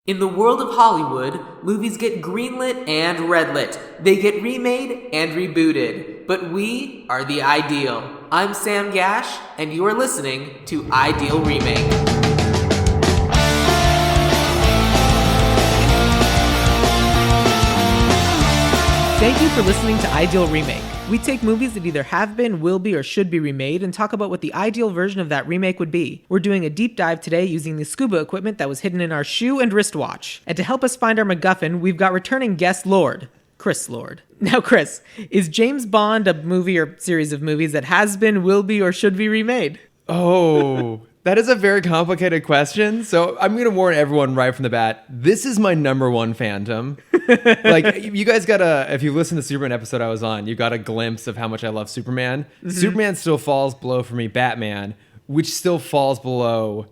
In the world of Hollywood, movies get greenlit and redlit. They get remade and rebooted. But we are the ideal. I'm Sam Gasch, and you are listening to Ideal Remake. Thank you for listening to Ideal Remake. We take movies that either have been, will be, or should be remade and talk about what the ideal version of that remake would be. We're doing a deep dive today using the scuba equipment that was hidden in our shoe and wristwatch. And to help us find our MacGuffin, we've got returning guest Chris Lord. Now, Chris, is James Bond a movie or series of movies that has been, will be, or should be remade? Oh, that is a very complicated question. So I'm going to warn everyone right from the bat. This is my number one fandom. Like, you guys if you listen to the Superman episode I was on, you got a glimpse of how much I love Superman. Mm-hmm. Superman still falls below for me Batman, which still falls below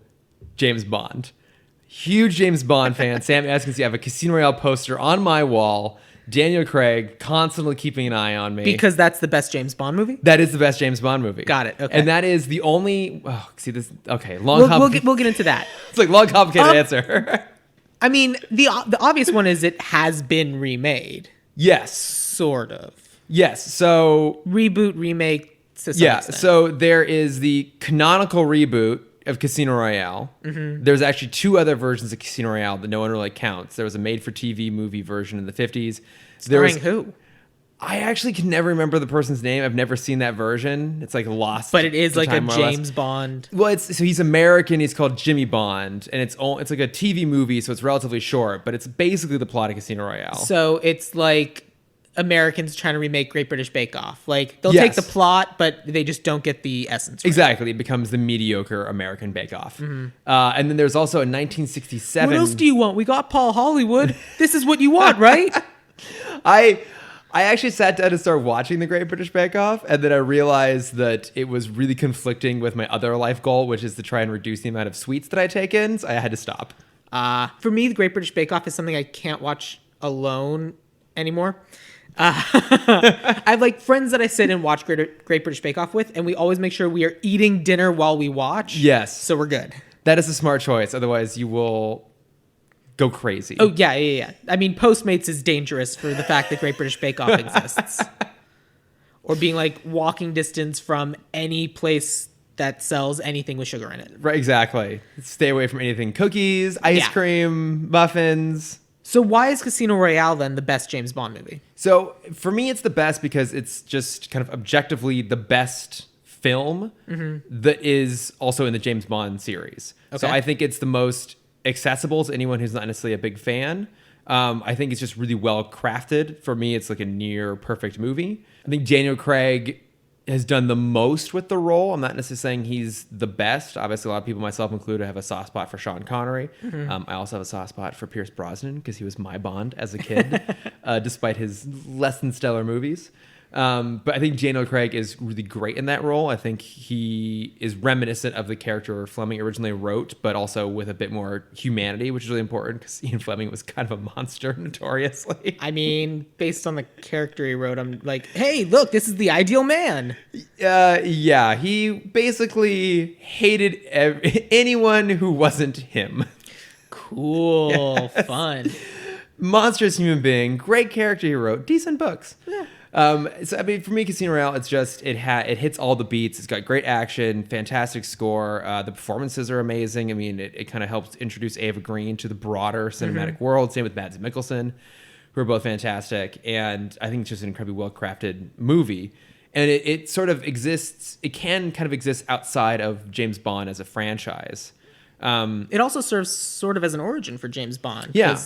James Bond. Huge James Bond fan. Sam Eskins, you have a Casino Royale poster on my wall. Daniel Craig constantly keeping an eye on me. Because that's the best James Bond movie? That is the best James Bond movie. Got it. Okay. And that is the only... Oh, see this... Okay, we'll get into that. It's like long, complicated answer. I mean, the obvious one is it has been remade. Yes. Sort of. Yes, so... Reboot, remake, to some extent. So there is the canonical reboot of Casino Royale. Mm-hmm. There's actually two other versions of Casino Royale that no one really counts. There was a made-for-TV movie version in the 50s. Starring who? I actually can never remember the person's name. I've never seen that version. It's like lost. But it is like a James Bond. Well, so he's American. He's called Jimmy Bond, and it's like a TV movie, so it's relatively short. But it's basically the plot of Casino Royale. So it's like Americans trying to remake Great British Bake Off. Like they'll take the plot, but they just don't get the essence. Right. Exactly, it becomes the mediocre American Bake Off. Mm-hmm. And then there's also a 1967. What else do you want? We got Paul Hollywood. This is what you want, right? I actually sat down to start watching the Great British Bake Off, and then I realized that it was really conflicting with my other life goal, which is to try and reduce the amount of sweets that I take in, so I had to stop. For me, the Great British Bake Off is something I can't watch alone anymore. I have like friends that I sit and watch Great British Bake Off with, and we always make sure we are eating dinner while we watch. Yes. So we're good. That is a smart choice, otherwise you will... go crazy. Oh, yeah. I mean, Postmates is dangerous for the fact that Great British Bake Off exists. Or being like walking distance from any place that sells anything with sugar in it. Right, exactly. Stay away from anything cookies, ice cream, muffins. So why is Casino Royale then the best James Bond movie? So for me, it's the best because it's just kind of objectively the best film that is also in the James Bond series. Okay. So I think it's the most accessible to anyone who's not necessarily a big fan. I think it's just really well crafted. For me, it's like a near perfect movie. I think Daniel Craig has done the most with the role. I'm not necessarily saying he's the best. Obviously, a lot of people, myself included, have a soft spot for Sean Connery. I also have a soft spot for Pierce Brosnan because he was my Bond as a kid, despite his less than stellar movies. But I think Daniel Craig is really great in that role. I think he is reminiscent of the character Fleming originally wrote, but also with a bit more humanity, which is really important because Ian Fleming was kind of a monster notoriously. I mean, based on the character he wrote, I'm like, hey, look, this is the ideal man. Yeah, he basically hated anyone who wasn't him. Cool, yes. Fun. Monstrous human being, great character he wrote, decent books. Yeah. So I mean, for me, Casino Royale, it's just it hits all the beats. It's got great action, fantastic score. The performances are amazing. I mean, it kind of helps introduce Ava Green to the broader cinematic world. Same with Mads Mikkelsen, who are both fantastic. And I think it's just an incredibly well crafted movie. And it sort of exists. It can kind of exist outside of James Bond as a franchise. It also serves sort of as an origin for James Bond. Yeah,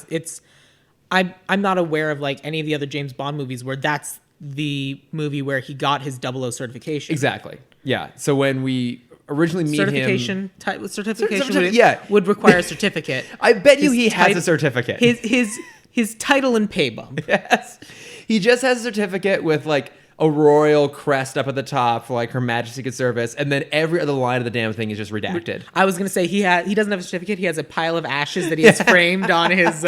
I'm not aware of like any of the other James Bond movies where that's the movie where he got his 00 certification. Exactly. Yeah. So when we originally meet certification yeah, would require a certificate. I bet you he has a certificate. His title and pay bump. Yes. He just has a certificate with like a royal crest up at the top for like Her Majesty Good Service, and then every other line of the damn thing is just redacted. I was gonna say he doesn't have a certificate. He has a pile of ashes that he has framed on his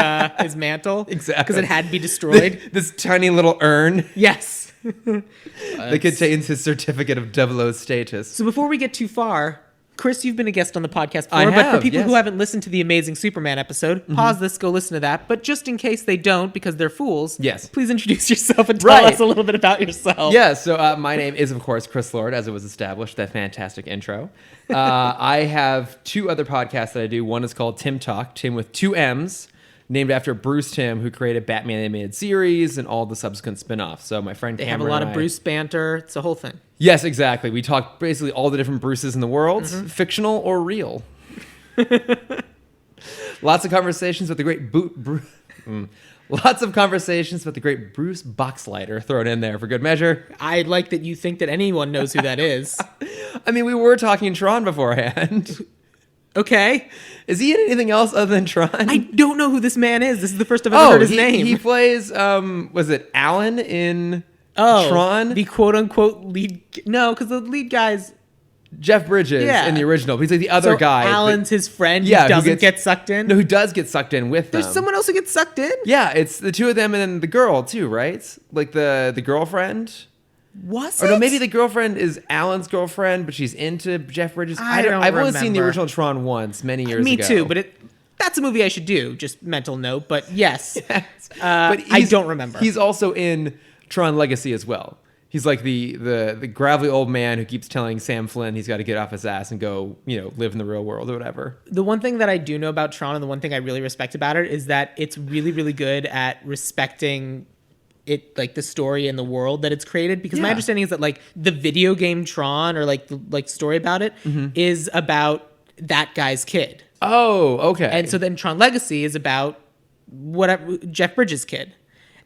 mantle. Exactly, because it had to be destroyed. This tiny little urn. Yes, that contains his certificate of 00 status. So before we get too far, Chris, you've been a guest on the podcast before, I but for have, people yes. who haven't listened to the Amazing Superman episode, pause this, go listen to that. But just in case they don't, because they're fools, Yes. please introduce yourself and tell us a little bit about yourself. Yeah, so my name is, of course, Chris Lord, as it was established, that fantastic intro. I have two other podcasts that I do. One is called Tim Talk, Tim with two M's, named after Bruce Timm, who created Batman animated series and all the subsequent spin-offs. So my friend They Cameron have a lot and of I- Bruce banter. It's a whole thing. Yes, exactly. We talk basically all the different Bruces in the world, fictional or real. Lots of conversations with the great Lots of conversations with the great Bruce Boxleiter thrown in there for good measure. I like that you think that anyone knows who that is. I mean, we were talking Tron beforehand. Okay. Is he in anything else other than Tron? I don't know who this man is. This is the first I've ever heard his name. He plays, was it Alan in Tron? The quote-unquote lead... No, because the lead guy's... Jeff Bridges in the original. He's like the other guy. Alan's his friend Yeah, who who doesn't get sucked in? No, who does get sucked in with them. There's someone else who gets sucked in? Yeah, it's the two of them and then the girl too, right? Like the girlfriend. Was Or it? no, maybe the girlfriend is Alan's girlfriend, but she's into Jeff Bridges. I don't I've only seen the remember. original Tron once, many years Me ago. too, but that's a movie I should do. Just mental note, but yes. But I don't remember. He's also in Tron Legacy as well. He's like the gravelly old man who keeps telling Sam Flynn he's got to get off his ass and go, live in the real world or whatever. The one thing that I do know about Tron, and the one thing I really respect about it, is that it's really, really good at respecting it, like the story and the world that it's created. Because my understanding is that like the video game Tron, or like the story about it, is about that guy's kid. Oh, okay. And so then Tron Legacy is about whatever Jeff Bridges' kid.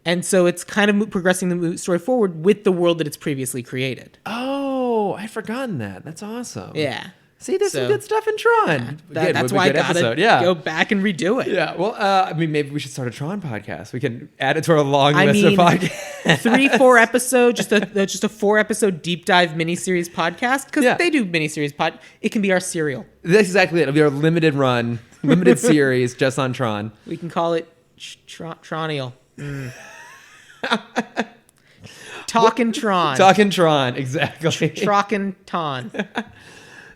And so it's kind of progressing the story forward with the world that it's previously created. Oh, I'd forgotten that. That's awesome. Yeah. See, there's some good stuff in Tron. Yeah, that's why I gotta go back and redo it. Yeah. Well, I mean, maybe we should start a Tron podcast. We can add it to our long list of podcasts. 3-4 episode, just a 4-episode deep dive miniseries podcast, because they do miniseries pod. It can be our serial. That's exactly it. It'll be our limited run, limited series just on Tron. We can call it Tronial. Talkin' Tron. Talking Tron, exactly. Trockin' Ton.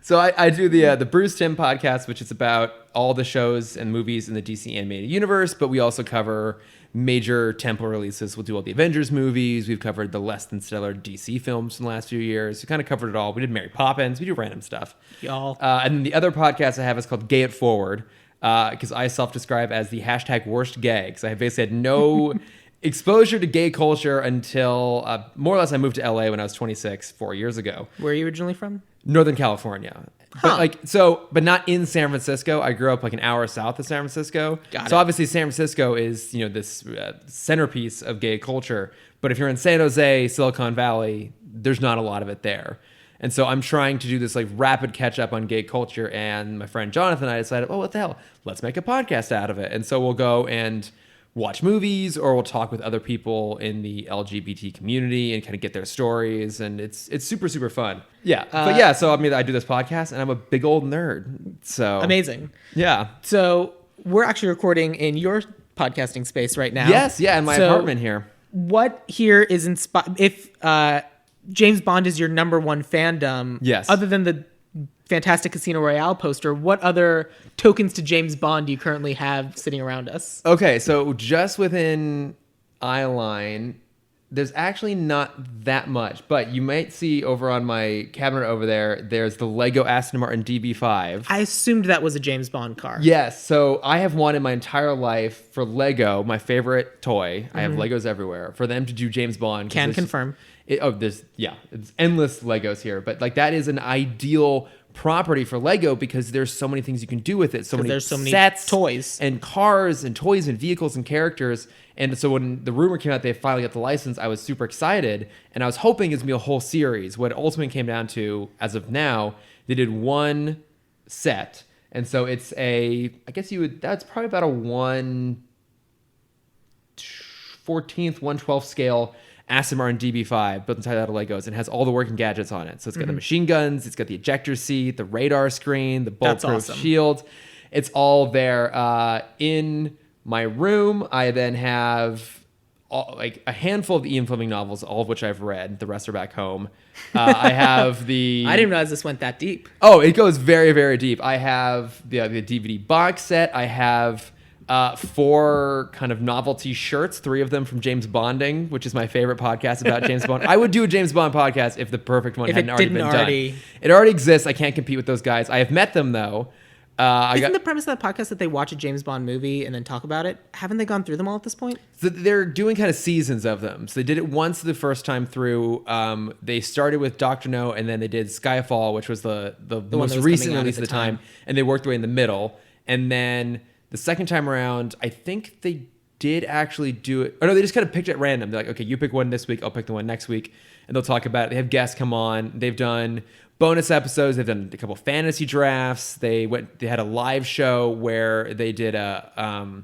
So I do the Bruce Timm podcast, which is about all the shows and movies in the DC animated universe, but we also cover major tentpole releases. We'll do all the Avengers movies. We've covered the less than stellar DC films from the last few years. We kind of covered it all. We did Mary Poppins. We do random stuff. Y'all. And then the other podcast I have is called Gay It Forward, because I self-describe as the #worst gay, because I basically had no exposure to gay culture until more or less I moved to LA when I was 26, 4 years ago. Where are you originally from? Northern California. But not in San Francisco. I grew up like an hour south of San Francisco. So obviously San Francisco is, this centerpiece of gay culture. But if you're in San Jose, Silicon Valley, there's not a lot of it there. And so I'm trying to do this like rapid catch up on gay culture. And my friend Jonathan and I decided, what the hell? Let's make a podcast out of it. And so we'll go and watch movies, or we'll talk with other people in the LGBT community and kind of get their stories, and it's super, super fun. Yeah. So I mean, I do this podcast and I'm a big old nerd. So amazing. Yeah. So we're actually recording in your podcasting space right now. Yes, in my apartment here. What here is inspired? If James Bond is your number one fandom, yes, other than the fantastic Casino Royale poster, what other tokens to James Bond do you currently have sitting around us? Okay, so just within eyeline, there's actually not that much, but you might see over on my cabinet over there, there's the Lego Aston Martin DB5. I assumed that was a James Bond car. Yes, so I have wanted my entire life for Lego, my favorite toy. I have Legos everywhere, for them to do James Bond. Can confirm. It's endless Legos here, but like that is an ideal property for Lego because there's so many things you can do with it. So many sets, toys, and cars, and toys, and vehicles, and characters. And so when the rumor came out they finally got the license, I was super excited, and I was hoping it's gonna be a whole series. What it ultimately came down to, as of now, they did one set, and so it's that's probably about a 1/14th, 1/12th scale Aston Martin DB5 built inside out of Legos, and has all the working gadgets on it. So it's got the machine guns, it's got the ejector seat, the radar screen, the bulletproof shield. It's all there. In my room, I then have like a handful of Ian Fleming novels, all of which I've read. The rest are back home. I have the... I didn't realize this went that deep. Oh, it goes very, very deep. I have the DVD box set. I have 4 kind of novelty shirts, 3 of them from James Bonding, which is my favorite podcast about James Bond. I would do a James Bond podcast if the perfect one hadn't already been done. It already exists. I can't compete with those guys. I have met them, though. Isn't the premise of that podcast that they watch a James Bond movie and then talk about it? Haven't they gone through them all at this point? So they're doing kind of seasons of them. So they did it once the first time through. They started with Dr. No, and then they did Skyfall, which was the most recent release at the time. And they worked their way in the middle. And then the second time around, I think they did actually do it. Or no, they just kind of picked it at random. They're like, okay, you pick one this week, I'll pick the one next week. And they'll talk about it. They have guests come on. They've done bonus episodes. They've done a couple fantasy drafts. They had a live show where they did a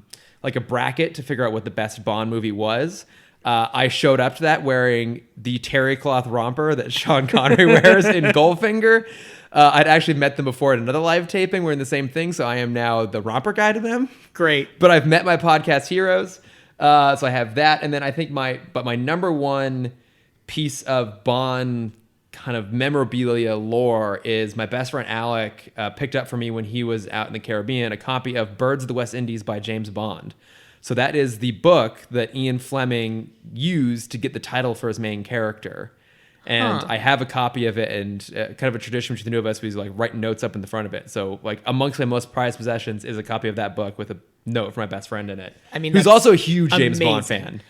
bracket to figure out what the best Bond movie was. I showed up to that wearing the terry cloth romper that Sean Connery wears in Goldfinger. I'd actually met them before at another live taping. We're in the same thing, so I am now the romper guy to them. Great. But I've met my podcast heroes. So I have that, and then I think my number one piece of Bond kind of memorabilia lore is my best friend Alec picked up for me when he was out in the Caribbean a copy of Birds of the West Indies by James Bond. So that is the book that Ian Fleming used to get the title for his main character. And I have a copy of it, and kind of a tradition between the two of us, we like write notes up in the front of it. So like amongst my most prized possessions is a copy of that book with a note from my best friend in it. I mean, who's also a huge James Bond fan.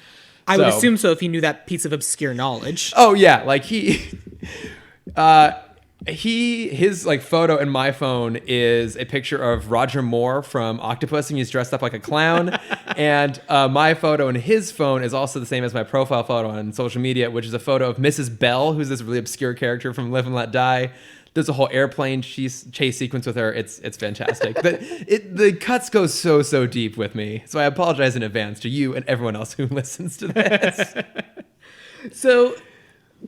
I would assume so if he knew that piece of obscure knowledge. Oh yeah, like his like photo in my phone is a picture of Roger Moore from Octopus, and he's dressed up like a clown. And my photo in his phone is also the same as my profile photo on social media, which is a photo of Mrs. Bell, who's this really obscure character from Live and Let Die. There's a whole airplane chase sequence with her. It's fantastic. The cuts go so deep with me. So I apologize in advance to you and everyone else who listens to this. So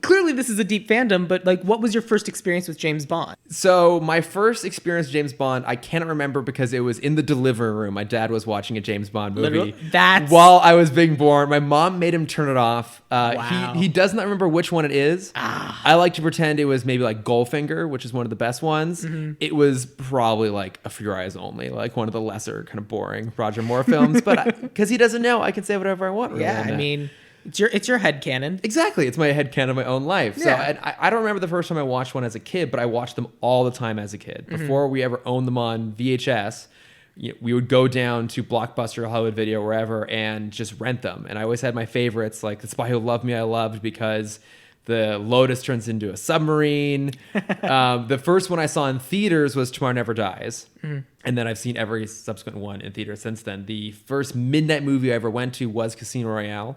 clearly this is a deep fandom, but like, what was your first experience with James Bond? So my first experience with James Bond, I cannot remember because it was in the delivery room. My dad was watching a James Bond movie while I was being born. My mom made him turn it off. Wow. He does not remember which one it is. I like to pretend it was maybe like Goldfinger, which is one of the best ones. Mm-hmm. It was probably like A Few Eyes Only, like one of the lesser kind of boring Roger Moore films. But because he doesn't know, I can say whatever I want. Really, yeah, I mean... It's your headcanon. Exactly. It's my headcanon of my own life. Yeah. So I don't remember the first time I watched one as a kid, but I watched them all the time as a kid. Mm-hmm. Before we ever owned them on VHS, we would go down to Blockbuster, Hollywood Video, wherever, and just rent them. And I always had my favorites, like The Spy Who Loved Me, I loved because the Lotus turns into a submarine. The first one I saw in theaters was Tomorrow Never Dies. Mm. And then I've seen every subsequent one in theaters since then. The first midnight movie I ever went to was Casino Royale.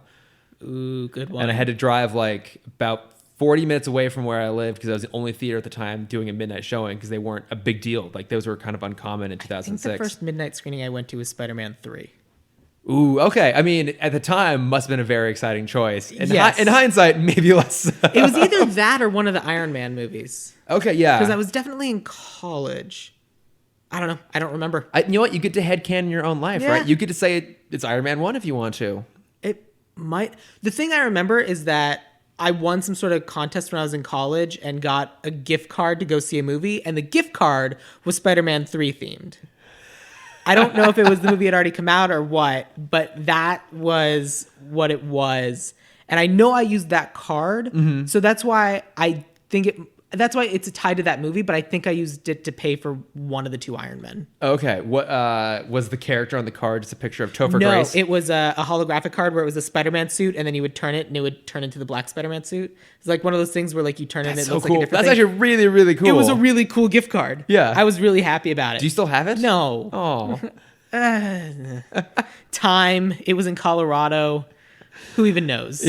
Ooh, good one. And I had to drive like about 40 minutes away from where I lived because I was the only theater at the time doing a midnight showing because they weren't a big deal. Like those were kind of uncommon in 2006. I think the first midnight screening I went to was Spider-Man 3. Ooh, okay. I mean, at the time, must have been a very exciting choice. In hindsight, maybe less so. It was either that or one of the Iron Man movies. Okay, yeah. Because I was definitely in college. I don't know. I don't remember. You know what? You get to headcanon your own life, right? You get to say it's Iron Man 1 if you want to. The thing I remember is that I won some sort of contest when I was in college and got a gift card to go see a movie, and the gift card was Spider-Man 3 themed. I don't know if it was the movie had already come out or what, but that was what it was. And I know I used that card, mm-hmm. So that's why I think that's why it's tied to that movie, but I think I used it to pay for one of the 2 Iron Men. Okay. What was the character on the card? Just a picture of Topher Grace? No, it was a holographic card where it was a Spider-Man suit, and then you would turn it, and it would turn into the black Spider-Man suit. It's like one of those things where like you turn it, and it looks like a different thing. That's actually really, really cool. It was a really cool gift card. Yeah. I was really happy about it. Do you still have it? No. Oh. Time. It was in Colorado. Who even knows?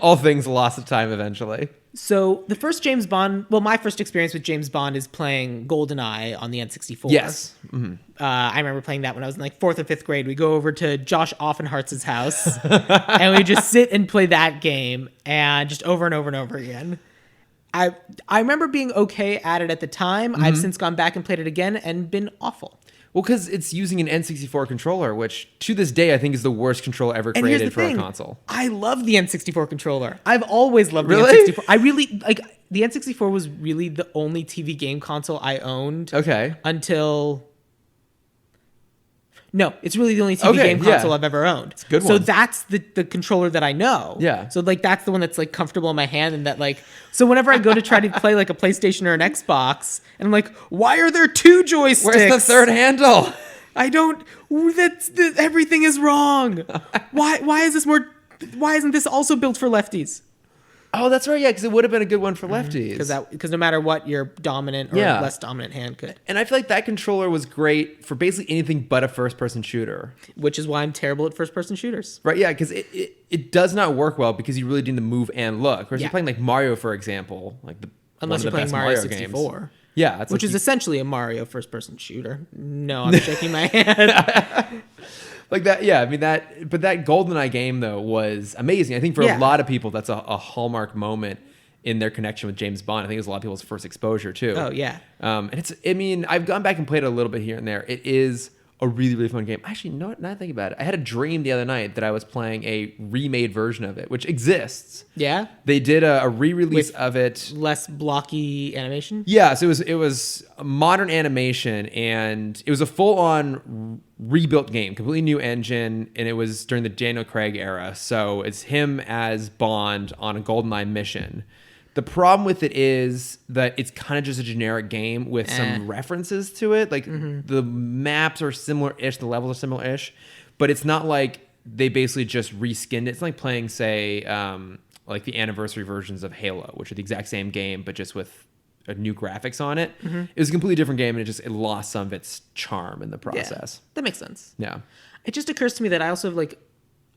All things lost to time eventually. So the first James Bond, my first experience with James Bond is playing GoldenEye on the N64. Yes. Mm-hmm. I remember playing that when I was in like 4th or 5th grade. We go over to Josh Offenhartz's house and we just sit and play that game and just over and over and over again. I remember being okay at it at the time. Mm-hmm. I've since gone back and played it again and been awful. Well, because it's using an N64 controller, which to this day I think is the worst controller ever And here's created the for thing. a console. I love the N64 controller. I've always loved Really? the N64. I really like the N64 was really the only TV game console I owned. Okay. Until no, it's really the only TV game console I've ever owned. It's a good so one. that's the controller that I know. Yeah. So like that's the one that's like comfortable in my hand and that like so whenever I go to try to play like a PlayStation or an Xbox and I'm like, why are there two joysticks? Where's the third handle? I don't. Everything is wrong. Why is this more? Why isn't this also built for lefties? Oh, that's right. Yeah, because it would have been a good one for lefties. Because no matter what, your dominant or less dominant hand could. And I feel like that controller was great for basically anything but a first-person shooter. Which is why I'm terrible at first-person shooters. Right? Yeah, because it does not work well because you really need to move and look. Whereas you're playing like Mario, for example, like unless you're playing Mario 64. Games. Yeah, which is essentially a Mario first-person shooter. No, I'm shaking my head. Like that, yeah. I mean but that GoldenEye game though was amazing. I think for a lot of people, that's a hallmark moment in their connection with James Bond. I think it was a lot of people's first exposure too. Oh yeah. And it's. I mean, I've gone back and played it a little bit here and there. It is a really, really fun game. Actually, now that I think about it, I had a dream the other night that I was playing a remade version of it, which exists. Yeah. They did a re-release of it. Less blocky animation. Yeah, so it was a modern animation, and it was a full-on rebuilt game, completely new engine, and it was during the Daniel Craig era. So it's him as Bond on a GoldenEye mission. The problem with it is that it's kind of just a generic game with some references to it. Like the maps are similar-ish, the levels are similar-ish, but it's not like they basically just reskinned it. It's like playing, say, like the anniversary versions of Halo, which are the exact same game, but just with new graphics on it. It was a completely different game, and it lost some of its charm in the process. Yeah, that makes sense. Yeah. It just occurs to me that I also have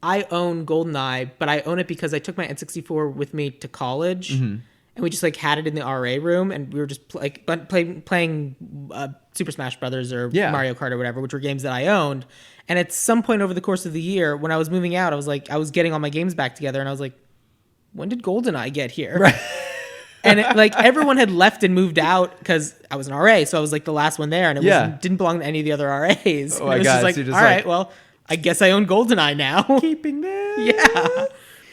I own GoldenEye, but I own it because I took my N64 with me to college, and we just had it in the RA room, and we were just playing Super Smash Brothers or Mario Kart or whatever, which were games that I owned. And at some point over the course of the year, when I was moving out, I was getting all my games back together, and I was like, when did GoldenEye get here? Right. And everyone had left and moved out because I was an RA, so I was the last one there, and it didn't belong to any of the other RAs. Oh my it was God. just all right, well, I guess I own GoldenEye now. Keeping this. Yeah.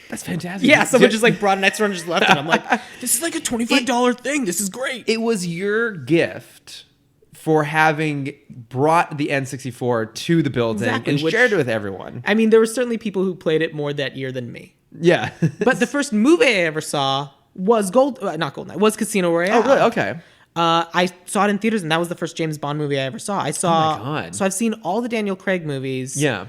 That's fantastic. Yeah, someone just brought an extra and just left it. I'm like, this is a $25 thing. This is great. It was your gift for having brought the N64 to the building and shared it with everyone. I mean, there were certainly people who played it more that year than me. Yeah. But the first movie I ever saw was was Casino Royale. Oh, really? Okay. I saw it in theaters, and that was the first James Bond movie I ever saw. Oh my God. So I've seen all the Daniel Craig movies. Yeah.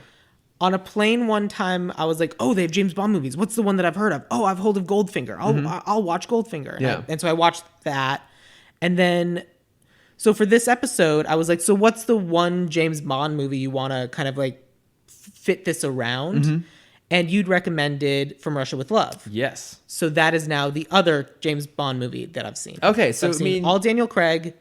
On a plane one time, I was like, oh, they have James Bond movies. What's the one that I've heard of? Oh, I've heard of Goldfinger. I'll watch Goldfinger. Yeah. And so I watched that. And then, so for this episode, I was like, so what's the one James Bond movie you want to kind of fit this around? And you'd recommended From Russia with Love. Yes. So that is now the other James Bond movie that I've seen. Okay, so I've seen all Daniel Craig,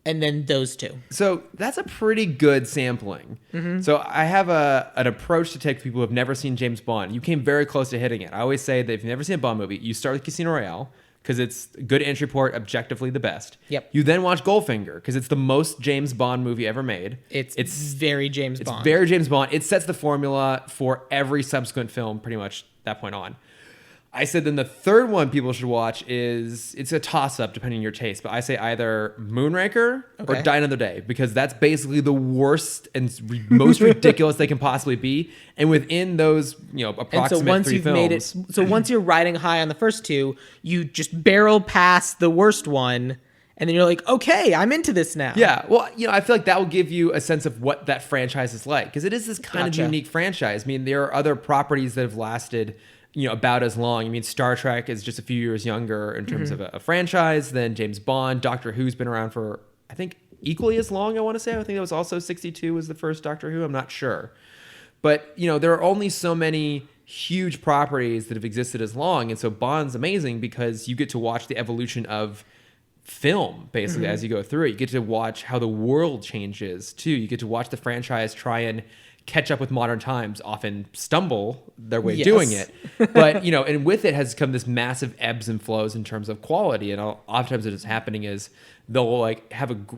and then those two. So that's a pretty good sampling. So I have an approach to take for people who have never seen James Bond. You came very close to hitting it. I always say that if you've never seen a Bond movie, you start with Casino Royale, because it's a good entry port, objectively the best. Yep. You then watch Goldfinger, because it's the most James Bond movie ever made. It's very James Bond. It's very James Bond. It sets the formula for every subsequent film, pretty much that point on. I said then the third one people should watch it's a toss-up depending on your taste, but I say either Moonraker or Die Another Day, because that's basically the worst and most ridiculous they can possibly be. And within those, approximate three films. So once you're riding high on the first two, you just barrel past the worst one, and then you're like, okay, I'm into this now. Yeah, well, I feel like that will give you a sense of what that franchise is like, because it is this kind of unique franchise. I mean, there are other properties that have lasted about as long. I mean, Star Trek is just a few years younger in terms of a franchise than James Bond. Doctor Who's been around for, I think, equally as long, I want to say. I think that was also 62 was the first Doctor Who. I'm not sure. But, there are only so many huge properties that have existed as long. And so Bond's amazing because you get to watch the evolution of film, basically, as you go through it. You get to watch how the world changes, too. You get to watch the franchise try and catch up with modern times often stumble their way Yes. doing it. But, you know, and with it has come this massive ebbs and flows in terms of quality. And oftentimes what is happening is they'll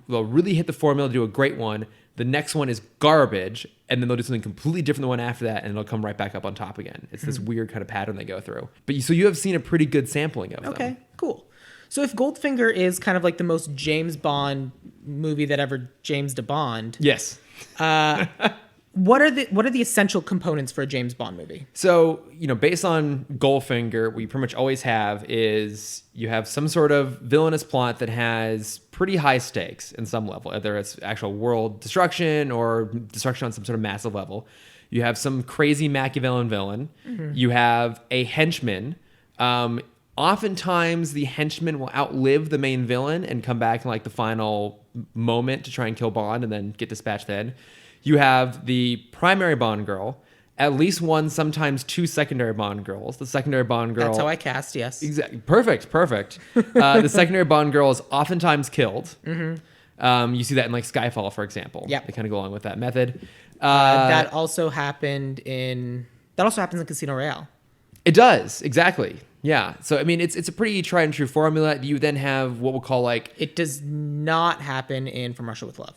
they'll really hit the formula to do a great one. The next one is garbage, and then they'll do something completely different than the one after that, and it'll come right back up on top again. It's this weird kind of pattern they go through. But so you have seen a pretty good sampling of them. Okay, cool. So if Goldfinger is kind of like the most James Bond movie that ever James de Bond, Yes. what are the essential components for a James Bond movie? So, you know, based on Goldfinger, what you pretty much always have is you have some sort of villainous plot that has pretty high stakes in some level, whether it's actual world destruction or destruction on some sort of massive level. You have some crazy Machiavellian villain. Mm-hmm. You have a henchman. Oftentimes, the henchman will outlive the main villain and come back in like the final moment to try and kill Bond and then get dispatched then. You have the primary Bond girl, at least one, sometimes two secondary Bond girls. The secondary Bond girl... That's how I cast, yes. Exactly. Perfect. The secondary Bond girl is oftentimes killed. Mm-hmm. You see that in like Skyfall, for example. Yep. They kind of go along with that method. That also happens in Casino Royale. It does, exactly. Yeah. So, I mean, it's a pretty tried and true formula. You then have what we'll call like... It does not happen in From Russia with Love.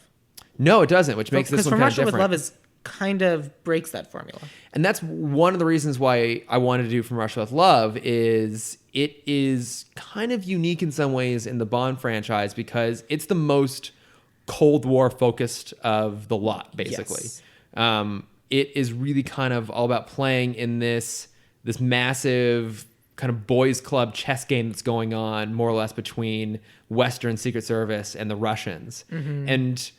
No, it doesn't, which makes this one kind of different. Because From Russia with Love kind of breaks that formula. And that's one of the reasons why I wanted to do From Russia with Love is it is kind of unique in some ways in the Bond franchise because it's the most Cold War focused of the lot, basically. Yes. It is really kind of all about playing in this massive kind of boys club chess game that's going on more or less between Western Secret Service and the Russians. Mm-hmm. And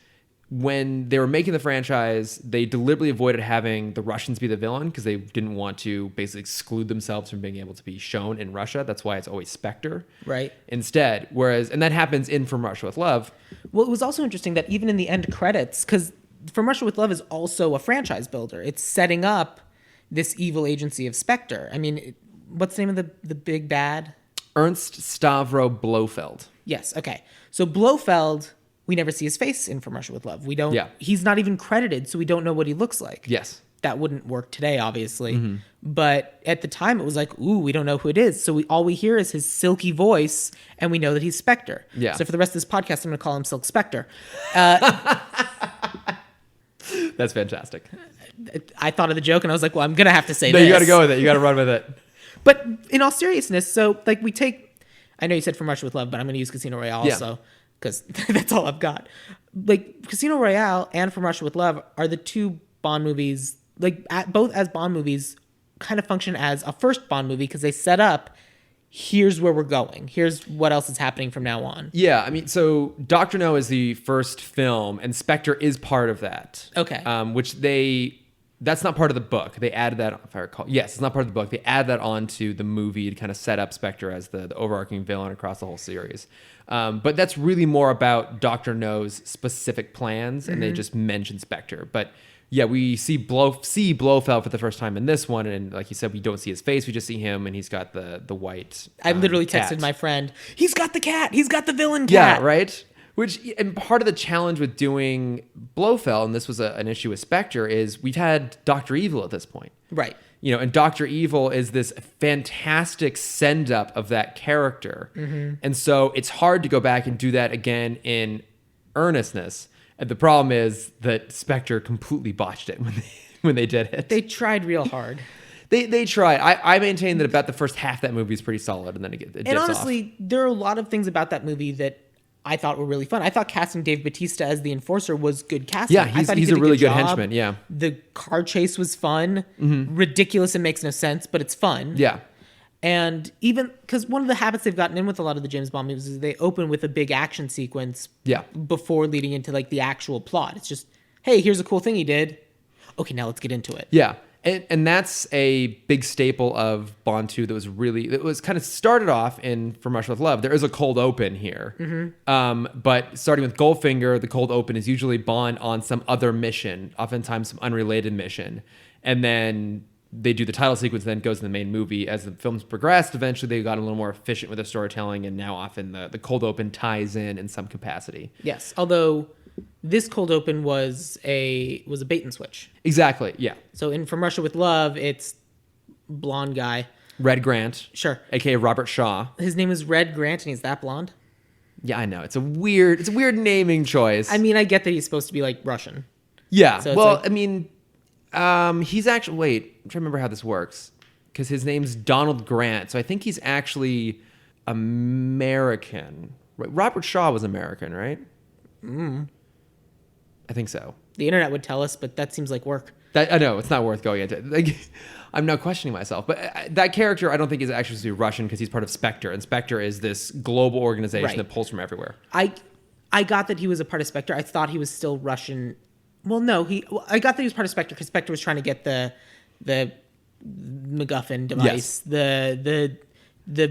when they were making the franchise, they deliberately avoided having the Russians be the villain because they didn't want to basically exclude themselves from being able to be shown in Russia. That's why it's always Spectre. Right. Instead, and that happens in From Russia with Love. Well, it was also interesting that even in the end credits, because From Russia with Love is also a franchise builder. It's setting up this evil agency of Spectre. I mean, what's the name of the big bad? Ernst Stavro Blofeld. Yes. Okay. So Blofeld, we never see his face in From Russia with Love. We don't. Yeah. He's not even credited, so we don't know what he looks like. Yes. That wouldn't work today, obviously. Mm-hmm. But at the time, it was like, ooh, we don't know who it is. So all we hear is his silky voice, and we know that he's Spectre. Yeah. So for the rest of this podcast, I'm going to call him Silk Spectre. That's fantastic. I thought of the joke, and I was like, well, I'm going to have to say no, this. You got to go with it. You got to run with it. But in all seriousness, so like I know you said From Russia with Love, but I'm going to use Casino Royale also because that's all I've got. Like Casino Royale and From Russia with Love are the two Bond movies, like both as Bond movies kind of function as a first Bond movie because they set up, here's where we're going. Here's what else is happening from now on. Yeah, I mean, so Dr. No is the first film, and Spectre is part of that. Okay. That's not part of the book. They added that, if I recall. Yes, it's not part of the book. They add that onto the movie to kind of set up Spectre as the overarching villain across the whole series. But that's really more about Dr. No's specific plans, and they just mention Spectre. But yeah, we see Blofeld for the first time in this one, and like you said, we don't see his face. We just see him, and he's got the white I literally cat. texted my friend, he's got the cat. He's got the villain cat. Yeah, right? And part of the challenge with doing Blofeld, and this was an issue with Spectre, is we've had Dr. Evil at this point. Right. You know, and Dr. Evil is this fantastic send-up of that character. Mm-hmm. And so it's hard to go back and do that again in earnestness. And the problem is that Spectre completely botched it when they did it. They tried real hard. They tried. I maintain that about the first half of that movie is pretty solid, and then it dips and honestly, there are a lot of things about that movie that I thought were really fun. I thought casting Dave Bautista as the Enforcer was good casting. Yeah, he's a really good henchman, yeah. The car chase was fun. Mm-hmm. Ridiculous and makes no sense, but it's fun. Yeah. And even, because one of the habits they've gotten in with a lot of the James Bond movies is they open with a big action sequence before leading into like the actual plot. It's just, hey, here's a cool thing he did. Okay, now let's get into it. Yeah. And that's a big staple of Bond 2 that was kind of started off in From Russia with Love. There is a cold open here. Mm-hmm. But starting with Goldfinger, the cold open is usually Bond on some other mission, oftentimes some unrelated mission. And then they do the title sequence, then goes in the main movie. As the films progressed, eventually they got a little more efficient with the storytelling, and now often the cold open ties in some capacity. Yes, although this cold open was a bait and switch. Exactly, yeah. So in From Russia with Love, it's blonde guy. Red Grant. Sure. AKA Robert Shaw. His name is Red Grant, and he's that blonde? Yeah, I know. It's a weird naming choice. I mean, I get that he's supposed to be, like, Russian. Yeah. So well, like, I mean, he's actually... Wait, I'm trying to remember how this works. Because his name's Donald Grant, so I think he's actually American. Right? Robert Shaw was American, right? I think so. The internet would tell us, but that seems like work. I know, it's not worth going into. Like, I'm now questioning myself. But that character, I don't think is actually supposed to be Russian because he's part of Spectre. And Spectre is this global organization that pulls from everywhere. I got that he was a part of Spectre. I thought he was still Russian. Well, no, I got that he was part of Spectre because Spectre was trying to get the MacGuffin device, the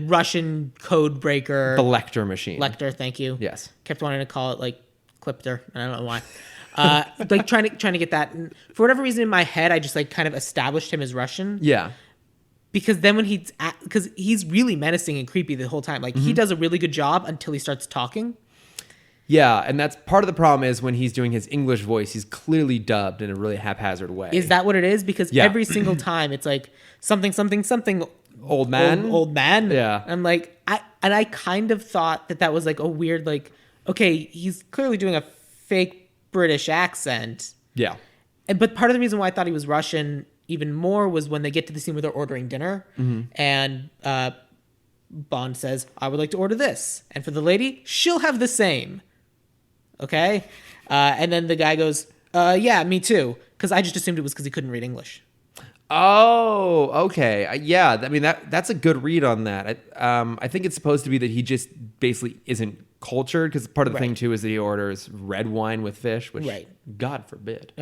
Russian code breaker. The Lecter machine. Lecter, thank you. Yes. Kept wanting to call it like Clipter. I don't know why. Like trying to get that. And for whatever reason in my head, I just like kind of established him as Russian. Yeah. Because then when because he's really menacing and creepy the whole time. Like he does a really good job until he starts talking. Yeah, and that's part of the problem is when he's doing his English voice, he's clearly dubbed in a really haphazard way. Is that what it is? Because every single time it's like something. Old man? Old man. Yeah. I'm like, I kind of thought that was like a weird, like, okay, he's clearly doing a fake British accent. Yeah. But part of the reason why I thought he was Russian even more was when they get to the scene where they're ordering dinner and Bond says, I would like to order this. And for the lady, she'll have the same. Okay? And then the guy goes, yeah, me too. Because I just assumed it was because he couldn't read English. Oh, okay. Yeah, I mean, that's a good read on that. I think it's supposed to be that he just basically isn't cultured, because part of the thing, too, is that he orders red wine with fish, which, God forbid.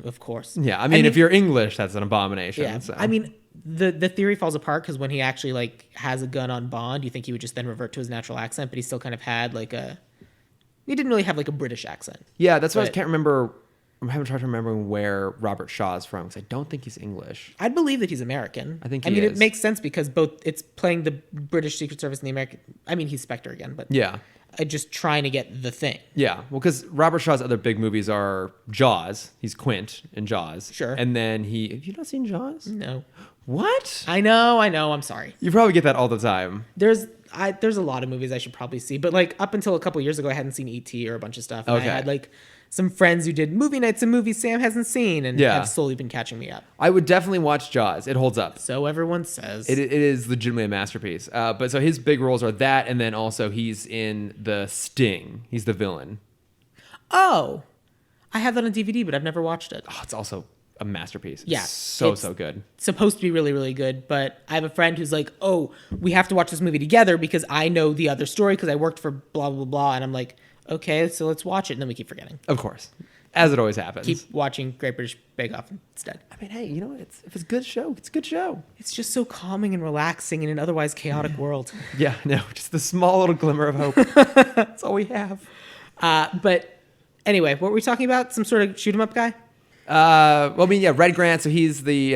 Of course. Yeah, I mean, if you're English, that's an abomination. Yeah, so. I mean, the theory falls apart, because when he actually, like, has a gun on Bond, you think he would just then revert to his natural accent, but he still kind of had, like, he didn't really have, like, a British accent. Yeah, that's why I can't remember... I'm having trouble remembering where Robert Shaw is from, because I don't think he's English. I'd believe that he's American. I think I mean, it makes sense because it's playing the British Secret Service and the American... I mean, he's Spectre again, but... Yeah. Just trying to get the thing. Yeah, well, because Robert Shaw's other big movies are Jaws. He's Quint in Jaws. Sure. And then have you not seen Jaws? No. What? I know. I'm sorry. You probably get that all the time. There's a lot of movies I should probably see, but like up until a couple years ago, I hadn't seen E.T. or a bunch of stuff. And I had like some friends who did movie nights and movies Sam hasn't seen, and have slowly been catching me up. I would definitely watch Jaws. It holds up. So everyone says. It is legitimately a masterpiece. But so his big roles are that, and then also he's in The Sting. He's the villain. Oh, I have that on DVD, but I've never watched it. Oh, it's also a masterpiece. Yeah. It's so good. Supposed to be really, really good, but I have a friend who's like, oh, we have to watch this movie together because I know the other story because I worked for blah, blah, blah. And I'm like, okay, so let's watch it. And then we keep forgetting. Of course. As it always happens. Keep watching Great British Bake Off instead. I mean, hey, you know what? If it's a good show, it's a good show. It's just so calming and relaxing in an otherwise chaotic world. Yeah, no, just the small little glimmer of hope. That's all we have. But anyway, what were we talking about? Some sort of shoot 'em up guy? Well, I mean, yeah, Red Grant. So he's the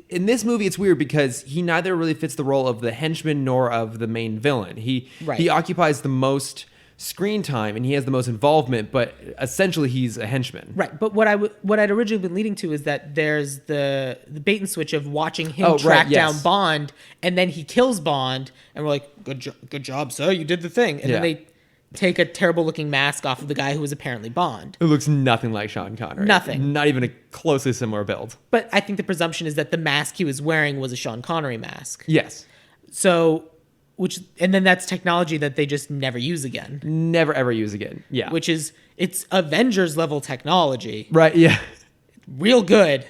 in this movie, it's weird because he neither really fits the role of the henchman nor of the main villain. He occupies the most screen time and he has the most involvement, but essentially he's a henchman. Right. But what I'd originally been leading to is that there's the bait and switch of watching him track down Bond, and then he kills Bond, and we're like, good job, sir, you did the thing. And then they take a terrible looking mask off of the guy who was apparently Bond. It looks nothing like Sean Connery. Nothing. Not even a closely similar build. But I think the presumption is that the mask he was wearing was a Sean Connery mask. Yes. So, and then that's technology that they just never use again. Never ever use again. Yeah. It's Avengers level technology. Right, yeah. Real good.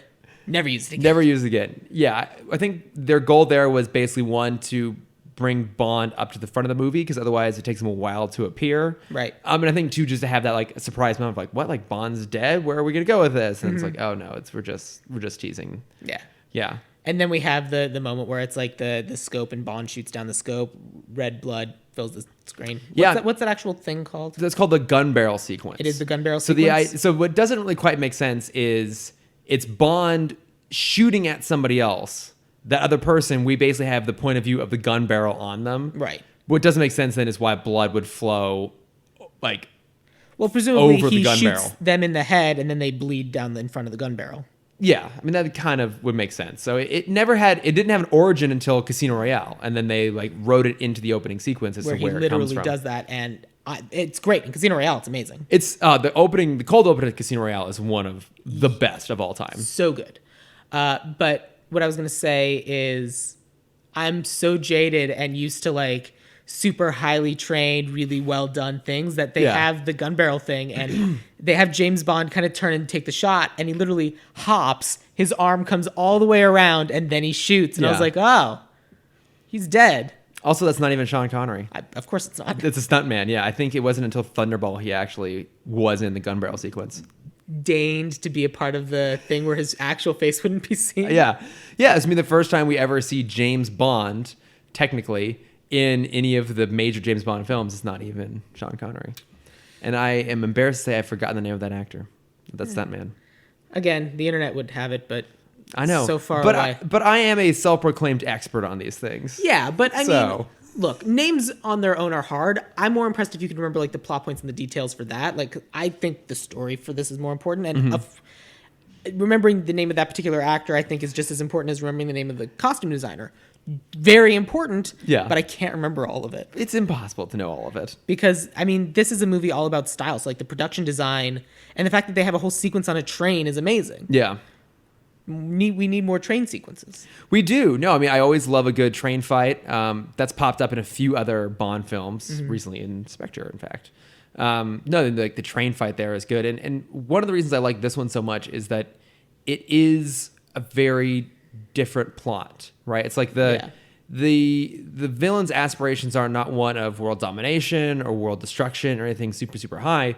Never used again. Never used again. Yeah. I think their goal there was basically to bring Bond up to the front of the movie, because otherwise it takes him a while to appear. Right. And I think too, just to have that like a surprise moment of like, what, like Bond's dead? Where are we gonna go with this? And it's like, oh no, we're just teasing. Yeah. Yeah. And then we have the moment where it's like the scope and Bond shoots down the scope, red blood fills the screen. What's that actual thing called? That's called the gun barrel sequence. It is the gun barrel sequence. So what doesn't really quite make sense is it's Bond shooting at somebody else, that other person, we basically have the point of view of the gun barrel on them. Right. What doesn't make sense then is why blood would flow like Well, presumably over the he gun shoots barrel. them in the head and then they bleed down in front of the gun barrel. Yeah, I mean that kind of would make sense. So it didn't have an origin until Casino Royale, and then they like wrote it into the opening sequence as Where to he where it comes literally from. does that, and it's great. In Casino Royale, it's amazing. It's the cold open at Casino Royale is one of the best of all time. So good. But what I was going to say is I'm so jaded and used to like super highly trained, really well done things that they have the gun barrel thing, and they have James Bond kind of turn and take the shot, and he literally hops, his arm comes all the way around, and then he shoots. And I was like, oh, he's dead. Also, that's not even Sean Connery. Of course it's not. It's a stuntman. Yeah, I think it wasn't until Thunderball he actually was in the gun barrel sequence. Deigned to be a part of the thing where his actual face wouldn't be seen. Yeah. It's the first time we ever see James Bond, technically, in any of the major James Bond films. It's not even Sean Connery. And I am embarrassed to say I've forgotten the name of that actor. That's that man. Again, the internet would have it, but I know. So far but away. But I am a self-proclaimed expert on these things. Yeah, but I mean, look, names on their own are hard. I'm more impressed if you can remember like the plot points and the details for that. Like, I think the story for this is more important, and remembering the name of that particular actor, I think, is just as important as remembering the name of the costume designer. Very important. Yeah. But I can't remember all of it. It's impossible to know all of it. Because, I mean, this is a movie all about style. So, like, the production design and the fact that they have a whole sequence on a train is amazing. Yeah. We need more train sequences. We do. No, I mean, I always love a good train fight. That's popped up in a few other Bond films recently, in Spectre, in fact. No, like the train fight there is good. And one of the reasons I like this one so much is that it is a very different plot, right? It's like the villain's aspirations are not one of world domination or world destruction or anything super, super high.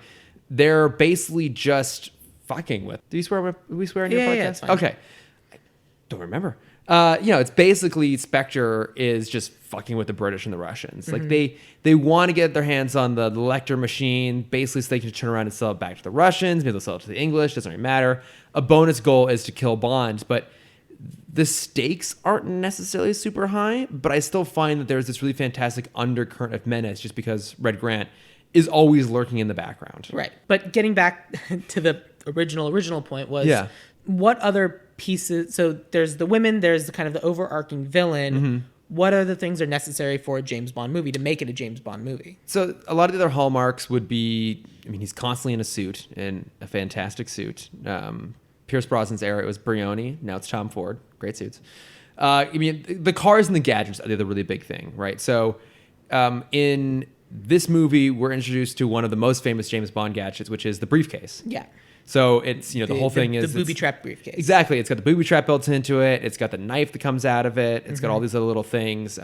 They're basically just fucking with. Do we swear on your podcast? Yeah, it's fine. Okay. I don't remember. It's basically Spectre is just fucking with the British and the Russians. Like they want to get their hands on the Lecter machine, basically so they can turn around and sell it back to the Russians. Maybe they'll sell it to the English. Doesn't really matter. A bonus goal is to kill Bond, but the stakes aren't necessarily super high. But I still find that there's this really fantastic undercurrent of menace, just because Red Grant is always lurking in the background. Right. But getting back to the original point was what other pieces, so there's the women, there's the kind of the overarching villain. What other things are necessary for a James Bond movie to make it a James Bond movie? So a lot of the other hallmarks would be, I mean, he's constantly in a suit, in a fantastic suit. Pierce Brosnan's era, it was Brioni. Now it's Tom Ford. Great suits. I mean, the cars and the gadgets are the really big thing, right? So in this movie, we're introduced to one of the most famous James Bond gadgets, which is the briefcase. Yeah. So it's, the whole thing is... The booby trap briefcase. Exactly. It's got the booby trap built into it. It's got the knife that comes out of it. It's got all these other little things.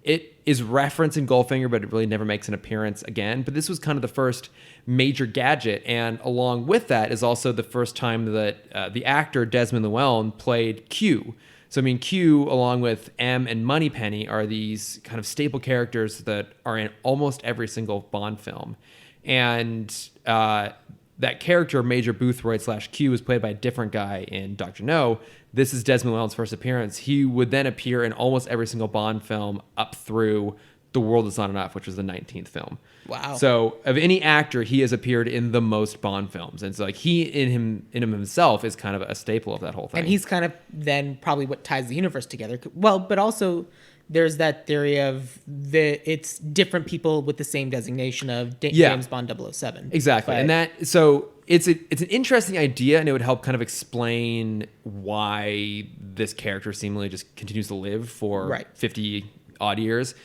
It is referenced in Goldfinger, but it really never makes an appearance again. But this was kind of the first major gadget. And along with that is also the first time that the actor Desmond Llewellyn played Q. So, I mean, Q, along with M and Moneypenny, are these kind of staple characters that are in almost every single Bond film. And that character, Major Boothroyd / Q, was played by a different guy in Dr. No. This is Desmond Llewellyn's first appearance. He would then appear in almost every single Bond film up through The World Is Not Enough, which was the 19th film. Wow. So of any actor, he has appeared in the most Bond films. And so like he in himself is kind of a staple of that whole thing. And he's kind of then probably what ties the universe together. Well, but also there's that theory of it's different people with the same designation of James Bond 007. Exactly. But, and that, so it's an interesting idea, and it would help kind of explain why this character seemingly just continues to live for 50 odd years.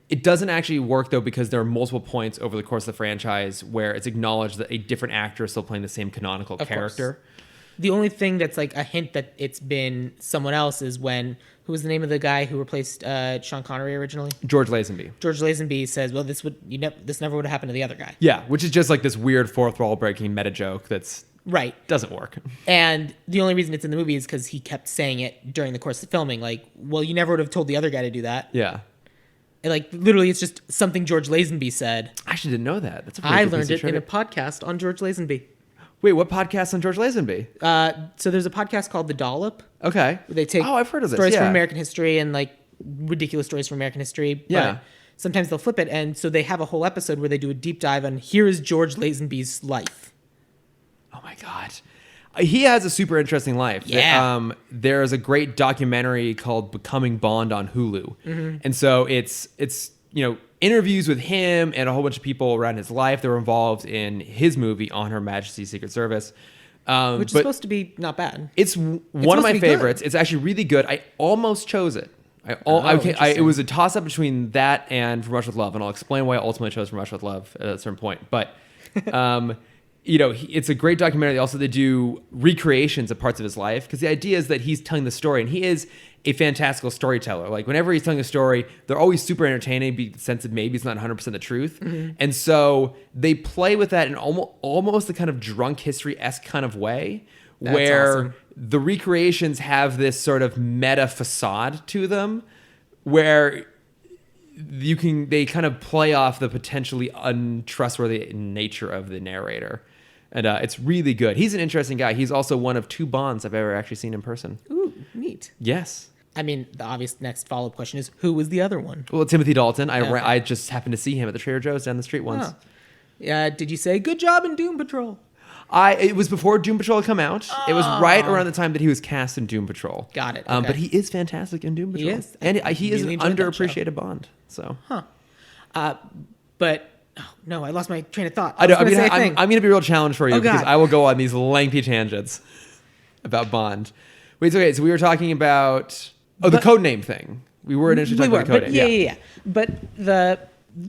It doesn't actually work, though, because there are multiple points over the course of the franchise where it's acknowledged that a different actor is still playing the same canonical character. Course. The only thing that's like a hint that it's been someone else is who was the name of the guy who replaced Sean Connery originally? George Lazenby. George Lazenby says, well, this never would have happened to the other guy. Yeah, which is just like this weird fourth wall breaking meta joke that's doesn't work. And the only reason it's in the movie is because he kept saying it during the course of filming. Like, well, you never would have told the other guy to do that. Yeah. And like, literally, it's just something George Lazenby said. I actually didn't know that. That's a I learned it in a podcast on George Lazenby. Wait, what podcast on George Lazenby? So there's a podcast called The Dollop. Okay. Where they take I've heard of this. stories Yeah. from American history and like ridiculous stories from American history. Yeah. But sometimes they'll flip it. And so they have a whole episode where they do a deep dive on here is George Lazenby's life. Oh my God. He has a super interesting life. Yeah. There's a great documentary called Becoming Bond on Hulu. Mm-hmm. And so it's interviews with him and a whole bunch of people around his life that were involved in his movie On Her Majesty's Secret Service. Which is supposed to be not bad. It's one of my favorites. It's actually really good. I almost chose it. It was a toss-up between that and From Russia with Love, and I'll explain why I ultimately chose From Russia with Love at a certain point. But, it's a great documentary. Also, they do recreations of parts of his life, because the idea is that he's telling the story, and he is a fantastical storyteller. Like, whenever he's telling a story, they're always super entertaining, in the sense that maybe it's not 100% the truth. Mm-hmm. And so they play with that in almost the kind of drunk history-esque kind of way, where awesome. The recreations have this sort of meta facade to them, where they kind of play off the potentially untrustworthy nature of the narrator. And it's really good. He's an interesting guy. He's also one of 2 Bonds I've ever actually seen in person. Ooh, neat. Yes. I mean, the obvious next follow-up question is, who was the other one? Well, Timothy Dalton. Okay. I just happened to see him at the Trader Joe's down the street once. Oh. Yeah. Did you say, good job in Doom Patrol? It was before Doom Patrol had come out. It was right around the time that he was cast in Doom Patrol. Got it. Okay. But he is fantastic in Doom Patrol. He is. And he is Really an enjoyed that show. underappreciated Bond. So. But, oh, no, I lost my train of thought. I'm going to be a real challenge for you, Oh, because God. I will go on these lengthy tangents about Bond. Wait, so we were talking about the codename thing. We were initially talking about the codename. Yeah. But the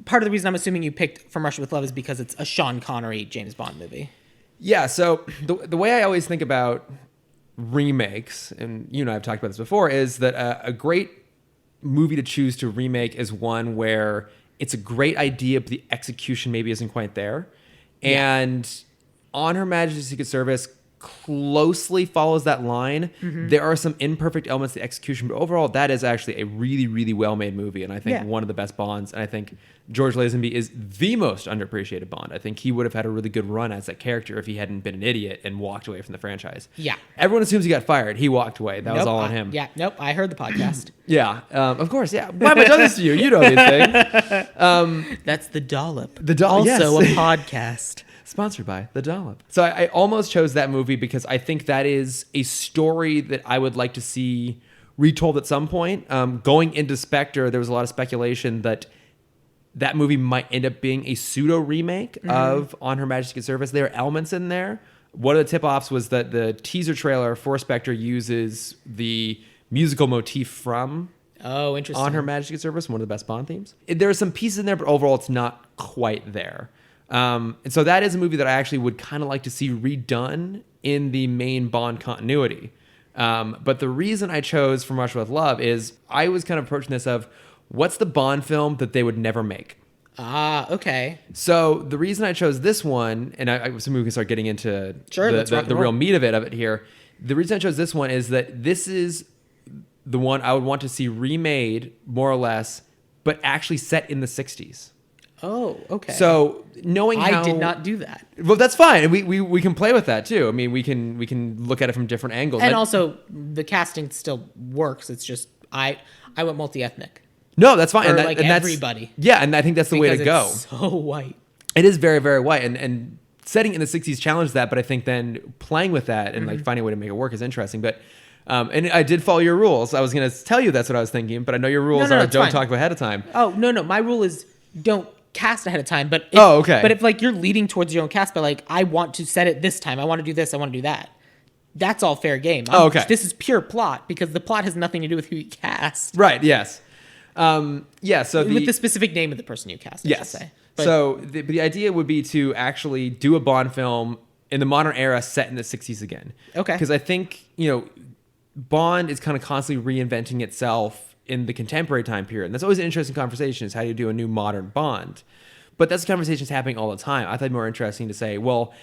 part of the reason I'm assuming you picked From Russia with Love is because it's a Sean Connery James Bond movie. Yeah, so the way I always think about remakes, and you and I have talked about this before, is that a great movie to choose to remake is one where it's a great idea, but the execution maybe isn't quite there. Yeah. And On Her Majesty's Secret Service closely follows that line. Mm-hmm. There are some imperfect elements to the execution, but overall, that is actually a really, really well-made movie, and I think one of the best Bonds. And I think George Lazenby is the most underappreciated Bond. I think he would have had a really good run as that character if he hadn't been an idiot and walked away from the franchise. Yeah. Everyone assumes he got fired. He walked away. That was all on him. I heard the podcast. Yeah, of course, yeah. Why am I telling this to you? You know these things. That's The Dollop. Also a podcast. Sponsored by The Dollop. So I almost chose that movie because I think that is a story that I would like to see retold at some point. Going into Spectre, there was a lot of speculation that movie might end up being a pseudo remake of On Her Majesty's Service. There are elements in there. One of the tip-offs was that the teaser trailer for Spectre uses the musical motif from interesting. On Her Majesty's Service, one of the best Bond themes. There are some pieces in there, but overall it's not quite there. And so that is a movie that I actually would kind of like to see redone in the main Bond continuity. But the reason I chose From Russia with Love is I was kind of approaching this of what's the Bond film that they would never make? Okay. So the reason I chose this one, and I so we can start getting into the real meat of it here. The reason I chose this one is that this is the one I would want to see remade, more or less, but actually set in the 60s. Oh, okay. So knowing how I did not do that. Well, that's fine, and we can play with that too. I mean, we can look at it from different angles, and also the casting still works. It's just I went multi-ethnic. No, that's fine. And, and everybody. Yeah, and I think that's the way to go. It's so white. It is very, very white, and setting in the 60s challenged that, but I think then playing with that and like finding a way to make it work is interesting. But and I did follow your rules. I was going to tell you that's what I was thinking, but I know your rules are don't talk ahead of time. Oh, no. My rule is don't cast ahead of time. But okay. But if like you're leading towards your own cast, but like I want to set it this time, I want to do this, I want to do that. That's all fair game. Okay. This is pure plot because the plot has nothing to do with who you cast. Right. Yes. So with the specific name of the person you cast, I should say. But, so the idea would be to actually do a Bond film in the modern era set in the 60s again. Okay. Because I think, Bond is kind of constantly reinventing itself in the contemporary time period. And that's always an interesting conversation is how do you do a new modern Bond? But that's a conversation that's happening all the time. I thought it'd be more interesting to say, well,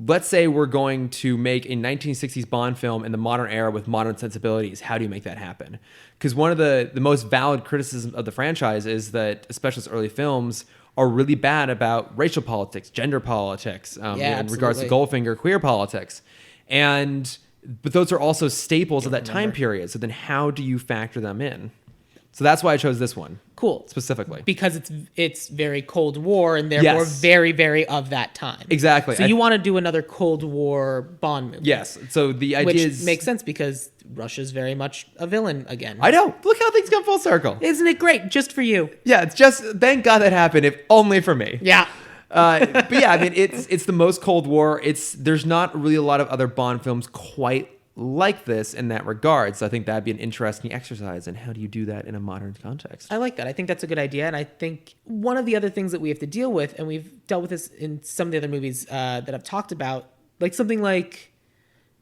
let's say we're going to make a 1960s Bond film in the modern era with modern sensibilities. How do you make that happen? Because one of the most valid criticisms of the franchise is that, especially its early films, are really bad about racial politics, gender politics, in regards to Goldfinger, queer politics. But those are also staples of that time period. So then how do you factor them in? So that's why I chose this one. Cool. Specifically. Because it's very Cold War and therefore very, very of that time. Exactly. So you want to do another Cold War Bond movie. Yes. So the idea Which makes sense because Russia's very much a villain again. I know. Look how things come full circle. Isn't it great? Just for you. Yeah, it's just, thank God that happened, if only for me. Yeah. But yeah, I mean, it's the most Cold War. There's not really a lot of other Bond films quite like this in that regard. So I think that'd be an interesting exercise. And how do you do that in a modern context? I like that. I think that's a good idea. And I think one of the other things that we have to deal with, and we've dealt with this in some of the other movies that I've talked about, like something like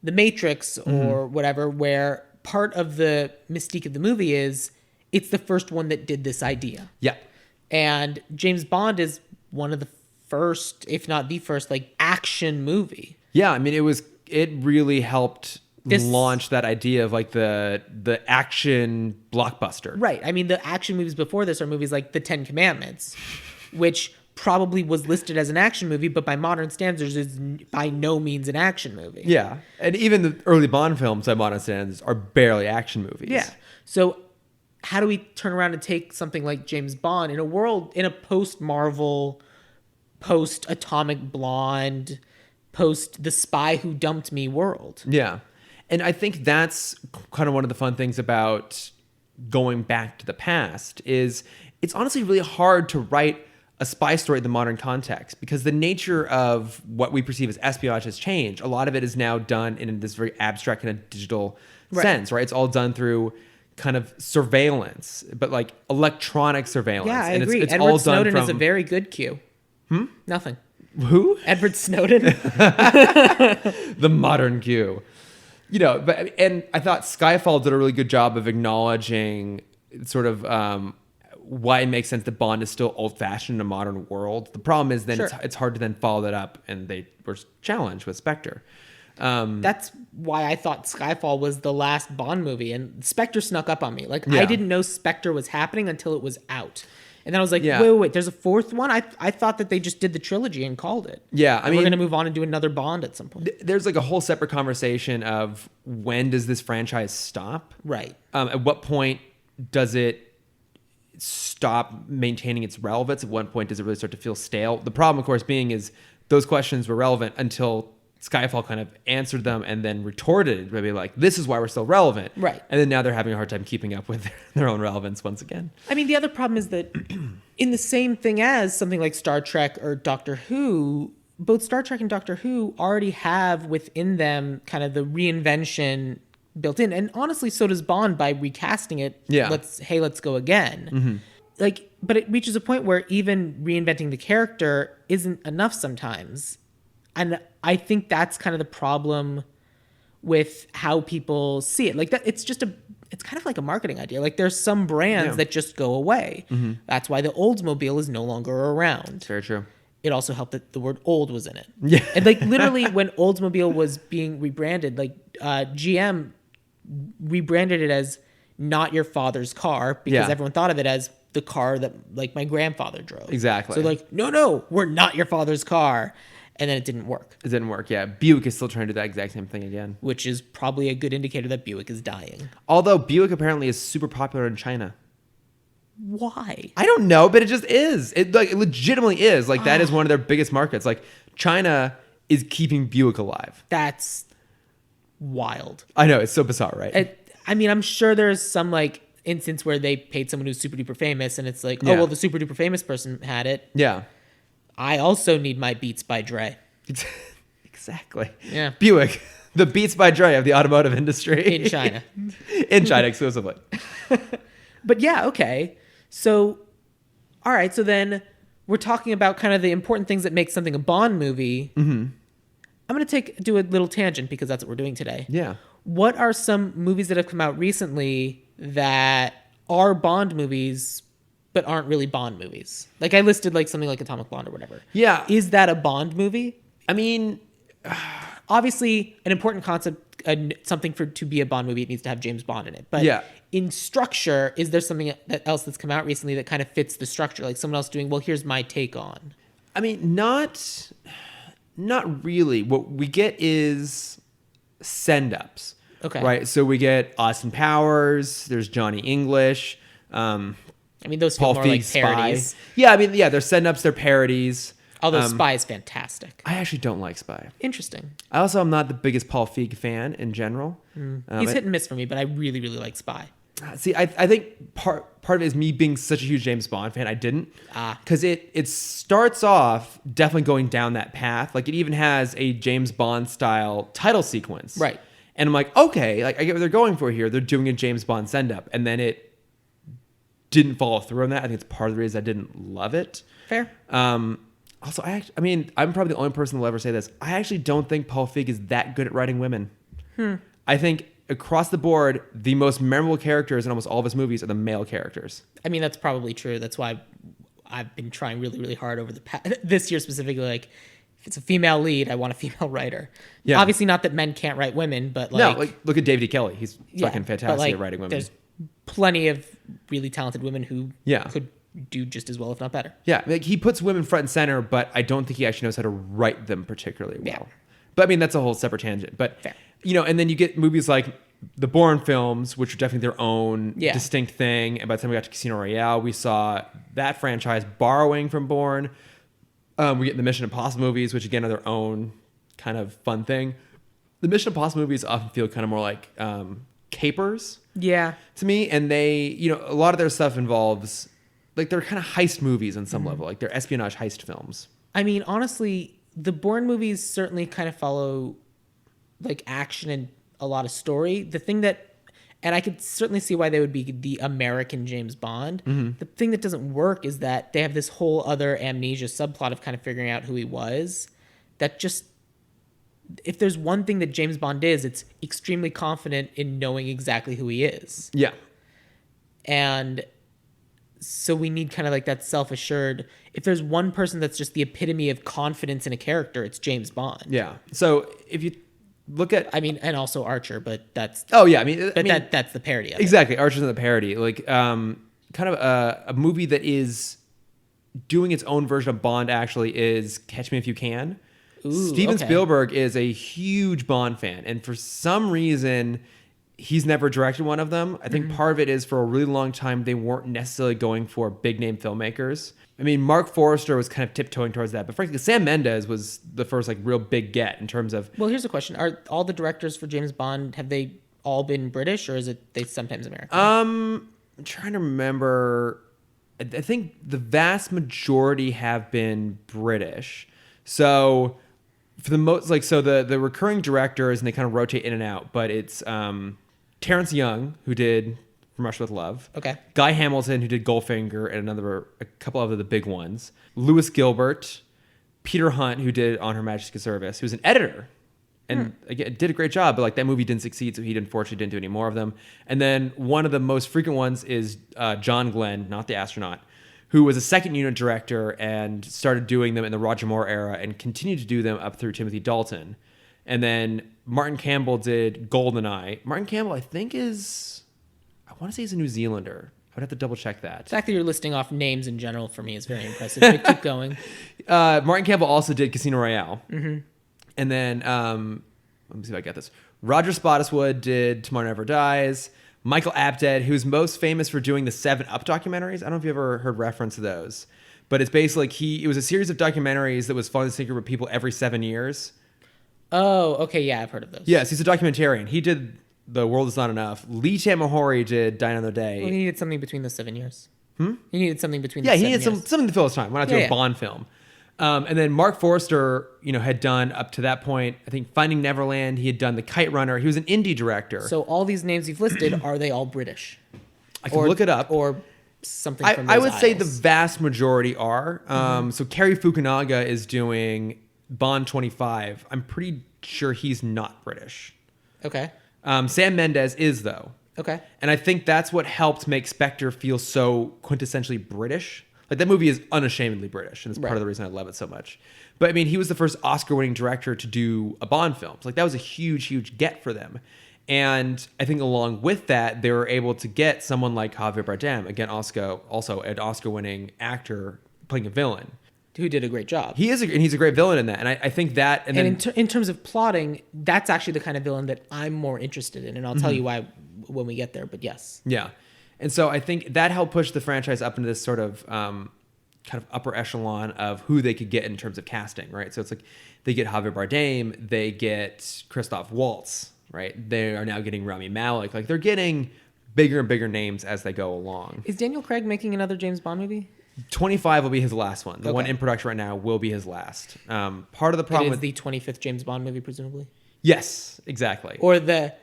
The Matrix or whatever, where part of the mystique of the movie is it's the first one that did this idea. Yeah. And James Bond is one of the first, if not the first, like action movie. Yeah, I mean, it really helped launch that idea of like the action blockbuster. Right. I mean, the action movies before this are movies like The Ten Commandments, which probably was listed as an action movie, but by modern standards is by no means an action movie. Yeah. And even the early Bond films by modern standards are barely action movies. Yeah. So how do we turn around and take something like James Bond in a post-Marvel, post-Atomic Blonde, post The Spy Who Dumped Me world? Yeah. And I think that's kind of one of the fun things about going back to the past is it's honestly really hard to write a spy story in the modern context because the nature of what we perceive as espionage has changed. A lot of it is now done in this very abstract kind of digital sense, right? It's all done through kind of surveillance, but like electronic surveillance. Yeah, I and agree. It's Edward all Snowden done is a very good cue. Nothing. Who? Edward Snowden. The modern Q. And I thought Skyfall did a really good job of acknowledging sort of why it makes sense that Bond is still old-fashioned in a modern world. The problem is then it's hard to then follow that up, and they were challenged with Spectre. That's why I thought Skyfall was the last Bond movie, and Spectre snuck up on me. I didn't know Spectre was happening until it was out. And then I was like, wait, there's a fourth one? I thought that they just did the trilogy and called it. Yeah, I mean, we're going to move on and do another Bond at some point. There's like a whole separate conversation of when does this franchise stop? Right. At what point does it stop maintaining its relevance? At what point does it really start to feel stale? The problem, of course, being is those questions were relevant until Skyfall kind of answered them and then retorted, maybe like, this is why we're still relevant. Right. And then now they're having a hard time keeping up with their own relevance once again. I mean, the other problem is that in the same thing as something like Star Trek or Doctor Who, both Star Trek and Doctor Who already have within them kind of the reinvention built in. And honestly, so does Bond by recasting it. Yeah. Let's go again. But it reaches a point where even reinventing the character isn't enough sometimes. And I think that's kind of the problem with how people see it. Like that, it's kind of like a marketing idea. Like there's some brands that just go away. That's why the Oldsmobile is no longer around. Very true. It also helped that the word old was in it. Yeah. And like literally when Oldsmobile was being rebranded, like GM rebranded it as not your father's car because everyone thought of it as the car that like my grandfather drove. Exactly. So like, no, we're not your father's car. And then it didn't work. It didn't work, yeah. Buick is still trying to do that exact same thing again. Which is probably a good indicator that Buick is dying. Although Buick apparently is super popular in China. Why? I don't know, but it just is. It legitimately is. Like that is one of their biggest markets. Like China is keeping Buick alive. That's wild. I know, it's so bizarre, right? I mean, I'm sure there's some like instance where they paid someone who's super duper famous and it's like, oh, well, the super duper famous person had it. Yeah. I also need my Beats by Dre. Exactly. Yeah. Buick, the Beats by Dre of the automotive industry. In China. In China exclusively. But yeah, okay. So, all right. So then we're talking about kind of the important things that make something a Bond movie. I'm going to do a little tangent because that's what we're doing today. Yeah. What are some movies that have come out recently that are Bond movies but aren't really Bond movies? Like I listed like something like Atomic Blonde or whatever. Yeah. Is that a Bond movie? I mean, obviously an important concept, something to be a Bond movie, it needs to have James Bond in it. But in structure, is there something else that's come out recently that kind of fits the structure? Like someone else doing, well, here's my take on. I mean, not really. What we get is send-ups. Okay. Right? So we get Austin Powers, there's Johnny English, I mean, those feel Paul more like Feig's parodies. Spy. Yeah, I mean, yeah, they're send-ups, they're parodies. Although Spy is fantastic. I actually don't like Spy. Interesting. I also am not the biggest Paul Feig fan in general. He's hit and miss for me, but I really, really like Spy. See, I think part of it is me being such a huge James Bond fan. I didn't. Because it starts off definitely going down that path. Like, it even has a James Bond-style title sequence. Right. And I'm like, okay, like I get what they're going for here. They're doing a James Bond send-up. And then it didn't follow through on that. I think it's part of the reason I didn't love it. Fair. Also, I mean, I'm probably the only person who will ever say this. I actually don't think Paul Feig is that good at writing women. I think across the board, the most memorable characters in almost all of his movies are the male characters. I mean, that's probably true. That's why I've been trying really, really hard over this year specifically. Like, if it's a female lead, I want a female writer. Yeah. Obviously, not that men can't write women, but like... No, like, look at David E. Kelly. He's fucking fantastic at writing women. There's plenty of really talented women who could do just as well, if not better. Yeah, like he puts women front and center, but I don't think he actually knows how to write them particularly well. Yeah. But I mean, that's a whole separate tangent. But, fair. You know, and then you get movies like the Bourne films, which are definitely their own distinct thing. And by the time we got to Casino Royale, we saw that franchise borrowing from Bourne. We get the Mission Impossible movies, which again are their own kind of fun thing. The Mission Impossible movies often feel kind of more like capers. Yeah. To me. And they, you know, a lot of their stuff involves, like, they're kind of heist movies on some level. Like, they're espionage heist films. I mean, honestly, the Bourne movies certainly kind of follow, like, action and a lot of story. The thing that, and I could certainly see why they would be the American James Bond. The thing that doesn't work is that they have this whole other amnesia subplot of kind of figuring out who he was. That just, if there's one thing that James Bond is, it's extremely confident in knowing exactly who he is. Yeah. And so we need kind of like that self-assured. If there's one person that's just the epitome of confidence in a character, it's James Bond. Yeah. So if you look at, I mean, and also Archer, but that's... Oh, yeah. I mean, that's the parody of exactly. Archer's in the parody. Like, kind of a movie that is doing its own version of Bond actually is Catch Me If You Can. Ooh, Steven Spielberg is a huge Bond fan. And for some reason, he's never directed one of them. I think part of it is for a really long time, they weren't necessarily going for big name filmmakers. I mean, Mark Forrester was kind of tiptoeing towards that, but frankly, Sam Mendes was the first like real big get in terms of... Well, here's a question. Are all the directors for James Bond, have they all been British, or is it they sometimes American? I'm trying to remember. I think the vast majority have been British. So for the most, like, so the recurring directors, and they kind of rotate in and out, but it's Terrence Young, who did From Russia with Love. Okay. Guy Hamilton, who did Goldfinger and a couple of the big ones. Lewis Gilbert. Peter Hunt, who did On Her Majesty's Service, who's an editor. And again, did a great job, but like that movie didn't succeed, so he unfortunately didn't do any more of them. And then one of the most frequent ones is John Glenn, not the astronaut, who was a second unit director and started doing them in the Roger Moore era and continued to do them up through Timothy Dalton. And then Martin Campbell did Goldeneye. Martin Campbell, I think, I want to say he's a New Zealander. I would have to double check that. The fact that you're listing off names in general for me is very impressive. But keep going. Martin Campbell also did Casino Royale. And then, let me see if I get this. Roger Spottiswoode did Tomorrow Never Dies. Michael Apted, who's most famous for doing the 7 Up documentaries. I don't know if you ever heard reference to those. But it's basically like it was a series of documentaries that was following the same group of people every 7 years. Oh, okay. Yeah, I've heard of those. Yes, he's a documentarian. He did The World Is Not Enough. Lee Tamahori did Die Another Day. Well, he needed something between the 7 years. He needed something between the 7 years. Yeah, he needed something to fill his time. Why not do a Bond film? And then Mark Forrester, had done up to that point, I think Finding Neverland. He had done The Kite Runner. He was an indie director. So all these names you've listed, are they all British? I can look it up. Or something from those I would say the aisles. vast majority are. So Cary Fukunaga is doing Bond 25. I'm pretty sure he's not British. Okay. Sam Mendes is, though. Okay. And I think that's what helped make Spectre feel so quintessentially British. Like that movie is unashamedly British, and it's part of the reason I love it so much. But I mean, he was the first Oscar-winning director to do a Bond film. So, like that was a huge get for them. And I think along with that, they were able to get someone like Javier Bardem, again, also an Oscar-winning actor playing a villain. Who did a great job. He's a great villain in that. And I think that... And then, in terms of plotting, that's actually the kind of villain that I'm more interested in. And I'll tell you why when we get there, but yes. Yeah. And so I think that helped push the franchise up into this sort of kind of upper echelon of who they could get in terms of casting, right? So it's like they get Javier Bardem, they get Christoph Waltz, right? They are now getting Rami Malek. Like they're getting bigger and bigger names as they go along. Is Daniel Craig making another James Bond movie? 25 will be his last one. The one in production right now will be his last. Part of the problem with the 25th James Bond movie, presumably. Yes, exactly. Or it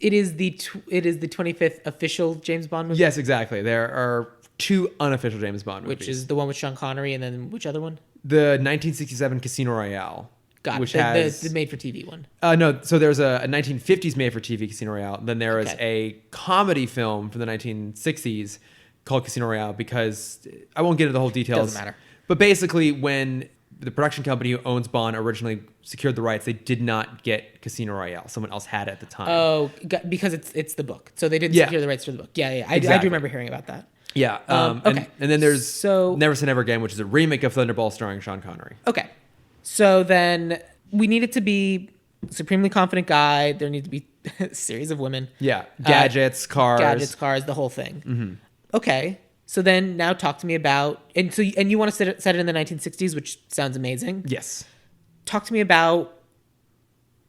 is the 25th official James Bond movie. Yes, exactly. There are 2 unofficial James Bond movies, which is the one with Sean Connery, and then which other one? The 1967 Casino Royale. Which has the made-for-TV one. No, so there's a 1950s made-for-TV Casino Royale. Then there is a comedy film from the 1960s called Casino Royale, because I won't get into the whole details. Doesn't matter. But basically, when the production company who owns Bond originally secured the rights, they did not get Casino Royale. Someone else had it at the time. Oh, because it's the book. So they didn't secure the rights for the book. Yeah. I do remember hearing about that. Yeah. Okay. And then there's Never Say Never Again, which is a remake of Thunderball starring Sean Connery. Okay. So then we need it to be supremely confident guy. There need to be a series of women. Yeah. Gadgets, cars, the whole thing. Mm-hmm. Okay. So then now talk to me about, and you want to set it in the 1960s, which sounds amazing. Yes. Talk to me about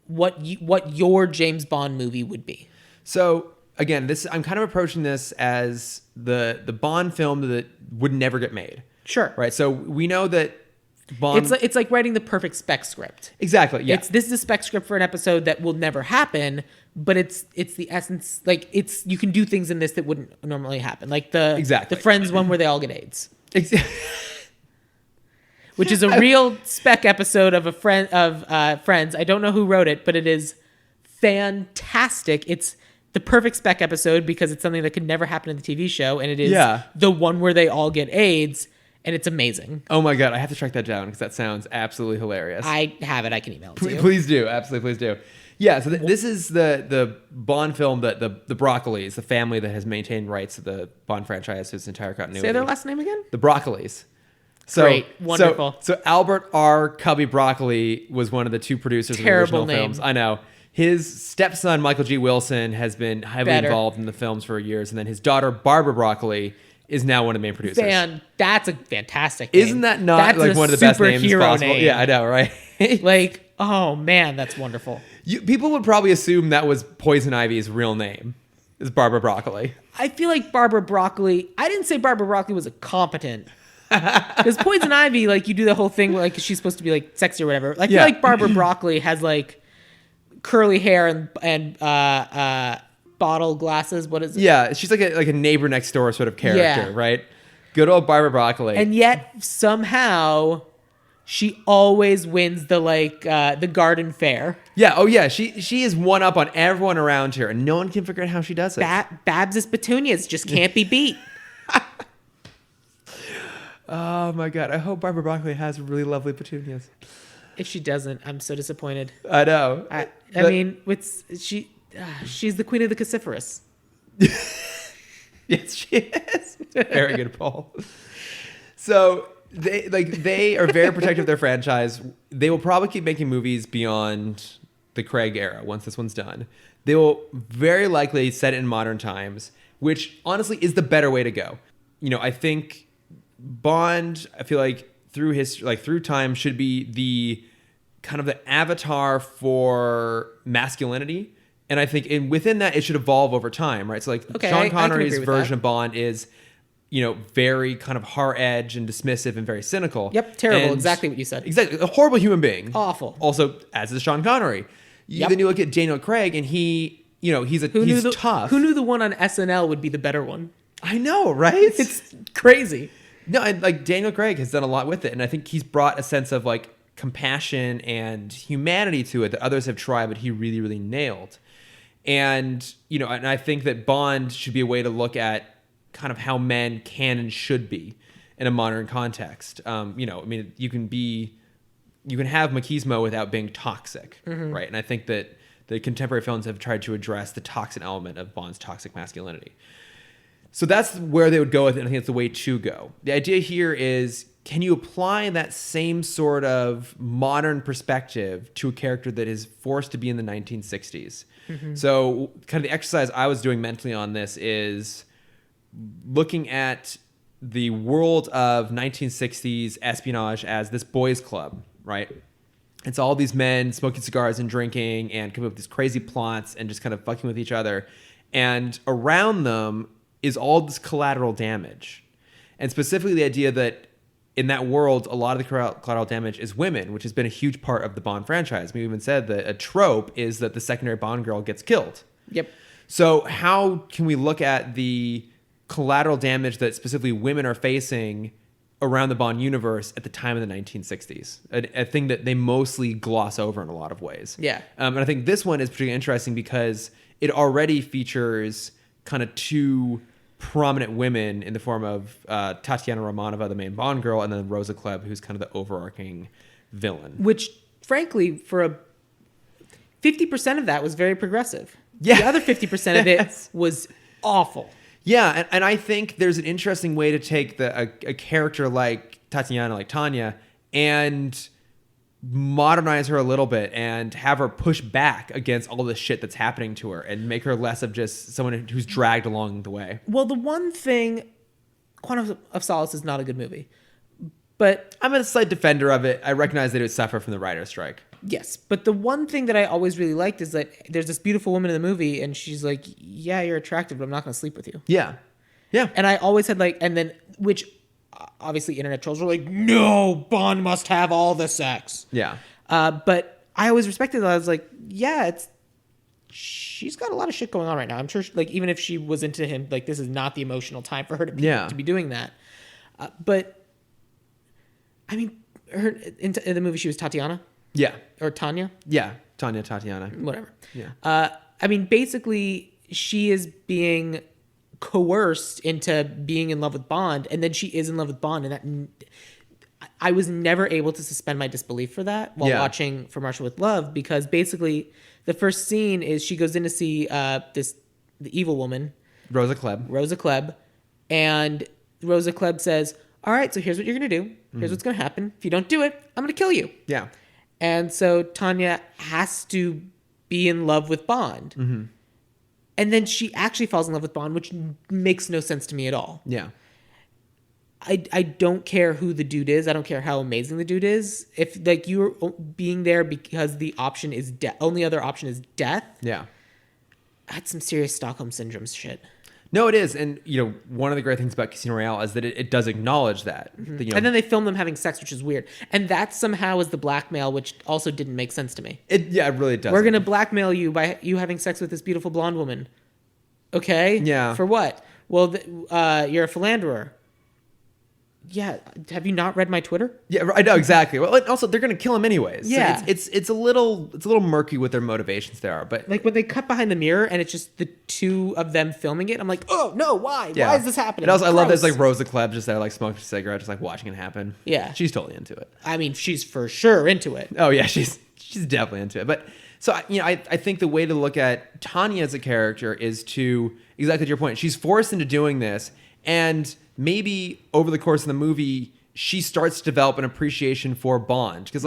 what your James Bond movie would be. So again, I'm kind of approaching this as the Bond film that would never get made. Sure. Right. So we know that Bond. It's like writing the perfect spec script. Exactly. Yeah. This is a spec script for an episode that will never happen, but it's the essence. Like you can do things in this that wouldn't normally happen. Like the Friends one where they all get AIDS. Which is a real spec episode of Friends. I don't know who wrote it, but it is fantastic. It's the perfect spec episode because it's something that could never happen in the TV show, and it is the one where they all get AIDS. And it's amazing. Oh my God, I have to track that down because that sounds absolutely hilarious. I have it. I can email it to you. Please do. Absolutely, please do. Yeah, so this is the Bond film that the Broccolis, the family that has maintained rights to the Bond franchise, its entire continuity. Say their last name again? The Broccolis. Great. Wonderful. So Albert R. Cubby Broccoli was one of the 2 producers of the original films. I know. His stepson, Michael G. Wilson, has been heavily involved in the films for years. And then his daughter, Barbara Broccoli, is now one of the main producers. That's a fantastic name. Isn't that not like one of the best names possible? Name. Yeah, I know, right? Like, oh man, that's wonderful. People would probably assume that was Poison Ivy's real name, is Barbara Broccoli. I feel like Barbara Broccoli, I didn't say Barbara Broccoli was a competent. Because Poison Ivy, like you do the whole thing, like she's supposed to be like sexy or whatever. I feel like Barbara Broccoli has like curly hair and bottle glasses. What is it? Yeah, she's like a neighbor next door sort of character, right? Good old Barbara Broccoli. And yet somehow she always wins the garden fair. Yeah. Oh yeah. She is one up on everyone around here, and no one can figure out how she does it. Babs' petunias just can't be beat. Oh my God! I hope Barbara Broccoli has really lovely petunias. If she doesn't, I'm so disappointed. I know. I mean, she's the queen of the Cruciferous. Yes, she is. Very good, Paul. So they are very protective of their franchise. They will probably keep making movies beyond the Craig era once this one's done. They will very likely set it in modern times, which honestly is the better way to go. I think Bond, I feel like through history, like through time, should be the kind of the avatar for masculinity. And I think within that, it should evolve over time, right? So like Sean Connery's version of Bond is, very kind of hard edge and dismissive and very cynical. Yep, terrible. Exactly what you said. Exactly. A horrible human being. Awful. Also, as is Sean Connery. Then you look at Daniel Craig and he's tough. Who knew the one on SNL would be the better one? I know, right? It's crazy. No, and like Daniel Craig has done a lot with it. And I think he's brought a sense of like compassion and humanity to it that others have tried, but he really, really nailed. And, and I think that Bond should be a way to look at kind of how men can and should be. in a modern context. You know, I mean, you can have machismo without being toxic, right? And I think that the contemporary films have tried to address the toxic element of Bond's toxic masculinity. So that's where they would go with it, and I think it's the way to go. The idea here is, can you apply that same sort of modern perspective to a character that is forced to be in the 1960s? So kind of the exercise I was doing mentally on this is looking at the world of 1960s espionage as this boys club, right? It's all these men smoking cigars and drinking and coming up with these crazy plots and just kind of fucking with each other. And around them is all this collateral damage. And specifically the idea that in that world, a lot of the collateral damage is women, which has been a huge part of the Bond franchise. We even said that a trope is that the secondary Bond girl gets killed. Yep. So how can we look at the collateral damage that specifically women are facing around the Bond universe at the time of the 1960s? A thing that they mostly gloss over in a lot of ways. Yeah. And I think this one is particularly interesting because it already features kind of two prominent women in the form of Tatiana Romanova, the main Bond girl, and then Rosa Klebb, who's kind of the overarching villain. Which, frankly, for 50% of that was very progressive. Yeah. The other 50% of it was awful. Yeah, and I think there's an interesting way to take a character like Tatiana, like Tanya, and modernize her a little bit and have her push back against all the shit that's happening to her and make her less of just someone who's dragged along the way. Well, the one thing, Quantum of Solace is not a good movie, but I'm a slight defender of it. I recognize that it would suffer from the writer's strike. yes, but the one thing that I always really liked is that there's this beautiful woman in the movie and she's like, yeah, you're attractive, but I'm not going to sleep with you. Yeah. Yeah. And I always had which obviously internet trolls were like, no, Bond must have all the sex. Yeah. But I always respected that. I was like, yeah, she's got a lot of shit going on right now. I'm sure, even if she was into him, this is not the emotional time for her to be doing that. But I mean, her in the movie, she was Tatiana. Yeah. Or Tanya. Yeah. Tatiana. Whatever. Yeah. I mean, basically, she is being coerced into being in love with Bond, and then she is in love with Bond, and that I was never able to suspend my disbelief for that while watching For Marshall with Love, because basically the first scene is she goes in to see the evil woman, Rosa Klebb, and Rosa Klebb says, all right, so here's what you're gonna do, here's what's gonna happen, if you don't do it, I'm gonna kill you. Yeah. And so Tanya has to be in love with Bond. Mm-hmm. And then she actually falls in love with Bond, which makes no sense to me at all. Yeah. I don't care who the dude is. I don't care how amazing the dude is. If you're being there because the option is only other option is death. Yeah. That's some serious Stockholm Syndrome shit. No, it is. And, one of the great things about Casino Royale is that it does acknowledge that. Mm-hmm. And then they film them having sex, which is weird. And that somehow is the blackmail, which also didn't make sense to me. It really does. We're going to blackmail you by you having sex with this beautiful blonde woman. Okay? Yeah. For what? Well, you're a philanderer. Yeah. Have you not read my Twitter? Yeah, I know, exactly. Well, also they're going to kill him anyways. Yeah. So it's a little murky what their motivations there are, but when they cut behind the mirror and it's just the two of them filming it, I'm like, oh no, why? Yeah. Why is this happening? And also, I love there's Rosa Klebb just there, smoking a cigarette, just watching it happen. Yeah. She's totally into it. I mean, she's for sure into it. Oh yeah, she's definitely into it. But so I think the way to look at Tanya as a character is to, exactly to your point, she's forced into doing this, and maybe over the course of the movie she starts to develop an appreciation for Bond, because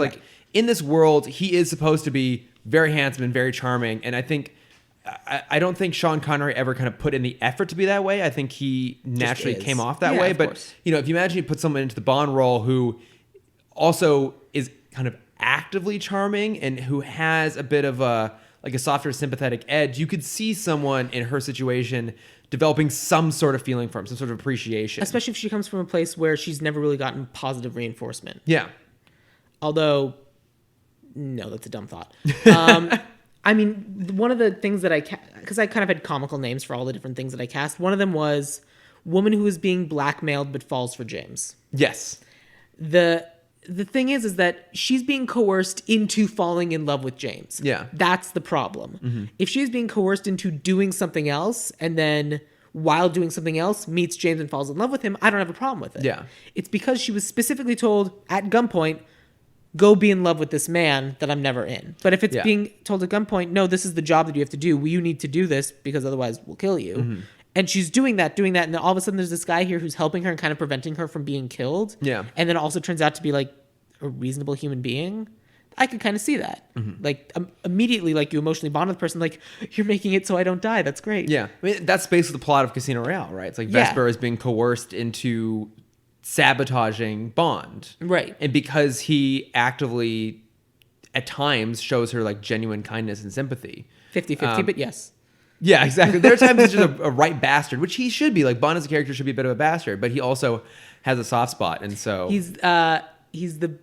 in this world he is supposed to be very handsome and very charming, and I don't think Sean Connery ever kind of put in the effort to be that way. I think he naturally came off that way. But if you imagine you put someone into the Bond role who also is kind of actively charming and who has a bit of a softer, sympathetic edge, you could see someone in her situation developing some sort of feeling for him, some sort of appreciation. Especially if she comes from a place where she's never really gotten positive reinforcement. Yeah. Although, no, that's a dumb thought. I mean, one of the things that because I kind of had comical names for all the different things that I cast. One of them was woman who is being blackmailed but falls for James. Yes. The thing is that she's being coerced into falling in love with James. Yeah. That's the problem. Mm-hmm. If she's being coerced into doing something else and then while doing something else, meets James and falls in love with him, I don't have a problem with it. Yeah. It's because she was specifically told at gunpoint, go be in love with this man, that I'm never in. But if it's being told at gunpoint, no, this is the job that you have to do. You need to do this because otherwise we'll kill you. Mm-hmm. And she's doing that. And then all of a sudden there's this guy here who's helping her and kind of preventing her from being killed. Yeah. And then also turns out to be like a reasonable human being. I could kind of see that. Mm-hmm. Like immediately, like you emotionally bond with the person, like you're making it so I don't die. That's great. Yeah. I mean, that's basically the plot of Casino Royale, right? It's like Vesper is being coerced into sabotaging Bond. Right. And because he actively at times shows her like genuine kindness and sympathy. 50-50, but yes. Yeah, exactly. There are times he's just a right bastard, which he should be. Like Bond as a character should be a bit of a bastard, but he also has a soft spot, and so he's the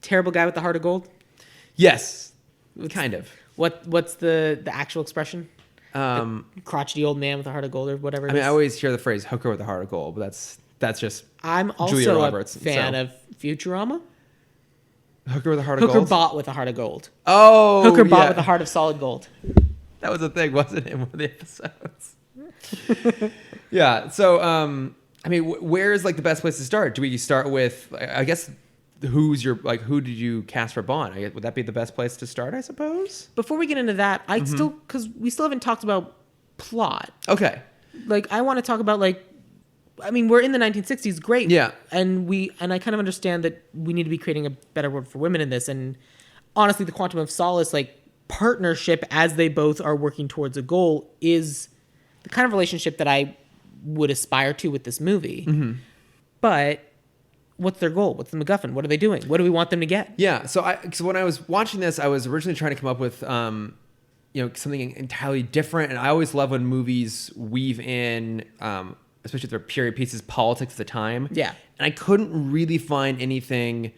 terrible guy with the heart of gold. Yes, kind of. What's the actual expression? The crotchety old man with a heart of gold, or whatever. I always hear the phrase "hooker with a heart of gold," but that's just. I'm also Julia Roberts, a fan of Futurama. Hooker with a heart of gold. Hooker bought with a heart of gold. Oh, Hooker bought with a heart of solid gold. That was a thing, wasn't it, in one of the episodes? Yeah. So, I mean, where's like the best place to start? Do we start with, I guess, who did you cast for Bond? Would that be the best place to start, I suppose? Before we get into that, because we still haven't talked about plot. Okay. Like, I want to talk about we're in the 1960s, great. Yeah. And I kind of understand that we need to be creating a better world for women in this. And honestly, the Quantum of Solace, like, partnership as they both are working towards a goal is the kind of relationship that I would aspire to with this movie. Mm-hmm. But what's their goal? What's the MacGuffin? What are they doing? What do we want them to get? Yeah. So when I was watching this, I was originally trying to come up with, something entirely different. And I always love when movies weave in, especially if they're period pieces, politics at the time. Yeah. And I couldn't really find anything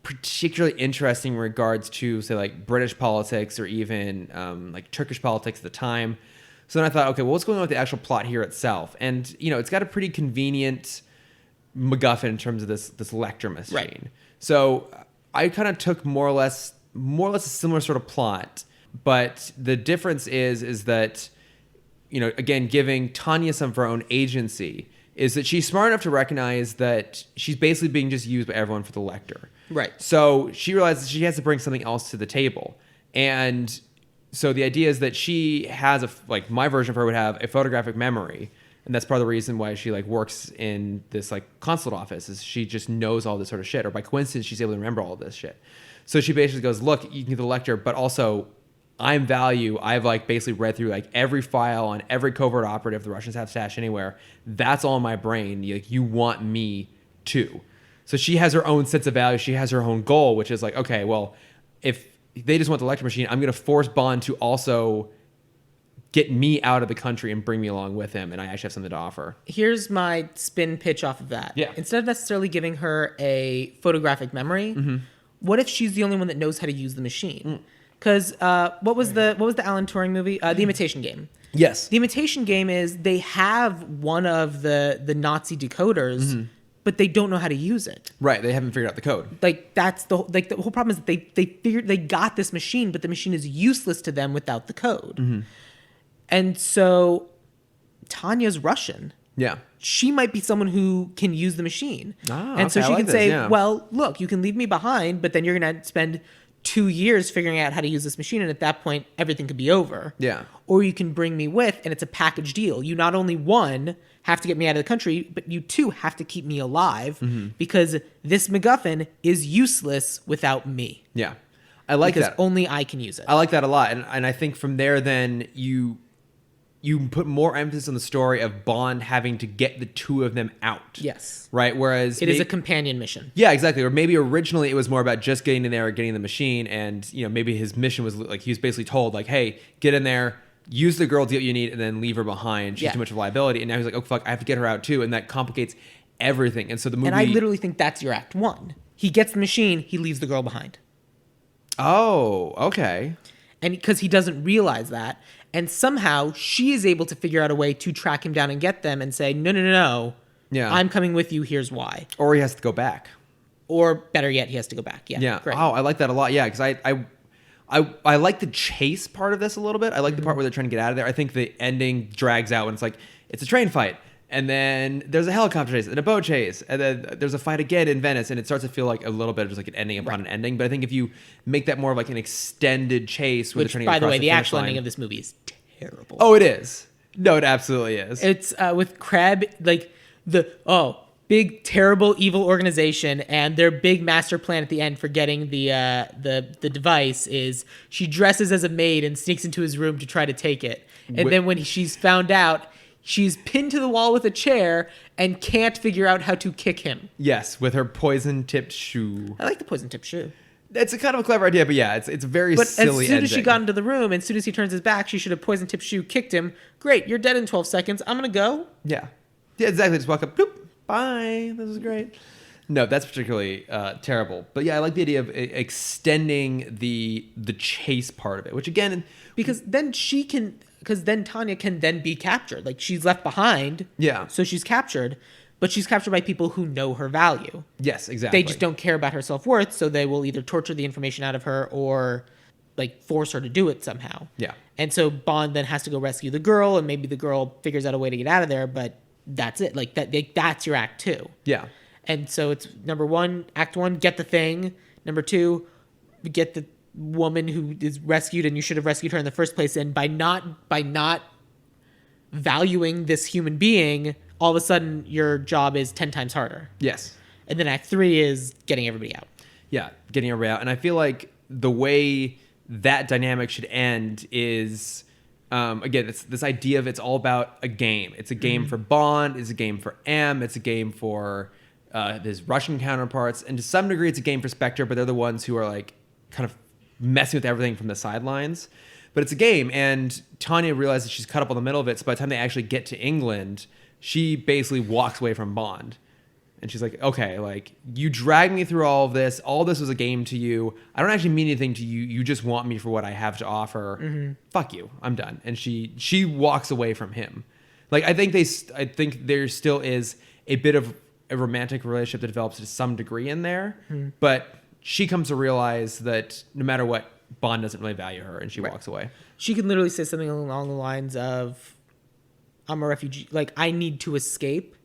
particularly interesting in regards to, say, like British politics or even like Turkish politics at the time. So then I thought, okay, well, what's going on with the actual plot here itself? And it's got a pretty convenient MacGuffin in terms of this Lecter machine. Right. So I kind of took more or less a similar sort of plot, but the difference is that again, giving Tanya some of her own agency is that she's smart enough to recognize that she's basically being just used by everyone for the Lecter. Right. So she realizes she has to bring something else to the table. And so the idea is that she has my version of her would have a photographic memory. And that's part of the reason why she works in this consulate office, is she just knows all this sort of shit. Or by coincidence, she's able to remember all of this shit. So she basically goes, look, you can get the Lecter, but also I'm value. I've basically read through every file on every covert operative the Russians have stashed anywhere. That's all in my brain. You want me too. So she has her own sense of value. She has her own goal, which is okay, well, if they just want the Lecter machine, I'm going to force Bond to also get me out of the country and bring me along with him, and I actually have something to offer. Here's my spin pitch off of that. Yeah. Instead of necessarily giving her a photographic memory, what if she's the only one that knows how to use the machine? Because what was the Alan Turing movie? The Imitation Game. Yes. The Imitation Game is they have one of the Nazi decoders, but they don't know how to use it. Right. They haven't figured out the code. That's the whole problem is that they got this machine, but the machine is useless to them without the code. Mm-hmm. And so Tanya's Russian. Yeah. She might be someone who can use the machine. And so okay, she can say, yeah. well, look, you can leave me behind, but then you're going to spend 2 years figuring out how to use this machine. And at that point, everything could be over. Yeah. Or you can bring me with, and it's a package deal. You not only, one, have to get me out of the country, but you, two, have to keep me alive because this MacGuffin is useless without me. Yeah. I like that. Because only I can use it. I like that a lot. And I think from there, then you put more emphasis on the story of Bond having to get the two of them out. Yes. Right? Whereas it is a companion mission. Yeah, exactly. Or maybe originally it was more about just getting in there or getting the machine, and maybe his mission was he was basically told hey, get in there, use the girl to get what you need, and then leave her behind. She's too much of a liability. And now he's like, oh fuck, I have to get her out too, and that complicates everything. And so the movie. And I literally think that's your act one. He gets the machine, he leaves the girl behind. Oh, okay. And because he doesn't realize that. And somehow she is able to figure out a way to track him down and get them and say, no. Yeah. I'm coming with you. Here's why. Or he has to go back. Or better yet, he has to go back. Yeah. Yeah. Great. Oh, I like that a lot. Yeah. Because I like the chase part of this a little bit. I like the part where they're trying to get out of there. I think the ending drags out when it's it's a train fight. And then there's a helicopter chase and a boat chase. And then there's a fight again in Venice. And it starts to feel like a little bit of just like an ending upon an ending. But I think if you make that more of like an extended chase with Which, by the way, the actual ending of this movie is terrible. Oh, it is. No, it absolutely is. It's with Crab, like big, terrible, evil organization. And their big master plan at the end for getting the device is she dresses as a maid and sneaks into his room to try to take it. And then when she's found out, she's pinned to the wall with a chair and can't figure out how to kick him. Yes, with her poison-tipped shoe. I like the poison-tipped shoe. It's a kind of a clever idea, but yeah, it's a very silly ending. But as soon as she got into the room, and as soon as he turns his back, she should have poison-tipped shoe, kicked him. Great, you're dead in 12 seconds. I'm going to go. Yeah. Yeah, exactly. Just walk up, bloop, bye. This is great. No, that's particularly terrible. But yeah, I like the idea of extending the chase part of it, which again... Because then Tanya can then be captured. Like, she's left behind. Yeah. So she's captured, but she's captured by people who know her value. Yes, exactly. They just don't care about her self-worth, so they will either torture the information out of her or, like, force her to do it somehow. Yeah. And so Bond then has to go rescue the girl, and maybe the girl figures out a way to get out of there, but that's it. Like, that's your act 2. Yeah. And so it's number 1, act 1, get the thing. Number 2, get the woman who is rescued, and you should have rescued her in the first place. And by not valuing this human being, all of a sudden your job is 10 times harder. Yes. And then act 3 is getting everybody out. Yeah, getting everybody out. And I feel like the way that dynamic should end is, again, it's this idea of it's all about a game. It's a game for Bond. It's a game for M. It's a game for his Russian counterparts. And to some degree, it's a game for Spectre, but they're the ones who are like kind of messing with everything from the sidelines. But it's a game, and Tanya realizes she's cut up on the middle of it, so by the time they actually get to England, she basically walks away from Bond. And she's like, okay, like, you dragged me through all of this. All this was a game to you. I don't actually mean anything to you. You just want me for what I have to offer. Mm-hmm. Fuck you. I'm done. And she walks away from him. Like, I think there still is a bit of a romantic relationship that develops to some degree in there, but she comes to realize that no matter what, Bond doesn't really value her, and she walks away. She can literally say something along the lines of, I'm a refugee, like, I need to escape,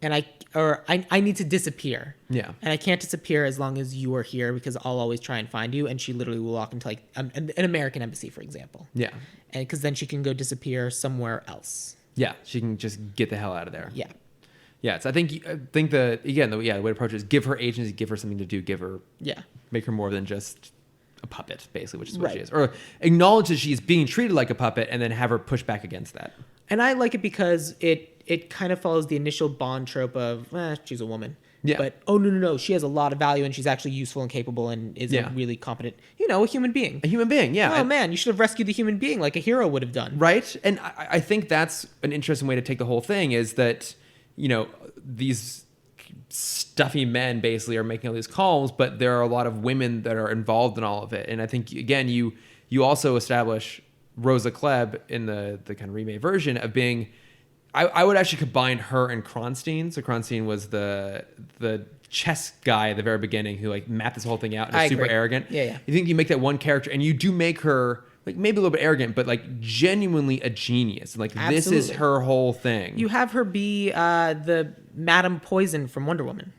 and I need to disappear. Yeah. And I can't disappear as long as you are here, because I'll always try and find you. And she literally will walk into, like, an American embassy, for example. Yeah. And because then she can go disappear somewhere else. Yeah, she can just get the hell out of there. Yeah. Yeah, so I think the way to approach it is give her agency, give her something to do, make her more than just a puppet, basically, which is what she is. Or acknowledge that she's being treated like a puppet and then have her push back against that. And I like it because it kind of follows the initial Bond trope of, she's a woman. Yeah. But, no, she has a lot of value and she's actually useful and capable and is a really competent, a human being. A human being, yeah. Oh, man, you should have rescued the human being like a hero would have done. Right? And I think that's an interesting way to take the whole thing is that, these stuffy men basically are making all these calls, but there are a lot of women that are involved in all of it. And I think, again, you also establish Rosa Klebb in the kind of remake version of being... I would actually combine her and Kronstein. So Kronstein was the chess guy at the very beginning who like mapped this whole thing out and is super arrogant. Yeah. You think you make that one character and you do make her like maybe a little bit arrogant, but like genuinely a genius. Like This is her whole thing. You have her be the Madame Poison from Wonder Woman.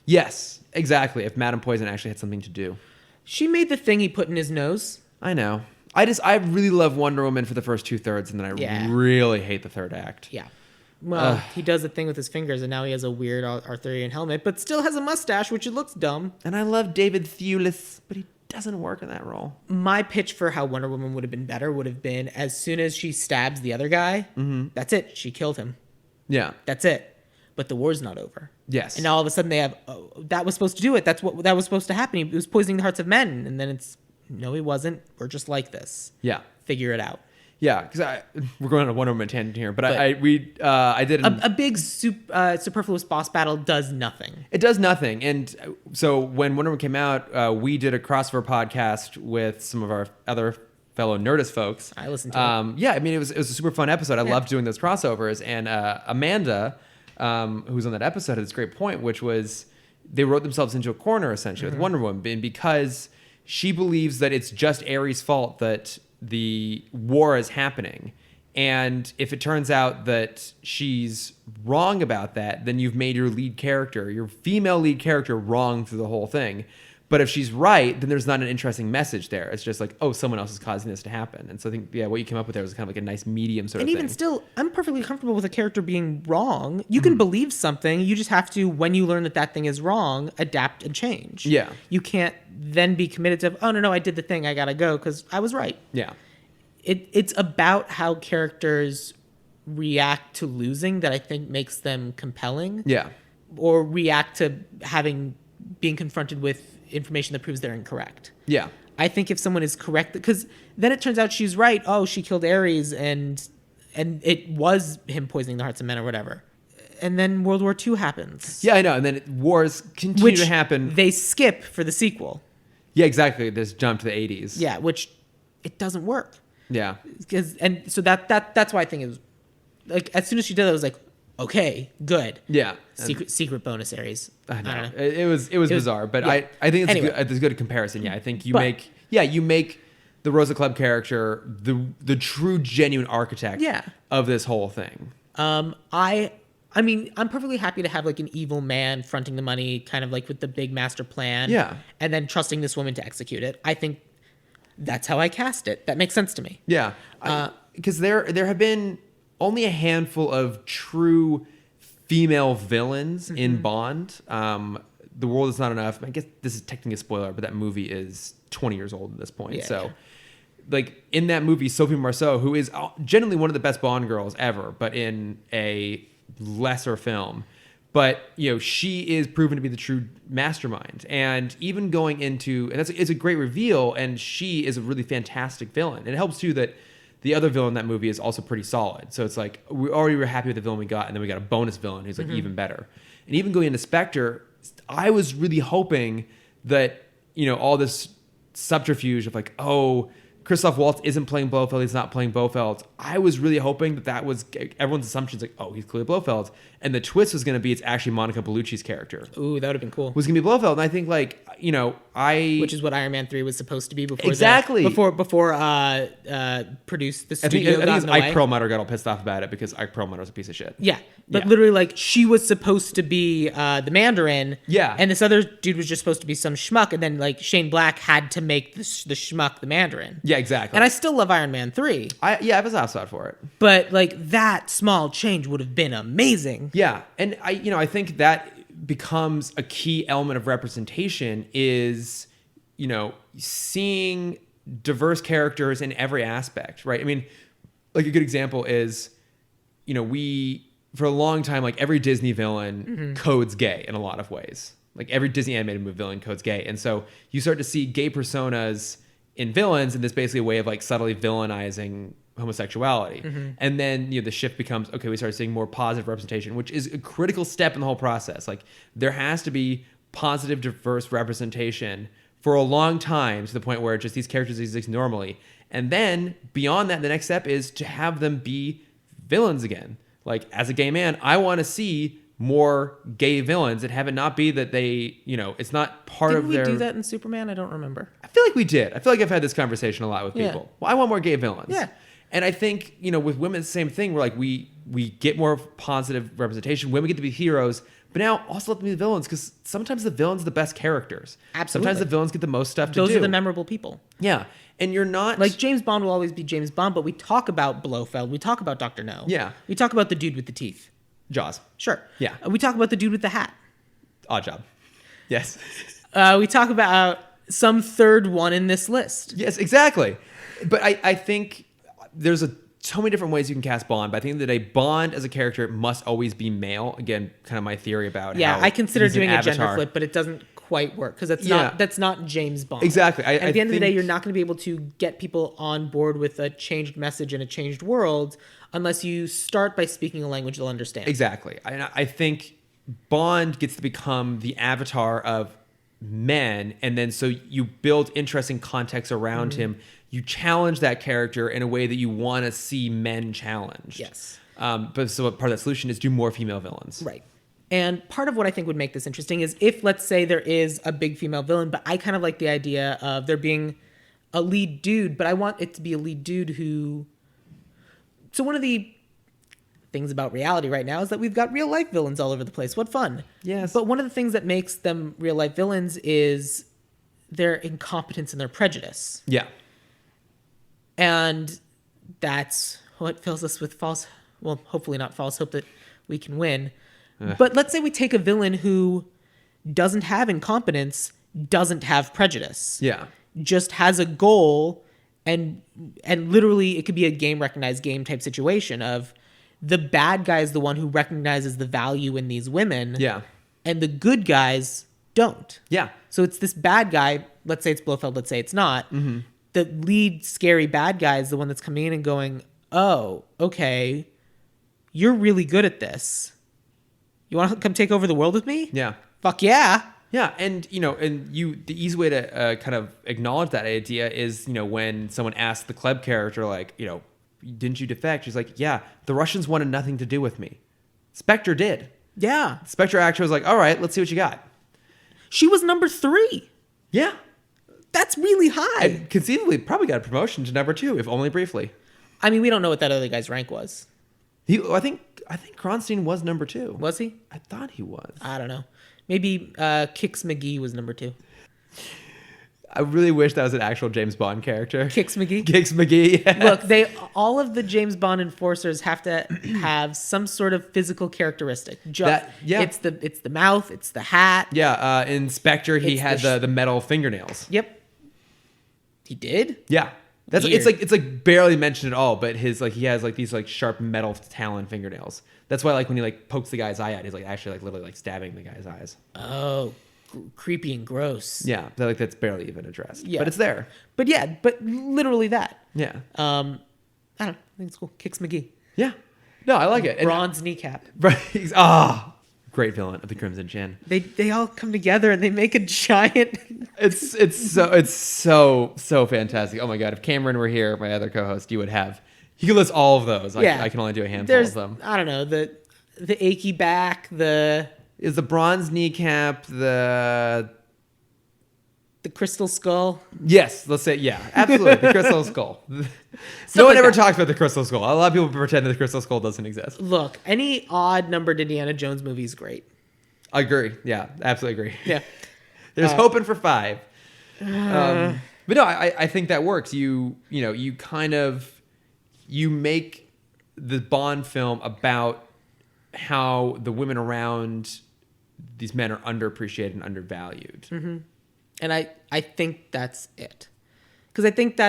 Yes, exactly. If Madame Poison actually had something to do. She made the thing he put in his nose. I know. I really love Wonder Woman for the first 2/3, and then I really hate the third act. Yeah. Well, he does the thing with his fingers, and now he has a weird Arthurian helmet, but still has a mustache, which it looks dumb. And I love David Thewlis, but he doesn't work in that role. My pitch for how Wonder Woman would have been better would have been as soon as she stabs the other guy, that's it. She killed him. Yeah. That's it. But the war's not over. Yes. And now all of a sudden they have, that was supposed to do it. That was supposed to happen. He was poisoning the hearts of men. And then it's, no, he wasn't. We're just like this. Yeah. Figure it out. Yeah, because we're going on a Wonder Woman tangent here, but I did a big superfluous boss battle does nothing. It does nothing, and so when Wonder Woman came out, we did a crossover podcast with some of our other fellow Nerdist folks. I listened to it. Yeah, I mean it was a super fun episode. I loved doing those crossovers, and Amanda, who's on that episode, had this great point, which was they wrote themselves into a corner essentially with Wonder Woman, because she believes that it's just Ares' fault that the war is happening, And if it turns out that she's wrong about that, then you've made your female lead character, wrong through the whole thing. But if she's right, then there's not an interesting message there. It's just like, oh, someone else is causing this to happen. And so I think, yeah, what you came up with there was kind of like a nice medium sort of thing. And even still, I'm perfectly comfortable with a character being wrong. You can believe something. You just have to, when you learn that that thing is wrong, adapt and change. Yeah. You can't then be committed to, oh, no, I did the thing. I got to go because I was right. Yeah. It's about how characters react to losing that I think makes them compelling. Yeah. Or react to being confronted with information that proves they're incorrect. Yeah. I think if someone is correct, because then it turns out she's right. Oh, she killed Ares, and it was him poisoning the hearts of men or whatever. And then World War II happens. Yeah, I know. And then wars continue to happen. They skip for the sequel. Yeah, exactly. This jump to the 80s. Yeah, which it doesn't work. Yeah. So that's why I think it was like as soon as she did it, I was like, okay, good. Yeah. Secret bonus Ares. I don't know. It was bizarre, but yeah. I think it's Anyway. it's a good comparison. Yeah, I think you make the Rosa Club character the true genuine architect of this whole thing. I mean, I'm perfectly happy to have like an evil man fronting the money, kind of like with the big master plan. Yeah. And then trusting this woman to execute it. I think that's how I cast it. That makes sense to me. Yeah. Because there have been only a handful of true female villains in Bond. The World Is Not Enough. I guess this is technically a spoiler, but that movie is 20 years old at this point. Yeah, so, like, in that movie, Sophie Marceau, who is generally one of the best Bond girls ever, but in a lesser film. But, you know, she is proven to be the true mastermind. And even going into... And it's a great reveal, and she is a really fantastic villain. And it helps, too, that the other villain in that movie is also pretty solid. So it's like, we already were happy with the villain we got, and then we got a bonus villain who's, like, even better. And even going into Spectre, I was really hoping that, you know, all this subterfuge of, like, oh... Christoph Waltz isn't playing Blofeld. He's not playing Blofeld. I was really hoping that was everyone's assumptions, like, oh, he's clearly Blofeld. And the twist was going to be it's actually Monica Bellucci's character. Ooh, that would have been cool. Was going to be Blofeld. And I think, like, you know, which is what Iron Man 3 was supposed to be before before produced the studio. I think it's Ike Perlmutter got all pissed off about it because Ike Perlmutter's a piece of shit. Yeah. But literally, like, she was supposed to be the Mandarin. Yeah. And this other dude was just supposed to be some schmuck. And then, like, Shane Black had to make the schmuck the Mandarin. Yeah, exactly. And I still love Iron Man 3. I have a soft spot for it. But, like, that small change would have been amazing. Yeah. And I think that becomes a key element of representation is, you know, seeing diverse characters in every aspect, right? I mean, like, a good example is, you know, for a long time, like, every Disney villain codes gay in a lot of ways. Like, every Disney animated movie villain codes gay. And so you start to see gay personas in villains, and this basically a way of, like, subtly villainizing homosexuality. And then, you know, the shift becomes, okay, we start seeing more positive representation, which is a critical step in the whole process. Like, there has to be positive, diverse representation for a long time, to the point where just these characters exist normally. And then beyond that, the next step is to have them be villains again. Like, as a gay man, I want to see more gay villains and have it not be that they, you know, it's not part of their... Did we do that in Superman? I don't remember. I feel like we did. I feel like I've had this conversation a lot with people. Yeah. Well, I want more gay villains. Yeah. And I think, you know, with women, it's the same thing. We're like, we get more positive representation. Women get to be heroes, but now also let them be the villains, because sometimes the villains are the best characters. Absolutely. Sometimes the villains get the most stuff to do. Those are the memorable people. Yeah. And you're not... Like, James Bond will always be James Bond, but we talk about Blofeld. We talk about Dr. No. Yeah. We talk about the dude with the teeth. Jaws. Sure. Yeah. We talk about the dude with the hat. Odd Job. Yes. We talk about some third one in this list. Yes, exactly. But I think there's so many different ways you can cast Bond, but I think that a Bond as a character must always be male. Again, kind of my theory about how I consider he's an doing a avatar. gender flip, but it doesn't quite work because that's not James Bond. Exactly. And at the end of the day, you're not going to be able to get people on board with a changed message and a changed world unless you start by speaking a language they'll understand. Exactly. I think Bond gets to become the avatar of men, and then so you build interesting context around him. You challenge that character in a way that you want to see men challenged. Yes. But so part of that solution is do more female villains. Right. And part of what I think would make this interesting is if, let's say, there is a big female villain, but I kind of like the idea of there being a lead dude, but I want it to be a lead dude who So one of the things about reality right now is that we've got real life villains all over the place. What fun. Yes. But one of the things that makes them real life villains is their incompetence and their prejudice. Yeah. And that's what fills us with hopefully not false hope that we can win. But let's say we take a villain who doesn't have incompetence, doesn't have prejudice. Yeah. Just has a goal, and literally it could be a game recognized game type situation of the bad guy is the one who recognizes the value in these women. Yeah. And the good guys don't. Yeah. So it's this bad guy, let's say it's Blofeld, let's say it's not. Mm-hmm. The lead scary bad guy is the one that's coming in and going, oh, okay, you're really good at this. You want to come take over the world with me? Yeah. Fuck yeah. Yeah, and the easy way to kind of acknowledge that idea is, when someone asks the Kleb character, like, didn't you defect? She's like, yeah, the Russians wanted nothing to do with me. Spectre did. Yeah. Spectre actually was like, all right, let's see what you got. She was number 3. Yeah. That's really high. And conceivably probably got a promotion to number 2, if only briefly. I mean, we don't know what that other guy's rank was. I think Kronstein was number 2. Was he? I thought he was. I don't know. Maybe Kix McGee was number 2. I really wish that was an actual James Bond character. Kix McGee? Kix McGee. Yes. Look, all of the James Bond enforcers have to have some sort of physical characteristic. Yeah. It's the mouth, it's the hat. Yeah, in Spectre, he It's had the metal fingernails. Yep. He did? Yeah. That's Weird. it's like barely mentioned at all, but he has like these like sharp metal talon fingernails. That's why like when he like pokes the guy's eye out, he's like actually like literally like stabbing the guy's eyes. Oh, creepy and gross. Yeah, that's barely even addressed. Yeah. But it's there. But literally that. Yeah. I don't know. I think it's cool. Kix McGee. Yeah. No, I like it. Bronze kneecap. Right. Great villain of the Crimson Chin. They all come together and they make a giant. It's so fantastic. Oh my god! If Cameron were here, my other co-host, you could list all of those. I can only do a handful of them. I don't know, the achy back, is the bronze kneecap, the crystal skull. Yes, let's say absolutely the crystal skull. No one ever talks about the crystal skull. A lot of people pretend that the crystal skull doesn't exist. Look, any odd numbered Indiana Jones movie is great. I agree. Yeah, absolutely agree. Yeah. There's hoping for 5. But no, I think that works. You make the Bond film about how the women around these men are underappreciated and undervalued. Mm-hmm. And I think that's it. Because I think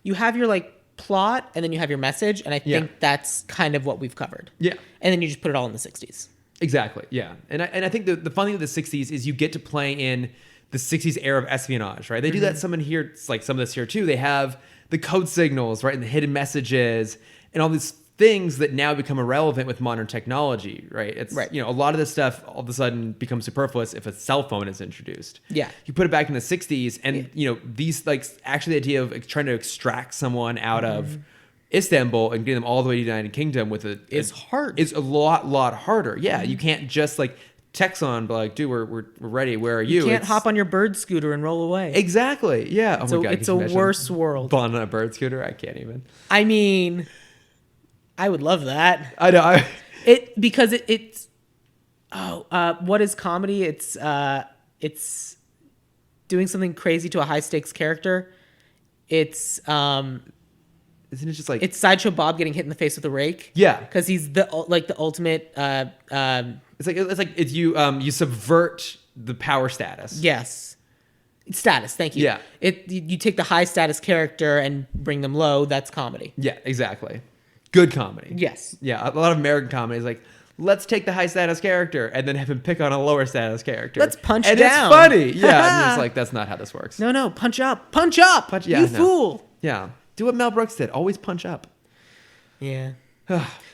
you have your like plot and then you have your message. And I think that's kind of what we've covered. Yeah. And then you just put it all in the 60s. Exactly. Yeah. And I think the fun thing with the 60s is you get to play in the 60s era of espionage, right? They do that some in here. It's like some of this here too. They have the code signals, right? And the hidden messages and all these things that now become irrelevant with modern technology, right? It's right. A lot of this stuff all of a sudden becomes superfluous if a cell phone is introduced. Yeah. You put it back in the 60s and these like actually the idea of trying to extract someone out of Istanbul and getting them all the way to the United Kingdom with is hard. It's a lot harder. Yeah, you can't just like text on, but like, dude, we're ready. Where are you? You can't hop on your bird scooter and roll away. Exactly. Yeah. Oh my God, it's a worse world. Bond on a bird scooter. I can't even. I mean, I would love that. I know. Because it's what is comedy? It's doing something crazy to a high stakes character. It's isn't it just like it's Sideshow Bob getting hit in the face with a rake? Yeah, because he's the ultimate. It's like you subvert the power status. Yes, status. Thank you. Yeah, you take the high status character and bring them low. That's comedy. Yeah, exactly. Good comedy. Yes. Yeah, a lot of American comedy is like, let's take the high status character and then have him pick on a lower status character. Let's punch and down. It's funny. Yeah, and it's like that's not how this works. No, punch up. Punch up. You fool. Yeah. Do what Mel Brooks did. Always punch up. Yeah.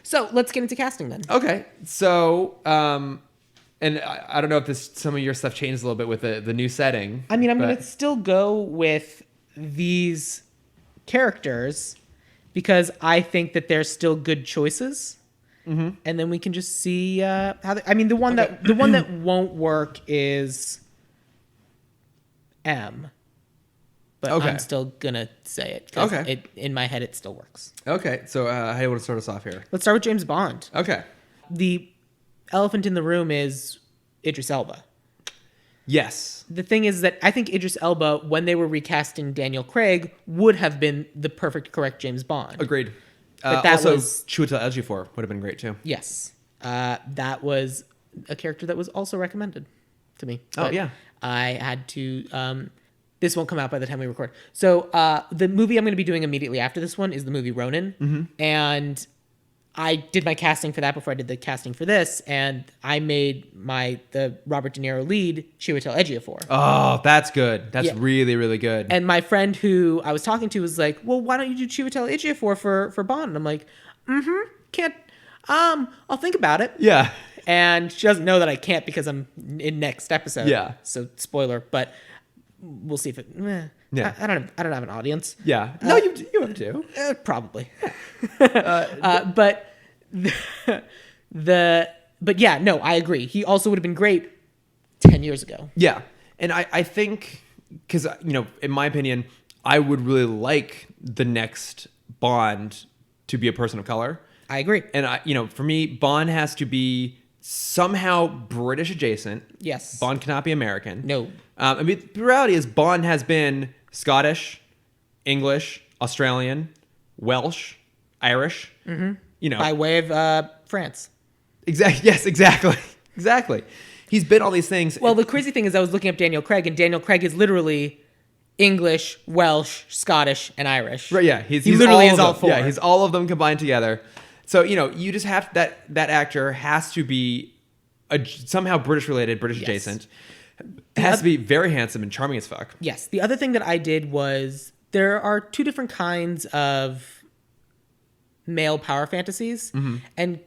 So let's get into casting then. Okay. So, and I don't know if some of your stuff changed a little bit with the new setting. I mean, I'm going to still go with these characters because I think that they're still good choices. Mm-hmm. And then we can just see how. The one that won't work is M. but Okay. I'm still gonna say it. 'Cause Okay. in my head, it still works. Okay, so how do you want to start us off here? Let's start with James Bond. Okay. The elephant in the room is Idris Elba. Yes. The thing is that I think Idris Elba, when they were recasting Daniel Craig, would have been the perfect, correct James Bond. Agreed. But that also, was- Chiwetel Ejiofor would have been great too. Yes. That was a character that was also recommended to me. Oh, But yeah. I had to... this won't come out by the time we record. So the movie I'm going to be doing immediately after this one is the movie Ronin. Mm-hmm. And I did my casting for that before I did the casting for this. And I made the Robert De Niro lead Chiwetel Ejiofor. Oh, that's good. That's Yeah. really, really good. And my friend who I was talking to was like, well, why don't you do Chiwetel Ejiofor for Bond? And I'm like, can't, I'll think about it. yeah. And she doesn't know that I can't because I'm in next episode. Yeah. So spoiler, but we'll see if it, Yeah. I don't have an audience. Yeah. No, you have to. Probably. But but yeah, no, I agree. He also would have been great 10 years ago. Yeah. And I think, because, in my opinion, I would really like the next Bond to be a person of color. I agree. And, for me, Bond has to be somehow British adjacent. Yes. Bond cannot be American. No. The reality is Bond has been Scottish, English, Australian, Welsh, Irish. Mm-hmm. By way of France. Exactly. Yes, exactly. Exactly. He's been all these things. Well, the crazy thing is I was looking up Daniel Craig, and Daniel Craig is literally English, Welsh, Scottish, and Irish. Right, yeah. He literally is all them. four. Yeah, he's all of them combined together. So, you just have that actor has to be somehow British related, British Yes. adjacent. It has to be very handsome and charming as fuck. Yes. The other thing that I did was there are two different kinds of male power fantasies. Mm-hmm. And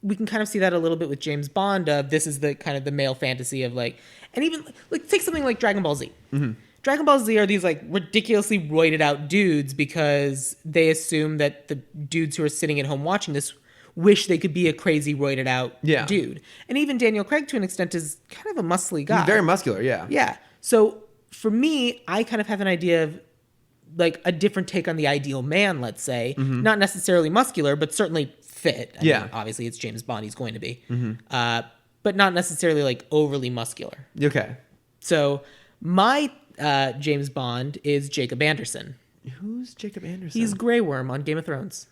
we can kind of see that a little bit with James Bond. This is the kind of the male fantasy of and even take something like Dragon Ball Z. Mm-hmm. Dragon Ball Z are these ridiculously roided out dudes because they assume that the dudes who are sitting at home watching this wish they could be a crazy roided out dude. And even Daniel Craig to an extent is kind of a muscly guy. He's very muscular, yeah. Yeah. So for me, I kind of have an idea of a different take on the ideal man, let's say. Mm-hmm. Not necessarily muscular, but certainly fit. I Yeah. mean, obviously, it's James Bond. He's going to be. Mm-hmm. But not necessarily overly muscular. Okay. So my James Bond is Jacob Anderson. Who's Jacob Anderson? He's Grey Worm on Game of Thrones.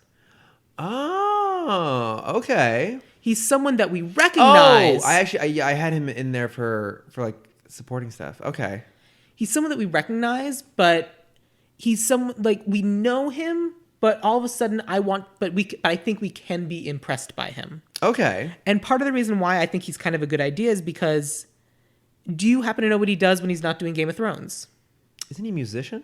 Oh, okay. He's someone that we recognize. Oh, I had him in there for supporting stuff. Okay. He's someone that we recognize, but he's someone we know him, but all of a sudden but I think we can be impressed by him. Okay. And part of the reason why I think he's kind of a good idea is because do you happen to know what he does when he's not doing Game of Thrones? Isn't he a musician?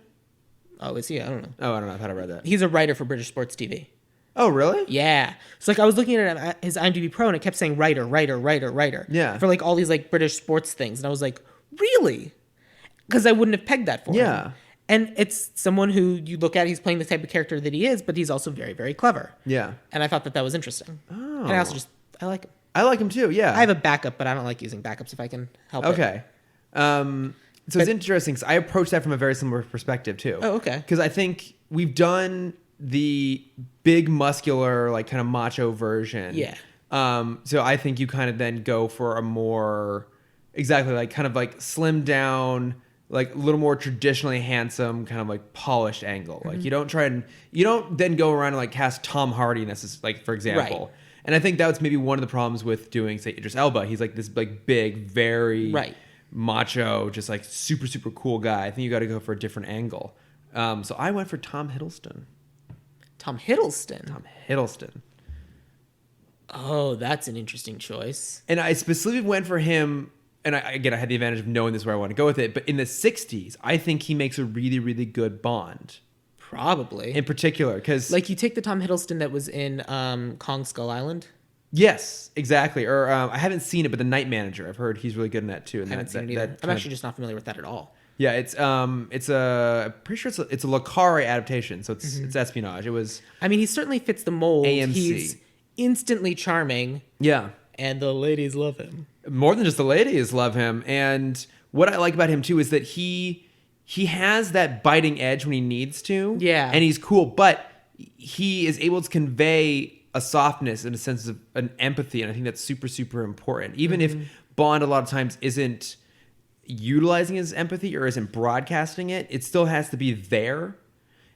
Oh, is he? I don't know. Oh, I don't know. I thought I read that. He's a writer for British Sports TV. Oh, really? Yeah. So I was looking at his IMDb Pro and it kept saying writer, writer, writer, writer. Yeah. For all these British sports things. And I was like, really? Because I wouldn't have pegged that for him. Yeah. And it's someone who you look at, he's playing the type of character that he is, but he's also very, very clever. Yeah. And I thought that was interesting. Oh. And I also I like him. I like him too, yeah. I have a backup, but I don't like using backups if I can help it. Okay. So it's interesting because I approach that from a very similar perspective too. Oh, okay. Because I think we've done the big muscular, kind of macho version. Yeah. So I think you kind of then go for a more exactly kind of slimmed down, a little more traditionally handsome, kind of polished angle. Mm-hmm. You don't then go around and cast Tom Hardy for example. Right. And I think that's maybe one of the problems with doing, say, Idris Elba. He's this big, very macho, just super, super cool guy. I think you got to go for a different angle. So I went for Tom Hiddleston. Tom Hiddleston? Tom Hiddleston. Oh, that's an interesting choice. And I specifically went for him, and I had the advantage of knowing this where I want to go with it, but in the 60s, I think he makes a really, really good Bond. Probably. In particular, because... you take the Tom Hiddleston that was in Kong Skull Island? Yes, exactly. Or I haven't seen it, but The Night Manager, I've heard he's really good in that too. And I haven't seen it either. I'm actually just not familiar with that at all. Yeah, I'm pretty sure it's a Le Carre adaptation, so it's espionage. It was... I mean, he certainly fits the mold. AMC. He's instantly charming. Yeah. And the ladies love him. More than just the ladies love him. And what I like about him too is that he he has that biting edge when he needs to. Yeah. And he's cool, but he is able to convey a softness and a sense of an empathy. And I think that's super, super important. Even if Bond a lot of times isn't utilizing his empathy or isn't broadcasting it, it still has to be there.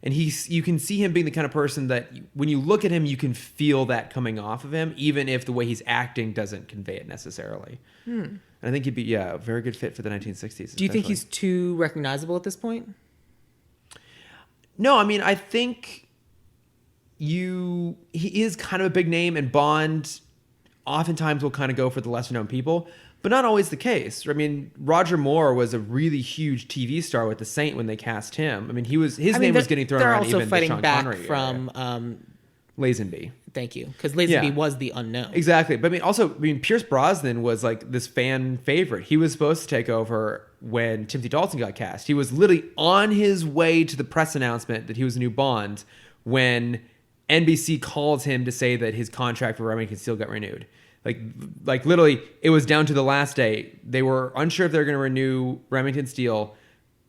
And you can see him being the kind of person that when you look at him, you can feel that coming off of him, even if the way he's acting doesn't convey it necessarily. And I think he'd be, a very good fit for the 1960s. Do you think he's too recognizable at this point? No, I mean, I think he is kind of a big name, and Bond oftentimes will kind of go for the lesser known people, but not always the case. I mean, Roger Moore was a really huge TV star with The Saint when they cast him. I mean, his name was getting thrown around even the Sean Connery They're also fighting back from Lazenby. Thank you, because Lazenby was the unknown. Exactly, but Pierce Brosnan was like this fan favorite. He was supposed to take over when Timothy Dalton got cast. He was literally on his way to the press announcement that he was a new Bond when NBC called him to say that his contract for Remington Steele got renewed. Like literally, it was down to the last day. They were unsure if they were going to renew Remington Steele,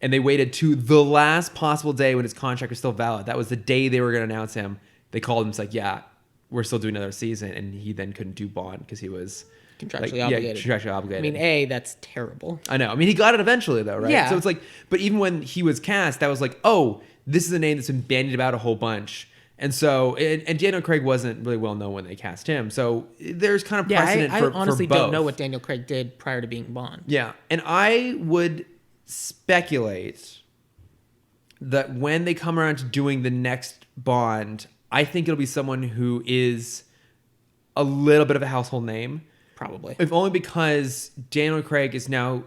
and they waited to the last possible day when his contract was still valid. That was the day they were going to announce him. They called him. It's like, yeah, we're still doing another season, and he then couldn't do Bond because he was contractually obligated. Yeah, contractually obligated. I mean, that's terrible. I know. I mean, he got it eventually, though, right? Yeah. So it's like, but even when he was cast, that was like, oh, this is a name that's been bandied about a whole bunch. And so, and Daniel Craig wasn't really well known when they cast him. So there's kind of precedent for both. I honestly don't know what Daniel Craig did prior to being Bond. Yeah. And I would speculate that when they come around to doing the next Bond, I think it'll be someone who is a little bit of a household name. Probably. If only because Daniel Craig is now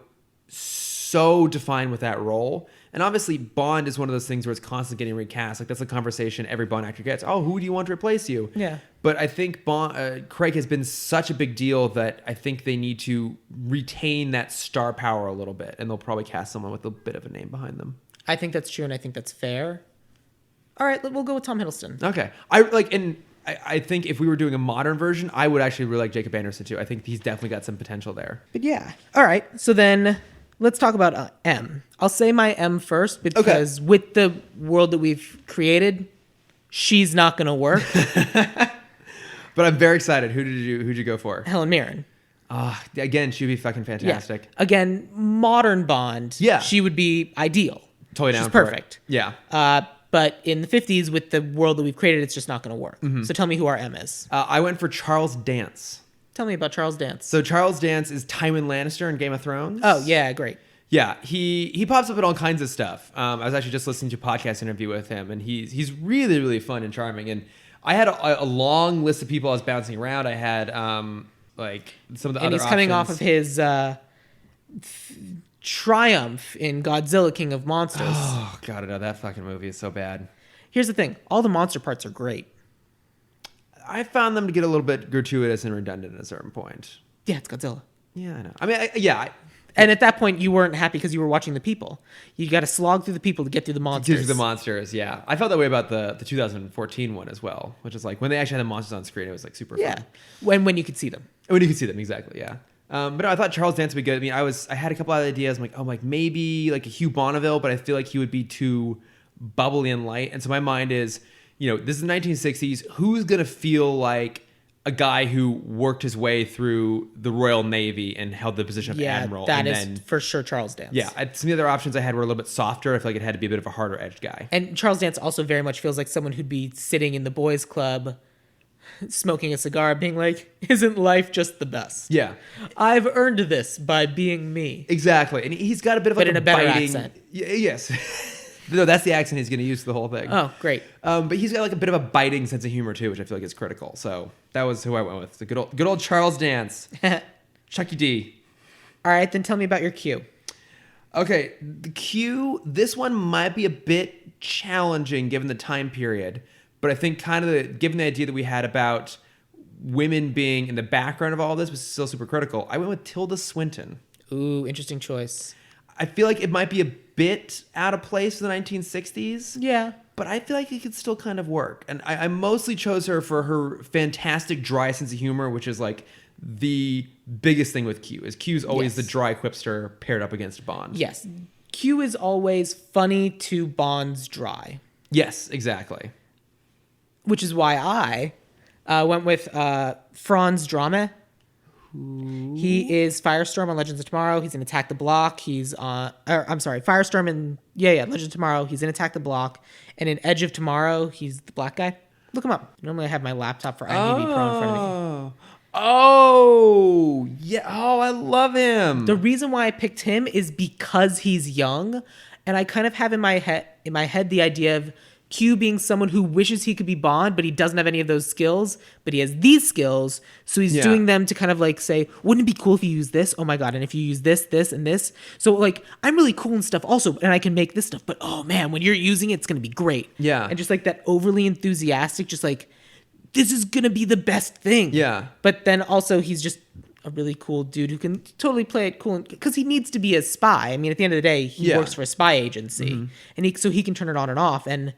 so defined with that role. And obviously, Bond is one of those things where it's constantly getting recast. Like, that's a conversation every Bond actor gets. Oh, who do you want to replace you? Yeah. But I think Craig has been such a big deal that I think they need to retain that star power a little bit. And they'll probably cast someone with a bit of a name behind them. I think that's true, and I think that's fair. All right, we'll go with Tom Hiddleston. Okay. I think if we were doing a modern version, I would actually really like Jacob Anderson, too. I think he's definitely got some potential there. But yeah. All right, so then let's talk about M. I'll say my M first because with the world that we've created, she's not going to work. But I'm very excited. Who'd you go for? Helen Mirren. Again, she'd be fucking fantastic. Yeah. Again, modern Bond. Yeah. She would be ideal. Totally down She's for perfect. It. Yeah. But in the 50s, with the world that we've created, it's just not going to work. Mm-hmm. So tell me who our M is. I went for Charles Dance. Tell me about Charles Dance. So Charles Dance is Tywin Lannister in Game of Thrones. Oh, yeah, great. Yeah, he pops up in all kinds of stuff. I was actually just listening to a podcast interview with him, and he's really, really fun and charming. And I had a long list of people I was bouncing around. I had like some of the other options. And he's coming off of his triumph in Godzilla King of Monsters. Oh, God, I know. That fucking movie is so bad. Here's the thing. All the monster parts are great. I found them to get a little bit gratuitous and redundant at a certain point. Yeah, it's Godzilla. Yeah, I know. I mean, and at that point, you weren't happy because you were watching the people. You got to slog through the people to get through the monsters. Get through the monsters, yeah. I felt that way about the 2014 one as well, which is like when they actually had the monsters on screen, it was like super fun. When you could see them. When you could see them, exactly, yeah. But no, I thought Charles Dance would be good. I mean, I had a couple of ideas. I'm like, maybe like a Hugh Bonneville, but I feel like he would be too bubbly and light. And so my mind is, this is the 1960s. Who's going to feel like a guy who worked his way through the Royal Navy and held the position of admiral? That is for sure Charles Dance. Yeah, some of the other options I had were a little bit softer. I feel like it had to be a bit of a harder edged guy. And Charles Dance also very much feels like someone who'd be sitting in the boys' club, smoking a cigar, being like, isn't life just the best? Yeah. I've earned this by being me. Exactly. And he's got a bit of like in a better accent. Yes. No, that's the accent he's going to use for the whole thing. Oh, great. But he's got like a bit of a biting sense of humor too, which I feel like is critical. So that was who I went with. The good old Charles Dance. Chucky D. All right, then tell me about your Q. Okay, the Q, this one might be a bit challenging given the time period, but I think kind of given the idea that we had about women being in the background of all this was still super critical. I went with Tilda Swinton. Ooh, interesting choice. I feel like it might be a bit out of place for the 1960s. Yeah. But I feel like it could still kind of work. And I mostly chose her for her fantastic dry sense of humor, which is like the biggest thing with Q. Is Q's always the dry quipster paired up against Bond. Yes. Q is always funny to Bond's dry, Yes, exactly. which is why I went with Franz Drama. He is Firestorm on Legends of Tomorrow. He's in Attack the Block. Firestorm in Legends of Tomorrow. He's in Attack the Block, and in Edge of Tomorrow, he's the black guy. Look him up. Normally, I have my laptop for IMDb Pro in front of me. Oh, yeah. Oh, I love him. The reason why I picked him is because he's young, and I kind of have in my head the idea of Q being someone who wishes he could be Bond, but he doesn't have any of those skills, but he has these skills, so he's doing them to kind of like say, wouldn't it be cool if you use this? Oh my god, and if you use this, this, and this. So like, I'm really cool and stuff also, and I can make this stuff, but oh man, when you're using it, it's going to be great. Yeah. And just like that overly enthusiastic, just like, this is going to be the best thing. Yeah. But then also he's just a really cool dude who can totally play it cool because he needs to be a spy. I mean, at the end of the day, he works for a spy agency, and he can turn it on and off, and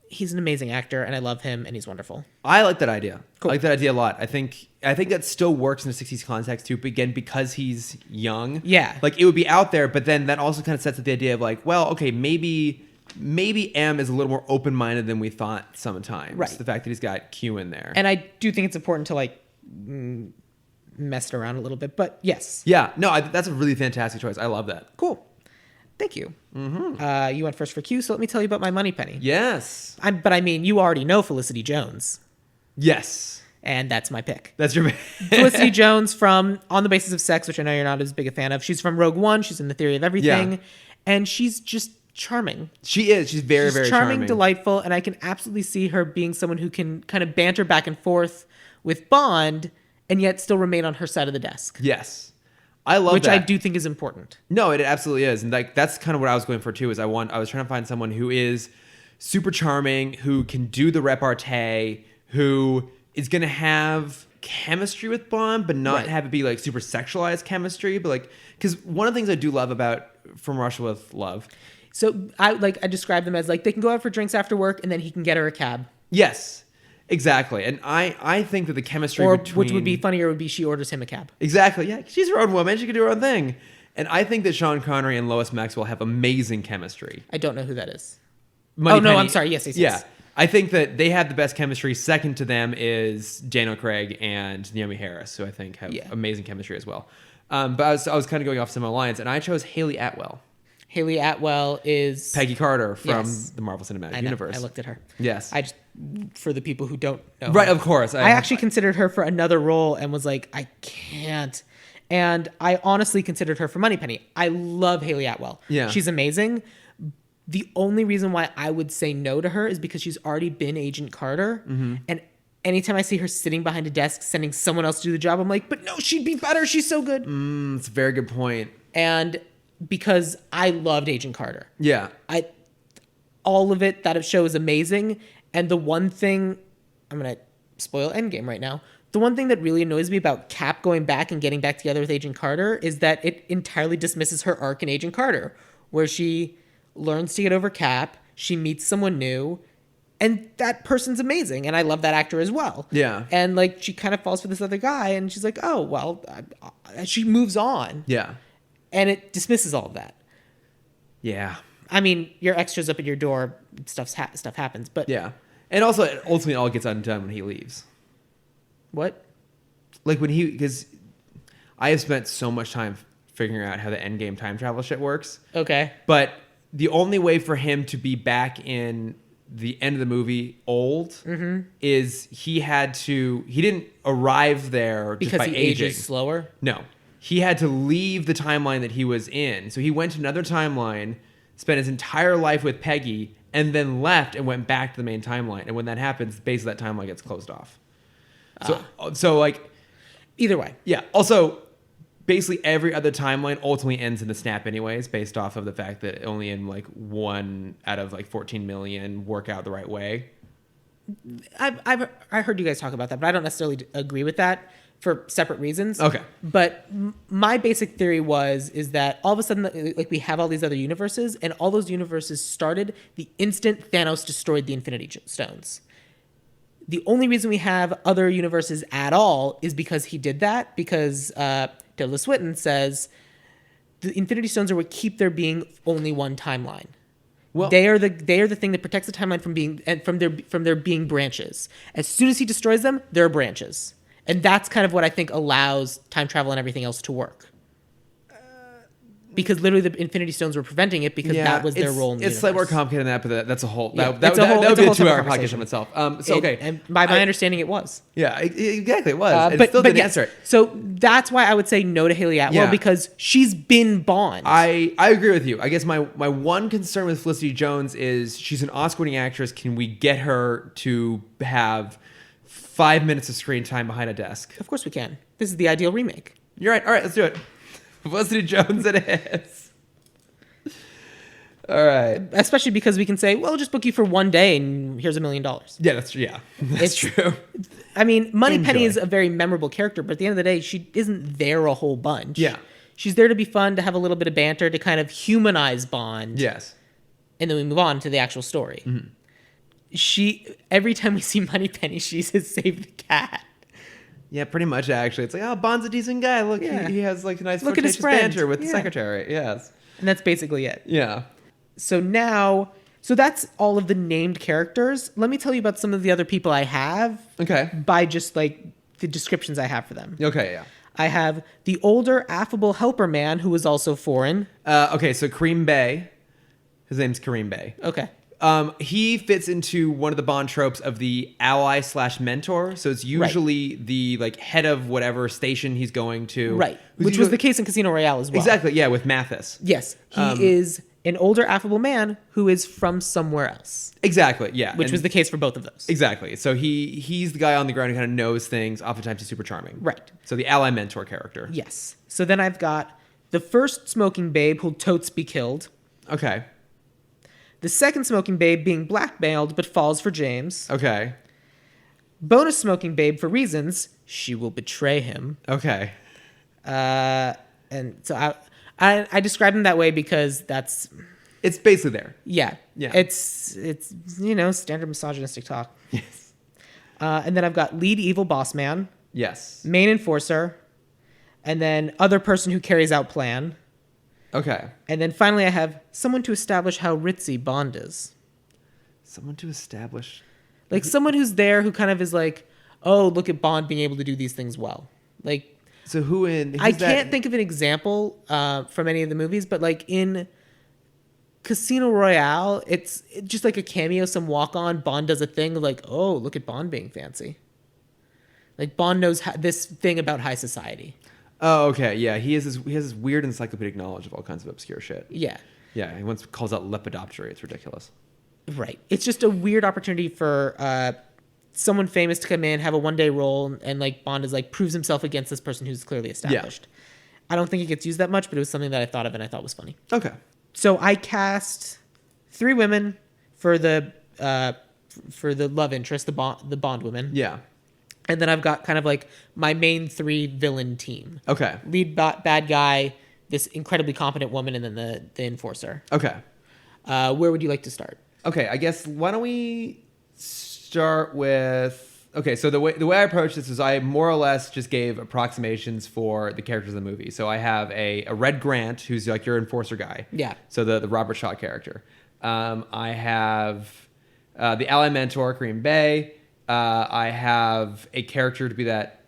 he's an amazing actor, and I love him, and he's wonderful. I like that idea. Cool. I like that idea a lot. I think that still works in the 60s context too, but again, because he's young. Yeah. Like, it would be out there, but then that also kind of sets up the idea of like, well, okay, maybe M is a little more open-minded than we thought sometimes. Right. The fact that he's got Q in there. And I do think it's important to like mess it around a little bit, but yes. Yeah. No, that's a really fantastic choice. I love that. Cool. Thank you. Mm-hmm. You went first for Q, so let me tell you about my money penny. Yes. But I mean, you already know Felicity Jones. Yes. And that's my pick. That's your Felicity Jones from On the Basis of Sex, which I know you're not as big a fan of. She's from Rogue One. She's in The Theory of Everything. Yeah. And she's just charming. She is. She's very, very charming. Delightful. And I can absolutely see her being someone who can kind of banter back and forth with Bond and yet still remain on her side of the desk. Yes. I love which that. I do think is important. No, it absolutely is. And like that's kind of what I was going for too, is I was trying to find someone who is super charming, who can do the repartee, who is going to have chemistry with Bond, but not have it be like super sexualized chemistry. But like, because one of the things I do love about From Russia with Love. So I describe them as like they can go out for drinks after work and then he can get her a cab. Yes, exactly. And I think that the chemistry between... which would be funnier would be she orders him a cab. Exactly. Yeah, she's her own woman. She can do her own thing. And I think that Sean Connery and Lois Maxwell have amazing chemistry. I don't know who that is. Moneypenny. No, I'm sorry. Yes. Yeah. I think that they have the best chemistry. Second to them is Daniel Craig and Naomi Harris, who I think have amazing chemistry as well. But I was kind of going off similar lines, and I chose Haley Atwell. Haley Atwell is... Peggy Carter from the Marvel Cinematic Universe. I looked at her. Yes. For the people who don't know. Right, of course. I actually considered her for another role and was like, I can't. And I honestly considered her for Moneypenny. I love Haley Atwell. Yeah. She's amazing. The only reason why I would say no to her is because she's already been Agent Carter. Mm-hmm. And anytime I see her sitting behind a desk sending someone else to do the job, I'm like, but no, she'd be better. She's so good. That's a very good point. And because I loved Agent Carter. Yeah. All of it, that show is amazing. And the one thing, I'm going to spoil Endgame right now. The one thing that really annoys me about Cap going back and getting back together with Agent Carter is that it entirely dismisses her arc in Agent Carter, where she learns to get over Cap, she meets someone new, and that person's amazing. And I love that actor as well. Yeah. And like, she kind of falls for this other guy, and she's like, oh, well, she moves on. Yeah. And it dismisses all of that. Yeah. I mean, your ex shows up at your door, stuff happens, but... Yeah. And also, ultimately, it all gets undone when he leaves. What? Like, because I have spent so much time figuring out how the Endgame time travel shit works. Okay. But the only way for him to be back in the end of the movie old is he didn't arrive there because just by he aging. ages slower? No. He had to leave the timeline that he was in. So he went to another timeline, spent his entire life with Peggy, and then left and went back to the main timeline. And when that happens, basically that timeline gets closed off. So like... Either way. Yeah. Also, basically every other timeline ultimately ends in a snap anyways, based off of the fact that only in like 1 out of like 14 million work out the right way. I heard you guys talk about that, but I don't necessarily agree with that for separate reasons. Okay. But my basic theory is that all of a sudden, like, we have all these other universes, and all those universes started the instant Thanos destroyed the Infinity Stones. The only reason we have other universes at all is because he did that, because Tilda Swinton says, the Infinity Stones are what keep there being only one timeline. Well, They are the thing that protects the timeline from being and from there being branches. As soon as he destroys them, there are branches, and that's kind of what I think allows time travel and everything else to work. Because literally the Infinity Stones were preventing it because that was their role in the universe. It's slightly more complicated than that, but that's a whole... That would be a 2-hour podcast in itself. Okay. And by my understanding, it was. Yeah, exactly, it was. But still didn't answer it. So that's why I would say no to Haley Atwell, because she's been Bond. I agree with you. I guess my one concern with Felicity Jones is she's an Oscar-winning actress. Can we get her to have 5 minutes of screen time behind a desk? Of course we can. This is the ideal remake. You're right. All right, let's do it. Felicity Jones it is. All right. Especially because we can say, well, just book you for one day and here's $1 million. Yeah, that's true. Yeah, that's true. I mean, Moneypenny is a very memorable character, but at the end of the day, she isn't there a whole bunch. Yeah. She's there to be fun, to have a little bit of banter, to kind of humanize Bond. Yes. And then we move on to the actual story. Mm-hmm. Every time we see Moneypenny, she says, save the cat. Yeah, pretty much, actually. It's like, oh, Bond's a decent guy. Look, he has like a nice flirtatious banter with the secretary. Yes. And that's basically it. Yeah. So that's all of the named characters. Let me tell you about some of the other people I have. Okay. By just like the descriptions I have for them. Okay, yeah. I have the older, affable helper man who was also foreign. Okay, so Kareem Bey. His name's Kareem Bey. Okay. He fits into one of the Bond tropes of the ally/mentor. So it's usually the like head of whatever station he's going to. Right. Which was the case in Casino Royale as well. Exactly. Yeah, with Mathis. Yes. He is an older, affable man who is from somewhere else. Exactly. Yeah. Which was the case for both of those. Exactly. So he's the guy on the ground who kind of knows things. Oftentimes he's super charming. Right. So the ally mentor character. Yes. So then I've got the first smoking babe who'll totes be killed. Okay. The second smoking babe being blackmailed but falls for James. Okay. Bonus smoking babe for reasons she will betray him. Okay. And so I describe him that way because it's basically there. Yeah. Yeah. It's standard misogynistic talk. Yes. And then I've got lead evil boss man. Yes. Main enforcer. And then other person who carries out plan. Okay. And then finally I have someone to establish how ritzy Bond is. Someone to establish? Like someone who's there who kind of is like, oh, look at Bond being able to do these things well. Like, so I can't think of an example from any of the movies, but like in Casino Royale, it's just like a cameo, some walk-on, Bond does a thing like, oh, look at Bond being fancy. Like Bond knows this thing about high society. Oh, okay. Yeah, he has this weird encyclopedic knowledge of all kinds of obscure shit. Yeah. Yeah, he once calls out Lepidoptery. It's ridiculous. Right. It's just a weird opportunity for someone famous to come in, have a one-day role, and like Bond is like proves himself against this person who's clearly established. Yeah. I don't think it gets used that much, but it was something that I thought of and I thought was funny. Okay. So I cast 3 women for the love interest, the Bond women. Yeah. And then I've got kind of like my main 3 villain team. Okay. Lead bad guy, this incredibly competent woman, and then the enforcer. Okay. Where would you like to start? Okay, I guess why don't we start with... Okay, so the way I approached this is I more or less just gave approximations for the characters of the movie. So I have a Red Grant, who's like your enforcer guy. Yeah. So the Robert Shaw character. I have the ally mentor, Kareem Bey. I have a character to be that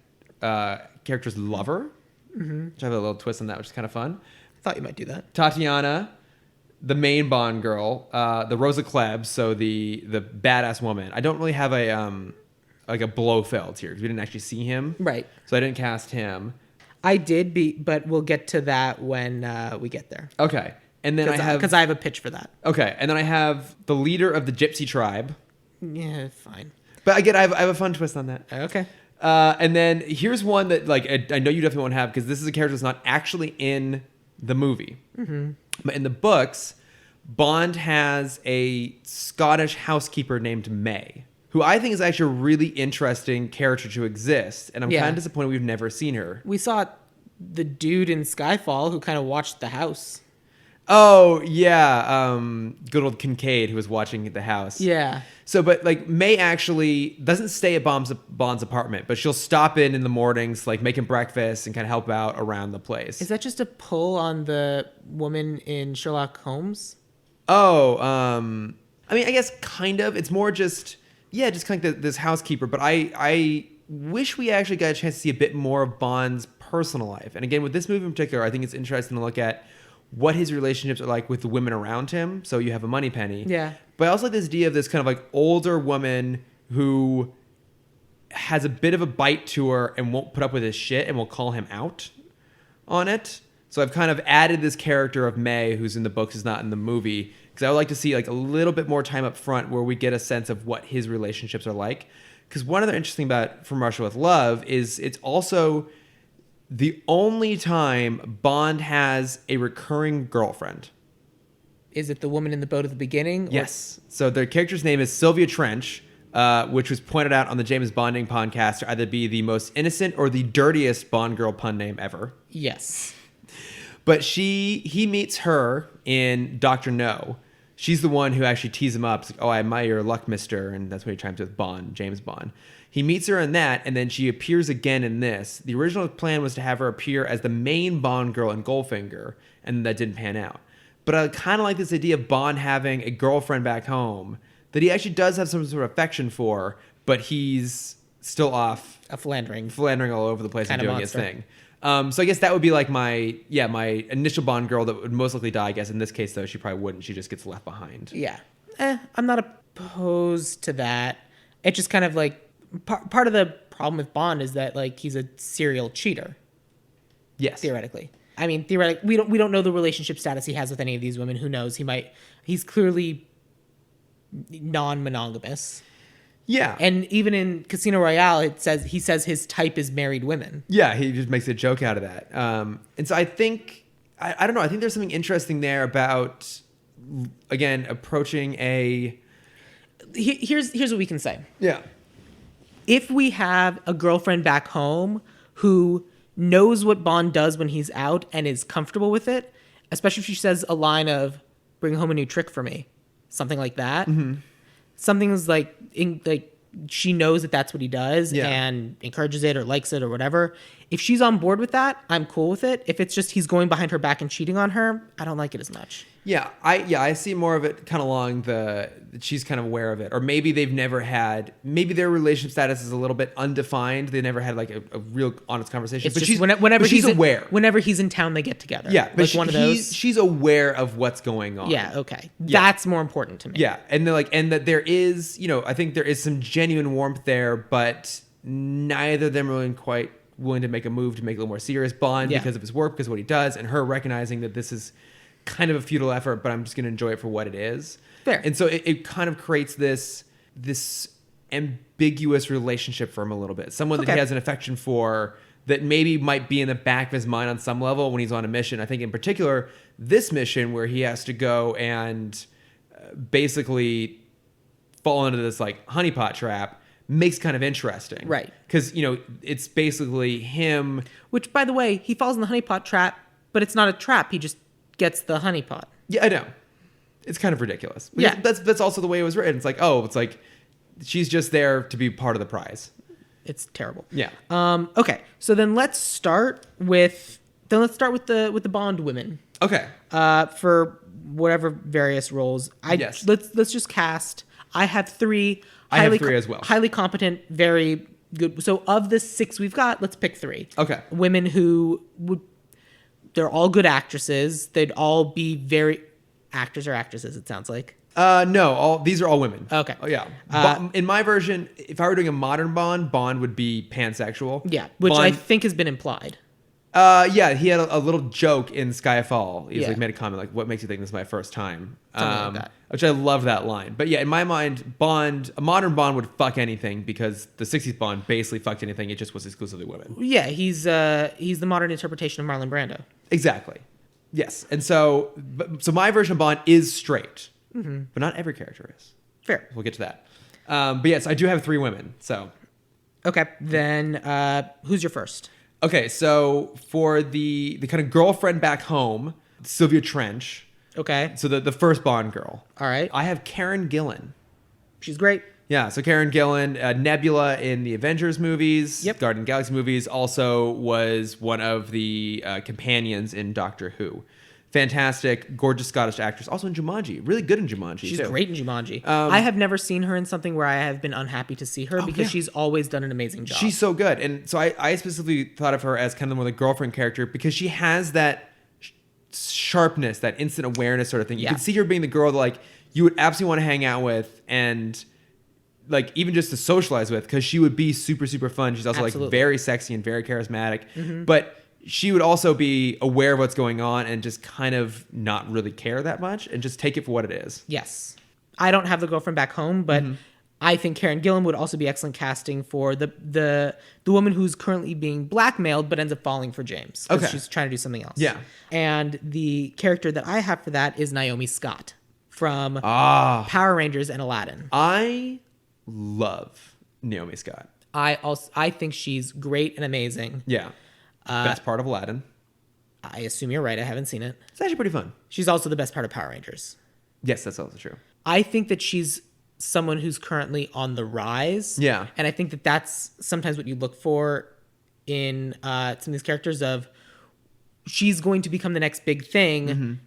character's lover, which I have a little twist on that, which is kind of fun. I thought you might do that. Tatiana, the main Bond girl, the Rosa Klebb, so the badass woman. I don't really have a Blofeld here because we didn't actually see him, right? So I didn't cast him. I did, but we'll get to that when we get there. Okay, and then because I have a pitch for that. Okay, and then I have the leader of the Gypsy tribe. Yeah, fine. But again, I have a fun twist on that. Okay. And then here's one that like I know you definitely won't have because this is a character that's not actually in the movie. Mm-hmm. But in the books, Bond has a Scottish housekeeper named May, who I think is actually a really interesting character to exist. And I'm kind of disappointed we've never seen her. We saw the dude in Skyfall who kind of watched the house. Oh yeah, good old Kincaid who was watching at the house. Yeah. So, but like May actually doesn't stay at Bond's apartment, but she'll stop in the mornings, like making breakfast and kind of help out around the place. Is that just a pull on the woman in Sherlock Holmes? Oh, I mean, I guess kind of. It's more just kind of this housekeeper. But I wish we actually got a chance to see a bit more of Bond's personal life. And again, with this movie in particular, I think it's interesting to look at what his relationships are like with the women around him. So you have a Moneypenny. Yeah. But I also like this idea of this kind of like older woman who has a bit of a bite to her and won't put up with his shit and will call him out on it. So I've kind of added this character of May, who's in the books, is not in the movie, because I would like to see like a little bit more time up front where we get a sense of what his relationships are like. Because one other interesting about From Russia with Love is it's also the only time Bond has a recurring girlfriend. Is it the woman in the boat at the beginning? Yes. So their character's name is Sylvia Trench, which was pointed out on the James Bonding podcast to either be the most innocent or the dirtiest Bond girl pun name ever. Yes. But he meets her in Dr. No. She's the one who actually teases him up. It's like, oh, I admire your luck, mister. And that's what he chimes with Bond, James Bond. He meets her in that, and then she appears again in this. The original plan was to have her appear as the main Bond girl in Goldfinger, and that didn't pan out. But I kind of like this idea of Bond having a girlfriend back home that he actually does have some sort of affection for, but he's still off. Philandering all over the place and doing his monster. thing. So I guess that would be like my initial Bond girl that would most likely die. I guess in this case, though, she probably wouldn't. She just gets left behind. Yeah. I'm not opposed to that. It's just kind of like part of the problem with Bond is that like he's a serial cheater. Yes. Theoretically. I mean, theoretically, we don't know the relationship status he has with any of these women. Who knows? He's clearly non-monogamous. Yeah. And even in Casino Royale, he says his type is married women. Yeah, he just makes a joke out of that. And so I think, I don't know, I think there's something interesting there about, again, approaching a... Here's what we can say. Yeah. If we have a girlfriend back home who knows what Bond does when he's out and is comfortable with it, especially if she says a line of, bring home a new trick for me, something like that. Mm-hmm. Something is like she knows that that's what he does and encourages it or likes it or whatever. If she's on board with that, I'm cool with it. If it's just he's going behind her back and cheating on her, I don't like it as much. Yeah, I see more of it kind of along she's kind of aware of it. Or maybe maybe their relationship status is a little bit undefined. They never had like a real honest conversation. It's just whenever she's aware. Whenever he's in town, they get together. Yeah, but like one of those. She's aware of what's going on. Yeah, okay. Yeah. That's more important to me. Yeah, and that there is, I think there is some genuine warmth there, but neither of them are really quite willing to make a move to make it a little more serious. Bond because of his work, because of what he does, and her recognizing that this is kind of a futile effort, but I'm just going to enjoy it for what it is. Fair. And so it kind of creates this ambiguous relationship for him a little bit. Someone that he has an affection for that maybe might be in the back of his mind on some level when he's on a mission. I think in particular, this mission where he has to go and basically fall into this like honeypot trap makes kind of interesting. Right. Because, it's basically him. Which, by the way, he falls in the honeypot trap, but it's not a trap. He just gets the honeypot. Yeah, I know. It's kind of ridiculous. Yeah. That's also the way it was written. It's like she's just there to be part of the prize. It's terrible. Yeah. Okay. So then let's start with the Bond women. Okay. For whatever various roles. Yes. Let's just cast. I have three. I have three as well. Highly competent, very good. So of the 6 we've got, let's pick 3. Okay. Women who they're all good actresses. They'd all be very actors or actresses. It sounds like. No, these are all women. Okay. Oh, yeah. In my version, if I were doing a modern Bond would be pansexual. Yeah, which Bond, I think has been implied. Yeah, he had a little joke in Skyfall. He made a comment like, "What makes you think this is my first time?" Something like that. Which I love that line. But yeah, in my mind, a modern Bond would fuck anything because the '60s Bond basically fucked anything. It just was exclusively women. Yeah, he's the modern interpretation of Marlon Brando. Exactly. Yes, and so my version of Bond is straight, but not every character is. Fair. We'll get to that. But yes, I do have 3 women. So. Okay, then who's your first? Okay, so for the kind of girlfriend back home, Sylvia Trench, Okay. So the first Bond girl. All right. I have Karen Gillan. She's great. Yeah, so Karen Gillan, Nebula in the Avengers movies, Yep. Guardian of the Galaxy movies, also was one of the companions in Doctor Who. Fantastic, gorgeous Scottish actress. Also in Jumanji. Really good in Jumanji, She's too. great in Jumanji. I have never seen her in something where I have been unhappy to see her because she's always done an amazing job. She's so good. And so I specifically thought of her as kind of more the girlfriend character because she has that sharpness, that instant awareness sort of thing. You can see her being the girl that, like, you would absolutely want to hang out with and... like even just to socialize with, because she would be super, super fun. She's also like very sexy and very charismatic, but she would also be aware of what's going on and just kind of not really care that much and just take it for what it is. Yes. I don't have the girlfriend back home, but I think Karen Gillan would also be excellent casting for the woman who's currently being blackmailed but ends up falling for James. Okay. She's trying to do something else. Yeah. And the character that I have for that is Naomi Scott from Power Rangers and Aladdin. I love Naomi Scott. I think she's great and amazing. Yeah. Best part of Aladdin. I assume you're right. I haven't seen it. It's actually pretty fun. She's also the best part of Power Rangers. Yes, that's also true. I think that she's someone who's currently on the rise. Yeah. And I think that that's sometimes what you look for in some of these characters of she's going to become the next big thing.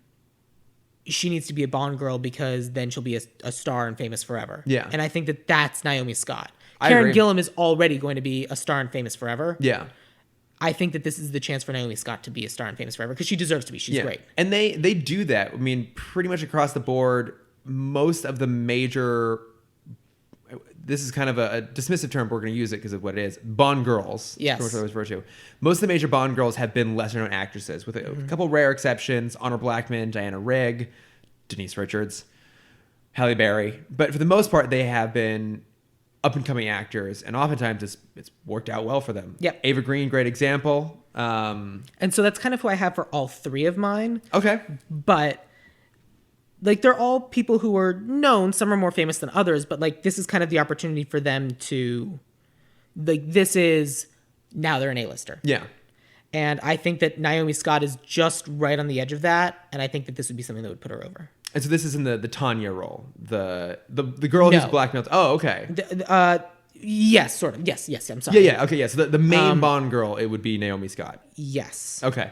She needs to be a Bond girl because then she'll be a star and famous forever. Yeah. And I think that that's Naomi Scott. I Karen agree. Gillan is already going to be a star and famous forever. Yeah. I think that this is the chance for Naomi Scott to be a star and famous forever because she deserves to be. She's great. And they do that. I mean, pretty much across the board, most of the major... This is kind of a dismissive term, but we're going to use it because of what it is. Bond girls. Yes. What I always refer to. Most of the major Bond girls have been lesser-known actresses, with a couple rare exceptions. Honor Blackman, Diana Rigg, Denise Richards, Halle Berry. But for the most part, they have been up-and-coming actors, and oftentimes it's worked out well for them. Yep. Ava Green, great example. And so that's kind of who I have for all three of mine. Okay. But... like, they're all people who are known. Some are more famous than others, but, like, this is kind of the opportunity for them to, like, this is, now they're an A-lister. Yeah. And I think that Naomi Scott is just right on the edge of that, and I think that this would be something that would put her over. And so this is in the Tanya role, the girl who's blackmailed. Oh, okay. Yes, sort of. Yes, I'm sorry. Yeah, okay, yeah. So the main Bond girl, it would be Naomi Scott. Yes. Okay.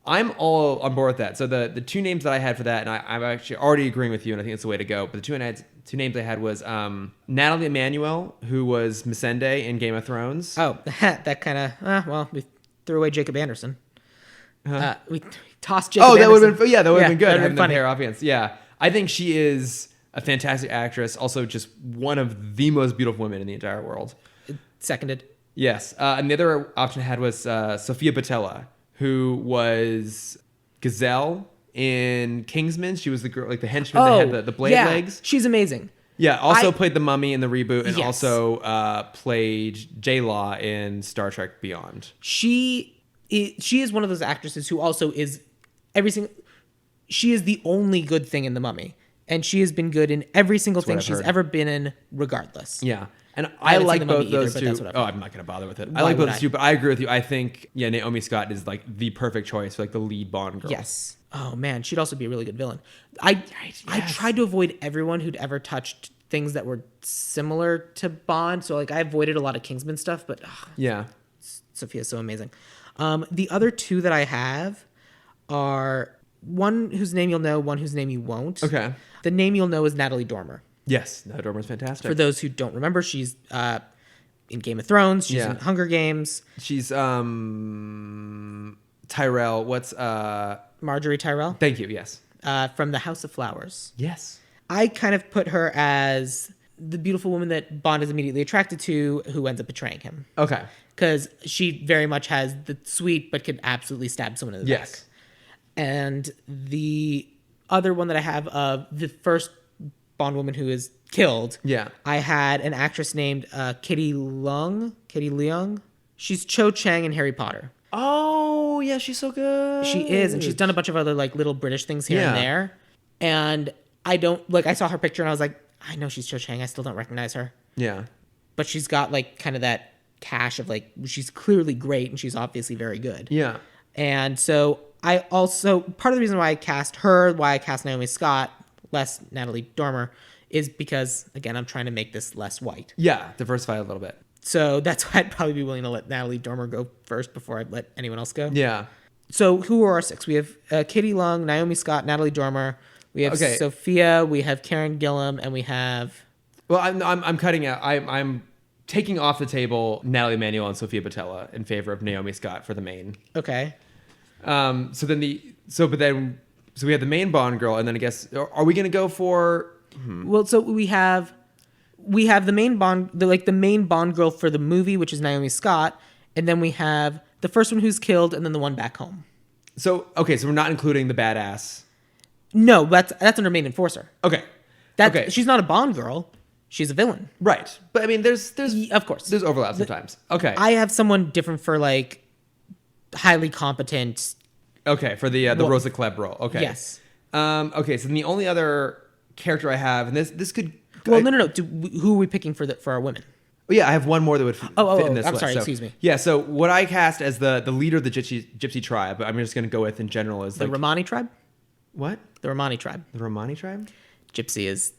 I'm all on board with that. So the two names that I had for that, and I'm actually already agreeing with you, and I think it's the way to go. But the two names I had was Natalie Emmanuel, who was Missandei in Game of Thrones. Oh, that kind of, we threw away Jacob Anderson. We tossed Jacob Anderson. That would have been, that would have been good. That would Having been the pair offense. Yeah. I think she is a fantastic actress. Also just one of the most beautiful women in the entire world. Seconded. Yes. And the other option I had was Sophia Boutella, who was Gazelle in Kingsman. She was the girl, like the henchman that had the blade legs. She's amazing. Yeah, also played the mummy in the reboot and also played J-Law in Star Trek Beyond. She is one of those actresses who also is she is the only good thing in the mummy. And she has been good in every single thing she's ever been in regardless. Yeah. And I like both those two. I'm not going to bother with it. I like both two, but I agree with you. I think, Naomi Scott is like the perfect choice for like the lead Bond girl. Yes. Oh man, she'd also be a really good villain. I tried to avoid everyone who'd ever touched things that were similar to Bond. So like I avoided a lot of Kingsman stuff, but Sophia's so amazing. The other two that I have are one whose name you'll know, one whose name you won't. Okay. The name you'll know is Natalie Dormer. Yes, Natalie Dormer's fantastic. For those who don't remember, she's in Game of Thrones. She's in Hunger Games. She's Tyrell. What's Marjorie Tyrell? Thank you. Yes. From the House of Flowers. Yes. I kind of put her as the beautiful woman that Bond is immediately attracted to, who ends up betraying him. Okay. Because she very much has the sweet, but could absolutely stab someone in the back. And the other one that I have of the first Bond woman who is killed. Yeah. I had an actress named Kitty Leung. She's Cho Chang in Harry Potter. Oh, yeah, she's so good. She is, and she's done a bunch of other like little British things here and there. And I saw her picture and I was like, I know she's Cho Chang. I still don't recognize her. Yeah. But she's got like kind of that cache of like, she's clearly great and she's obviously very good. Yeah. And so I also, part of the reason why I cast her, why I cast Naomi Scott, less Natalie Dormer, is because, again, I'm trying to make this less white. Yeah, diversify a little bit. So that's why I'd probably be willing to let Natalie Dormer go first before I let anyone else go. Yeah. So who are our 6? We have Katie Lung, Naomi Scott, Natalie Dormer. We have Sophia. We have Karen Gillan, and we have. Well, I'm cutting out. I'm taking off the table Natalie Emanuel and Sophia Boutella in favor of Naomi Scott for the main. Okay. So we have the main Bond girl, and then I guess are we gonna go for? Well, so we have the main Bond, the main Bond girl for the movie, which is Naomi Scott, and then we have the first one who's killed, and then the one back home. So we're not including the badass. No, that's under main enforcer. Okay. She's not a Bond girl. She's a villain. Right. But I mean, there's of course there's overlap sometimes. Okay. I have someone different for like highly competent. Okay, for the Rosa Klebb role. Okay. Yes. Okay, so then the only other character I have, and this could. Well, no. Who are we picking for our women? Oh, yeah, I have one more that would fit in this I'm list. sorry, So, excuse me. Yeah, so what I cast as the leader of the gypsy tribe, I'm just going to go with in general is the Romani tribe. What? The Romani tribe. The Romani tribe? Gypsy is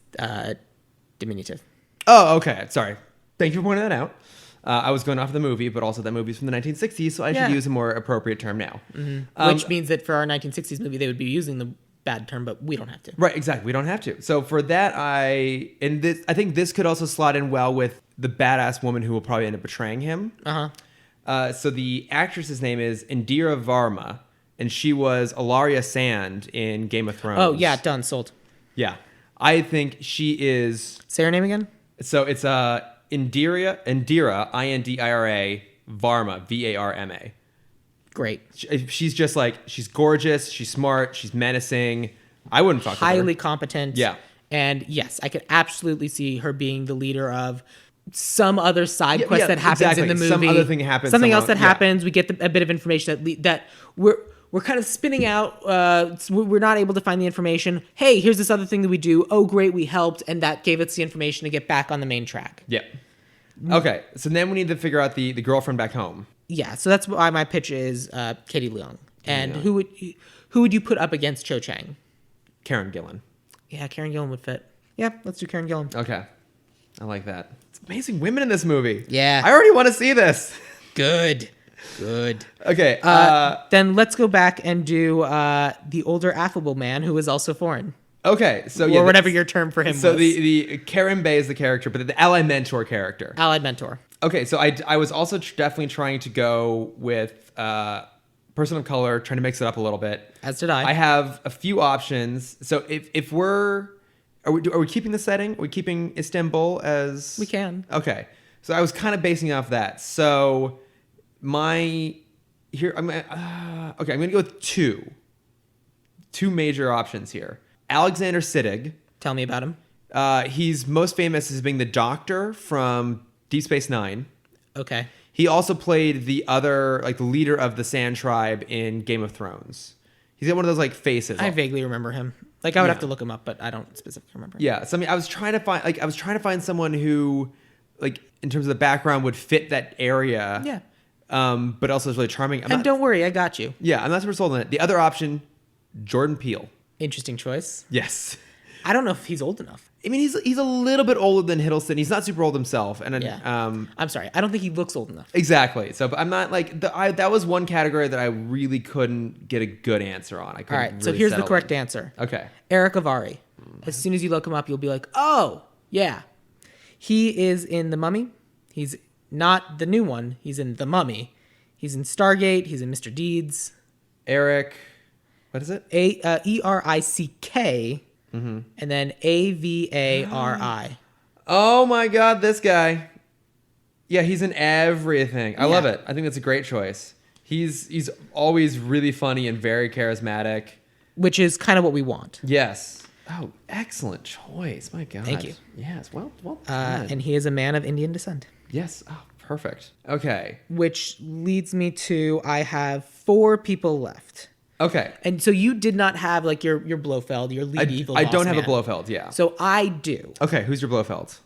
diminutive. Oh, okay. Sorry. Thank you for pointing that out. I was going off of the movie, but also that movie's from the 1960s, so I should use a more appropriate term now. Mm-hmm. Which means that for our 1960s movie, they would be using the bad term, but we don't have to. Right, exactly. We don't have to. So for that, I think this could also slot in well with the badass woman who will probably end up betraying him. So the actress's name is Indira Varma, and she was Ilaria Sand in Game of Thrones. Oh, yeah, done, sold. Yeah. I think she is... Say her name again? So it's Indira, Indira, Varma, Varma. Great. She's just like, she's gorgeous, she's smart, she's menacing. I wouldn't fuck with her. Highly competent. Yeah. And yes, I could absolutely see her being the leader of some other side quest that happens in the movie. Some other thing happens. Something else that happens. We get a bit of information that we're kind of spinning out. We're not able to find the information. Hey, here's this other thing that we do. Oh, great, we helped, and that gave us the information to get back on the main track. Yeah. Okay, so then we need to figure out the girlfriend back home. Yeah, so that's why my pitch is Katie Leung. And who would you put up against Cho Chang? Karen Gillan. Yeah, Karen Gillan would fit. Yeah, let's do Karen Gillan. Okay, I like that. It's amazing women in this movie. Yeah, I already want to see this. Good. Okay. Then let's go back and do the older affable man who is also foreign. Okay, so or whatever your term for him was. So the Karen Bay is the character, but the allied mentor character. Allied mentor. Okay, so I was also definitely trying to go with person of color, trying to mix it up a little bit. As did I. I have a few options. So if are we keeping the setting? Are we keeping Istanbul as? We can. Okay, so I was kind of basing off that. So I'm gonna go with two major options here. Alexander Siddig. Tell me about him. He's most famous as being the Doctor from Deep Space Nine. Okay. He also played the leader of the Sand Tribe in Game of Thrones. He's got one of those faces. I vaguely remember him. I would have to look him up, but I don't specifically remember. Yeah. So I mean, I was trying to find someone who, in terms of the background, would fit that area. Yeah. But also is really charming. Don't worry, I got you. Yeah, I'm not super sold on it. The other option, Jordan Peele. Interesting choice. Yes. I don't know if he's old enough. I mean, he's a little bit older than Hiddleston. He's not super old himself. And I'm sorry. I don't think he looks old enough. Exactly. So, but I'm not that was one category that I really couldn't get a good answer on. All right. So here's the correct answer. Okay. Eric Avari. As soon as you look him up, you'll be like, oh, yeah. He is in The Mummy. He's not the new one. He's in The Mummy. He's in Stargate. He's in Mr. Deeds. Eric, what is it? Erick. And then Avari. Oh my God, this guy. Yeah, he's in everything. I love it. I think that's a great choice. He's always really funny and very charismatic. Which is kind of what we want. Yes. Oh, excellent choice. My God. Thank you. Yes, well done. And he is a man of Indian descent. Yes. Oh, perfect. Okay. Which leads me to, I have 4 people left. Okay. And so you did not have your Blofeld, your lead evil boss I don't have man. a Blofeld, yeah. So I do. Okay, who's your Blofeld?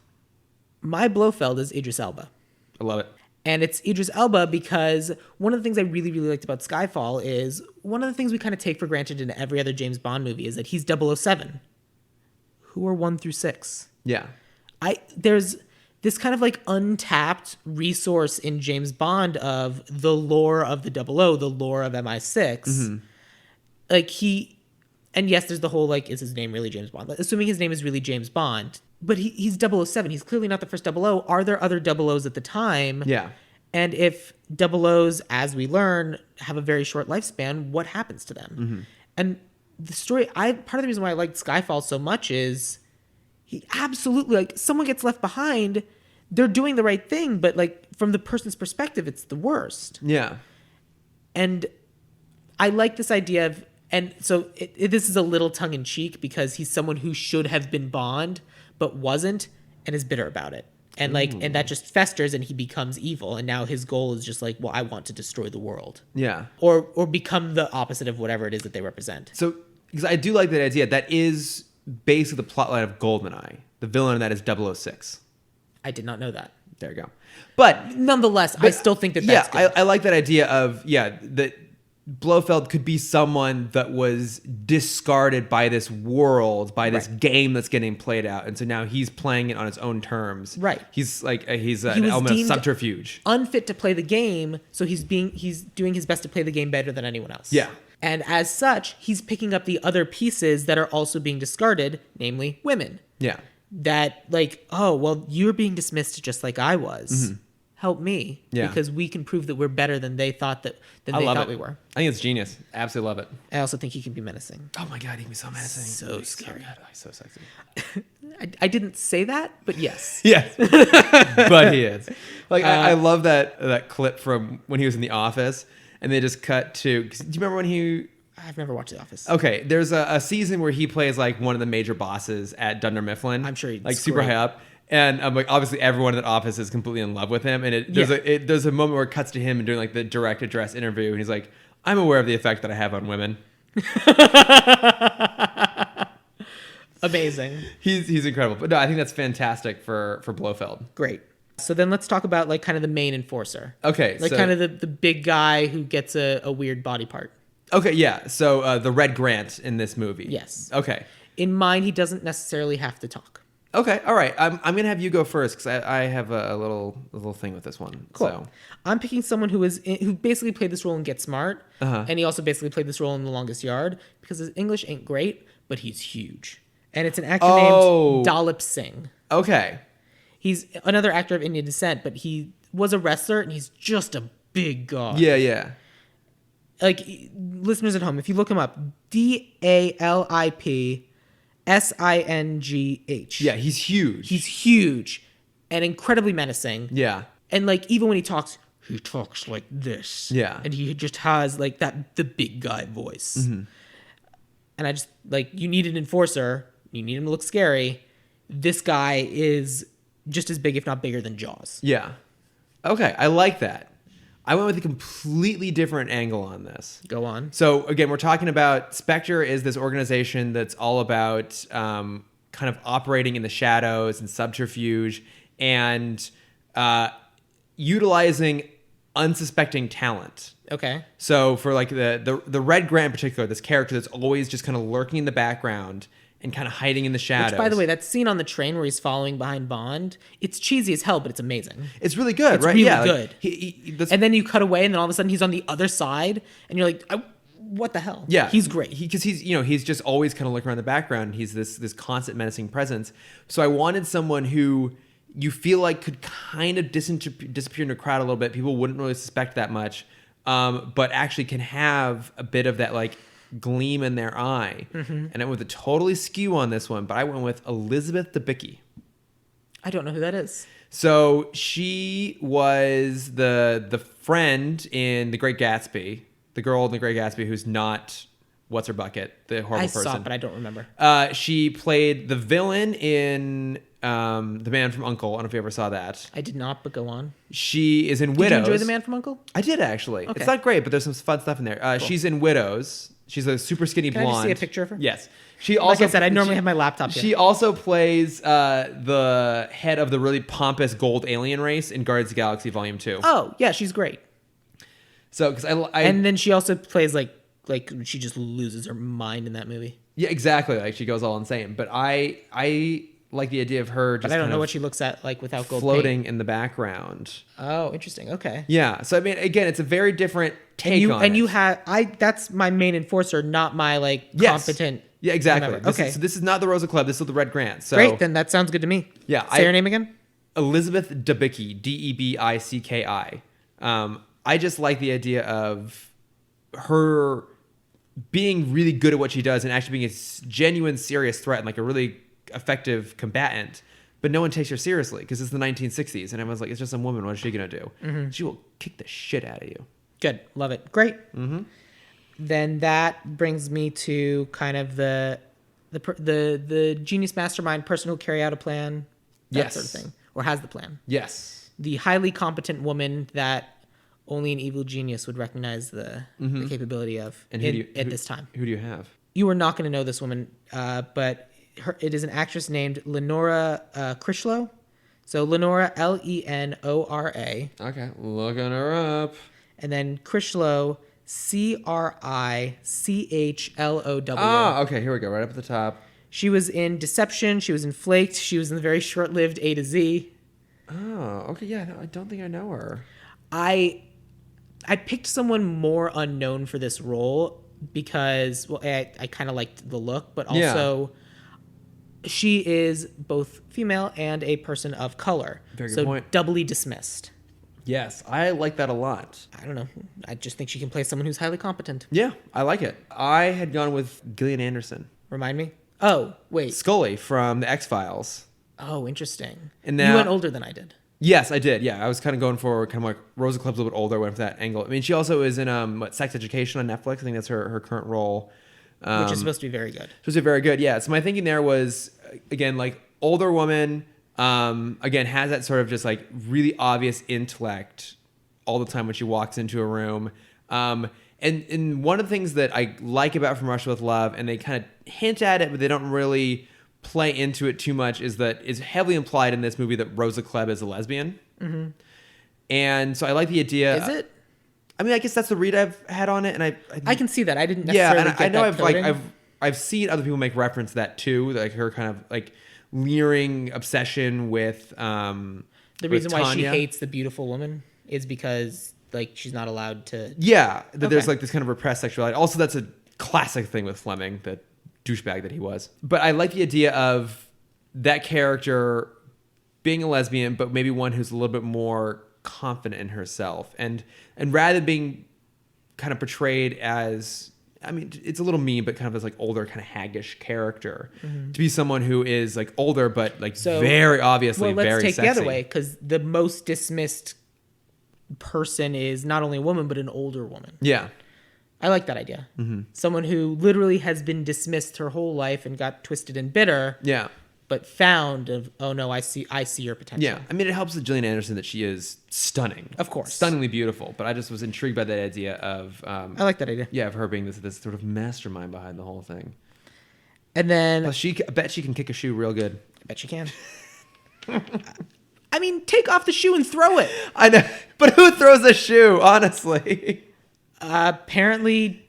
My Blofeld is Idris Elba. I love it. And it's Idris Elba because one of the things I really, really liked about Skyfall is one of the things we kind of take for granted in every other James Bond movie is that he's 007. Who are 1 through 6? Yeah. There's this kind of like untapped resource in James Bond of the lore of the 00, the lore of MI6. Mm-hmm. Like and yes, there's the whole like, is his name really James Bond? Assuming his name is really James Bond, but he's 007. He's clearly not the first 00. Are there other 00s at the time? Yeah. And if 00s, as we learn, have a very short lifespan, what happens to them? Mm-hmm. And the story, part of the reason why I liked Skyfall so much is he absolutely, like, someone gets left behind, they're doing the right thing, but like from the person's perspective, it's the worst. Yeah. And I like this idea of, and so this is a little tongue in cheek because he's someone who should have been Bond, but wasn't, and is bitter about it. And like, and that just festers and he becomes evil. And now his goal is just like, well, I want to destroy the world. Yeah. Or become the opposite of whatever it is that they represent. So, because I do like that idea. That is basically the plotline of GoldenEye. The villain of that is 006. I did not know that. There you go. But nonetheless, I still think that's good. I like that idea of, that Blofeld could be someone that was discarded by this world, by this game that's getting played out. And so now he's playing it on his own terms. Right. He's like, he's an element of subterfuge. Unfit to play the game. So he's doing his best to play the game better than anyone else. Yeah. And as such, he's picking up the other pieces that are also being discarded, namely women. Yeah. That like, oh, well, you're being dismissed just like I was. Mm-hmm. Help me. Yeah. Because we can prove that we're better than they thought we were. I think it's genius. Absolutely love it. I also think he can be menacing. Oh my God, he can be so menacing. So scary. So good. He's so sexy. I didn't say that, but yes. Yes. But he is. Like, I love that clip from when he was in The Office and they just cut to, do you remember when I've never watched The Office. Okay, there's a season where he plays like one of the major bosses at Dunder Mifflin. I'm sure he's like super high up. And like obviously everyone in that office is completely in love with him. And there's a moment where it cuts to him and doing like the direct address interview. And he's like, I'm aware of the effect that I have on women. Amazing. He's incredible. But no, I think that's fantastic for Blofeld. Great. So then let's talk about like kind of the main enforcer. Okay. Like kind of the big guy who gets a weird body part. Okay, yeah. So the Red Grant in this movie. Yes. Okay. In mine, he doesn't necessarily have to talk. Okay, all right. I'm gonna have you go first because I have a little thing with this one. Cool. So. I'm picking someone who basically played this role in Get Smart, and he also basically played this role in The Longest Yard because his English ain't great, but he's huge, and it's an actor named Dalip Singh. Okay. He's another actor of Indian descent, but he was a wrestler, and he's just a big guy. Yeah, yeah. Like listeners at home, if you look him up, DALIP. SINGH. Yeah, he's huge. He's huge and incredibly menacing. Yeah. And like even when he talks like this. Yeah. And he just has like the big guy voice. Mm-hmm. And I just like, you need an enforcer. You need him to look scary. This guy is just as big, if not bigger than Jaws. Yeah. Okay, I like that. I went with a completely different angle on this. Go on. So again, we're talking about Spectre is this organization that's all about kind of operating in the shadows and subterfuge and utilizing unsuspecting talent. Okay. So for like the Red Grant in particular, this character that's always just kind of lurking in the background and kind of hiding in the shadows. Which, by the way, that scene on the train where he's following behind Bond, it's cheesy as hell, but it's amazing. It's really good, it's right? Really yeah, good. Like, and then you cut away, and then all of a sudden he's on the other side, and you're like, what the hell? Yeah, he's great. Because he's just always kind of looking around the background. He's this constant menacing presence. So I wanted someone who you feel like could kind of disappear in a crowd a little bit. People wouldn't really suspect that much, but actually can have a bit of that like gleam in their eye. Mm-hmm. And I went with a totally skew on this one, but I went with Elizabeth Debicki. I don't know who that is. So she was the friend in The Great Gatsby, the girl in The Great Gatsby who's not what's her bucket, the horrible person. I saw it, but I don't remember. She played the villain in The Man from U.N.C.L.E. I don't know if you ever saw that. I did not, but go on. She is in Widows. Did you enjoy The Man from U.N.C.L.E.? I did, actually. Okay. It's not great, but there's some fun stuff in there. Cool. She's in Widows, She's a super skinny Can I blonde. just see a picture of her? Yes. She also, like I said, I normally have my laptop here. She also plays the head of the really pompous gold alien race in Guardians of the Galaxy Volume 2. Oh, yeah, she's great. So, because I and then she also plays like she just loses her mind in that movie. Yeah, exactly. Like she goes all insane. But I like the idea of her just but I don't know what she looks at like without gold floating paint. In the background. Oh, interesting. Okay. Yeah. So I mean, again, it's a very different take on it. And you have that's my main enforcer, not my competent. Yeah, exactly. This is not the Rosa Club. This is the Red Grant. So great. Then that sounds good to me. Yeah. Say her name again. Elizabeth Debicki. Debicki. I just like the idea of her being really good at what she does and actually being a genuine, serious threat and like a really effective combatant, but no one takes her seriously because it's the 1960s and everyone's like, it's just some woman. What is she gonna do? Mm-hmm. She will kick the shit out of you. Good, love it, great. Mm-hmm. Then that brings me to kind of the genius mastermind, person who'll carry out a plan, that sort of thing, or has the plan. Yes, the highly competent woman that only an evil genius would recognize the capability of at this time. Who do you have? You are not going to know this woman, but it is an actress named Lenora Crislow. So Lenora, Lenora. Okay, looking her up. And then Crislow, Crichlow. Ah, okay, here we go, right up at the top. She was in Deception. She was in Flaked. She was in the very short-lived A to Z. Oh, okay, yeah, no, I don't think I know her. I picked someone more unknown for this role because, well, I kind of liked the look, but also she is both female and a person of color. Very good point. Doubly dismissed. Yes, I like that a lot. I don't know. I just think she can play someone who's highly competent. Yeah, I like it. I had gone with Gillian Anderson. Remind me? Oh, wait. Scully from the X-Files. Oh, interesting. And now, you went older than I did. Yes, I did. Yeah, I was kind of going for kind of like Rosa Club's a little bit older. I went for that angle. I mean, she also is in Sex Education on Netflix. I think that's her current role, which is supposed to be very good. Supposed to be very good. Yeah. So my thinking there was again like older woman. Again has that sort of just like really obvious intellect all the time when she walks into a room. And one of the things that I like about From Russia with Love, and they kind of hint at it, but they don't really play into it too much, is that it's heavily implied in this movie that Rosa Klebb is a lesbian. Mm-hmm. And so I like the idea. Is it? I mean, I guess that's the read I've had on it, and I can see that. I didn't necessarily get I know that I've seen other people make reference to that too, like her kind of like leering obsession with the reason with why she Tanya. hates the beautiful woman is because like she's not allowed to. Yeah, that there's like this kind of repressed sexuality. Also, that's a classic thing with Fleming, that douchebag that he was. But I like the idea of that character being a lesbian, but maybe one who's a little bit more confident in herself, and rather than being kind of portrayed as, I mean, it's a little mean, but kind of as like older, kind of haggish character, to be someone who is like older, but like very obviously very sexy. Let's take the other way, because the most dismissed person is not only a woman, but an older woman. Yeah. I like that idea. Mm-hmm. Someone who literally has been dismissed her whole life and got twisted and bitter. Yeah. But found of, oh no, I see your potential. Yeah. I mean, it helps with Gillian Anderson that she is stunning. Of course. Stunningly beautiful. But I just was intrigued by that idea of... I like that idea. Yeah, of her being this sort of mastermind behind the whole thing. And then... Plus, I bet she can kick a shoe real good. I bet she can. I mean, take off the shoe and throw it. I know. But who throws a shoe, honestly? Apparently,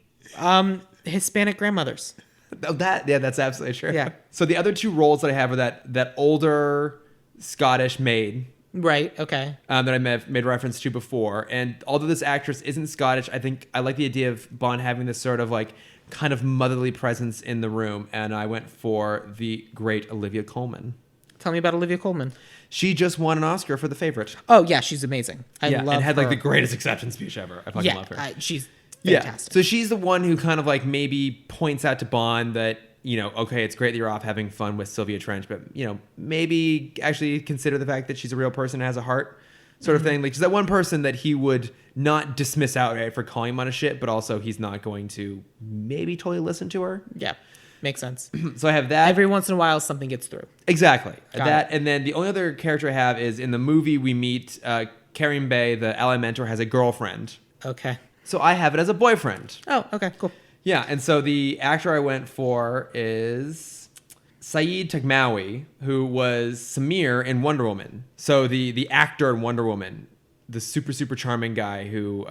Hispanic grandmothers. That's absolutely true. Yeah. So the other two roles that I have are that older Scottish maid, right? Okay. That I made reference to before, and although this actress isn't Scottish, I think I like the idea of Bond having this sort of like kind of motherly presence in the room, and I went for the great Olivia Colman. Tell me about Olivia Colman. She just won an Oscar for The Favorite. Oh yeah, she's amazing. I love and had her. like the greatest acceptance speech ever. I fucking love her. She's fantastic. So she's the one who kind of like maybe points out to Bond that, you know, okay, it's great that you're off having fun with Sylvia Trench, but, you know, maybe actually consider the fact that she's a real person and has a heart, sort of thing. Like, she's that one person that he would not dismiss outright for calling him on a shit, but also he's not going to maybe totally listen to her. Yeah, makes sense. So I have that. Every once in a while, something gets through. Exactly. Got that, it. and then the only other character I have is in the movie we meet Karim Bey, the ally mentor, has a girlfriend. Okay. So I have it as a boyfriend. Oh, okay, cool. Yeah, and so the actor I went for is Saeed Taghmaoui, who was Samir in Wonder Woman. So the actor in Wonder Woman, the super charming guy who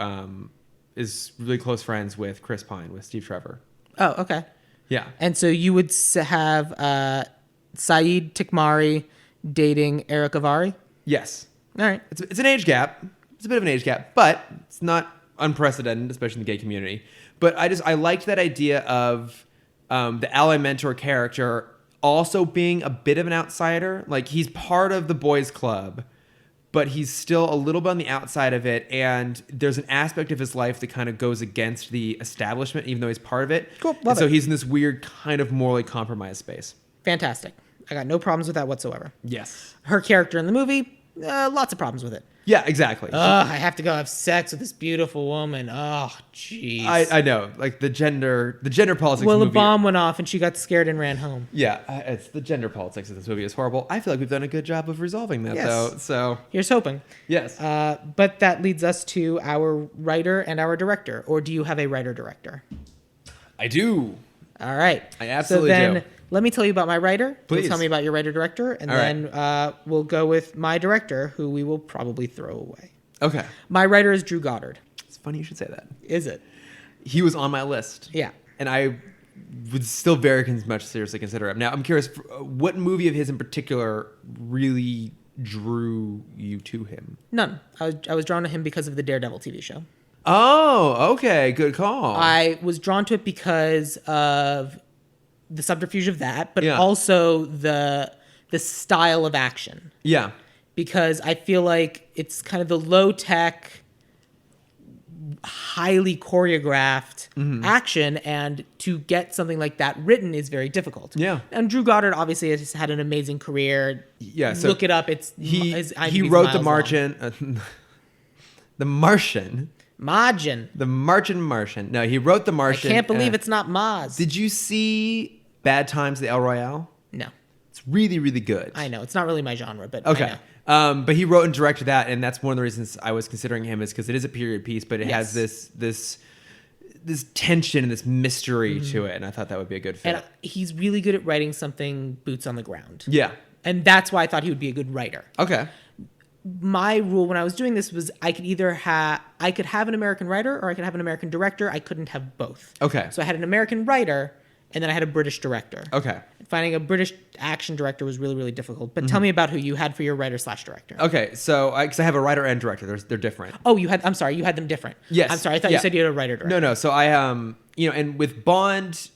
is really close friends with Chris Pine, with Steve Trevor. Oh, okay. Yeah. And so you would have Saeed Taghmaoui dating Eric Avari? Yes. All right. It's an age gap. It's a bit of an age gap, but it's not unprecedented, especially in the gay community. But I liked that idea of the ally mentor character also being a bit of an outsider. Like, he's part of the boys club, but he's still a little bit on the outside of it. And there's an aspect of his life that kind of goes against the establishment, even though he's part of it. Cool. And so he's in this weird kind of morally compromised space. Fantastic. I got no problems with that whatsoever. Yes. Her character in the movie, lots of problems with it. Yeah, exactly. I have to go have sex with this beautiful woman. Oh, jeez. I know, like the gender politics. Well, movie. the bomb went off and she got scared and ran home. Yeah, it's the gender politics of this movie is horrible. I feel like we've done a good job of resolving that, Yes. though. So Here's hoping. yes, But that leads us to our writer and our director. Or do you have a writer-director? I do. All right. I absolutely so then, do. Let me tell you about my writer. Please. You'll tell me about your writer-director. And All then we'll go with my director, who we will probably throw away. Okay. My writer is Drew Goddard. It's funny you should say that. Is it? He was on my list. Yeah. And I would still very much seriously consider him. Now, I'm curious, what movie of his in particular really drew you to him? None. I was drawn to him because of the Daredevil TV show. Oh, okay. Good call. I was drawn to it because of the subterfuge of that, but Yeah. also the style of action. Yeah. Because I feel like it's kind of the low-tech, highly choreographed action, and to get something like that written is very difficult. Yeah. And Drew Goddard obviously has had an amazing career. Yeah. So Look it up. he IMDb's wrote miles The Martian. The Martian. Margin. The Martian. No, he wrote The I Martian. can't believe it's not Maz. Did you see Bad Times at the El Royale? No. It's really good. I know. It's not really my genre, but Okay. I know. But he wrote and directed that, and that's one of the reasons I was considering him, is because it is a period piece, but it has this tension and this mystery to it, and I thought that would be a good fit. And he's really good at writing something boots on the ground. Yeah. And that's why I thought he would be a good writer. Okay. My rule when I was doing this was I could have an American writer or I could have an American director. I couldn't have both. Okay. So I had an American writer and then I had a British director. Okay. Finding a British action director was really, really difficult. But tell me about who you had for your writer/director. Okay. So, because I have a writer and director, they're different. Oh, I'm sorry, you had them different. Yes. I'm sorry, I thought Yeah. you said you had a writer-director. No. So I, and with Bond,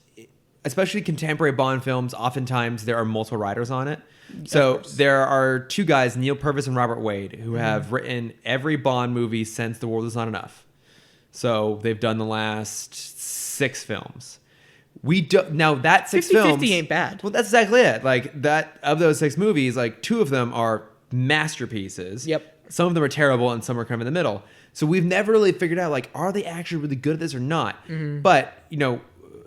especially contemporary Bond films, oftentimes there are multiple writers on it. So there are two guys, Neil Purvis and Robert Wade, who have written every Bond movie since The World Is Not Enough. So they've done the last 6 films. Now that 6 films 50-50 ain't bad. Well, that's exactly it. Like, that of those 6 movies, like 2 of them are masterpieces. Yep. Some of them are terrible and some are kind of in the middle. So we've never really figured out, like, are they actually really good at this or not? But,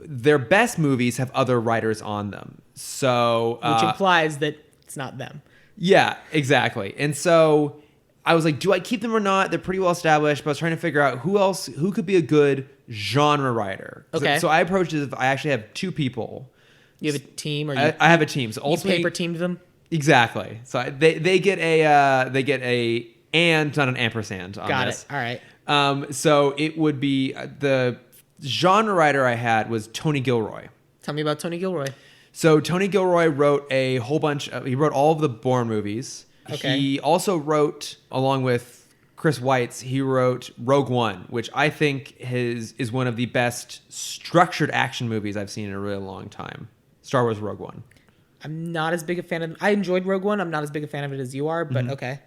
their best movies have other writers on them. So Which implies that it's not them. yeah, exactly. And so I was like, do I keep them or not? They're pretty well established, but I was trying to figure out who could be a good genre writer. Okay. So I approached it as I actually have 2 people. You have a team, or I have a team. So you ultimately, paper teamed them? exactly. So they get a and, not an ampersand on Got this. it. All right. So it would be the genre writer I had was Tony Gilroy. Tell me about Tony Gilroy. So Tony Gilroy wrote a whole bunch he wrote all of the Bourne movies. Okay. He also wrote, along with Chris Weitz, he wrote Rogue One, which I think is one of the best structured action movies I've seen in a really long time. Star Wars Rogue One. I'm not as big a fan of... I enjoyed Rogue One. I'm not as big a fan of it as you are, but okay.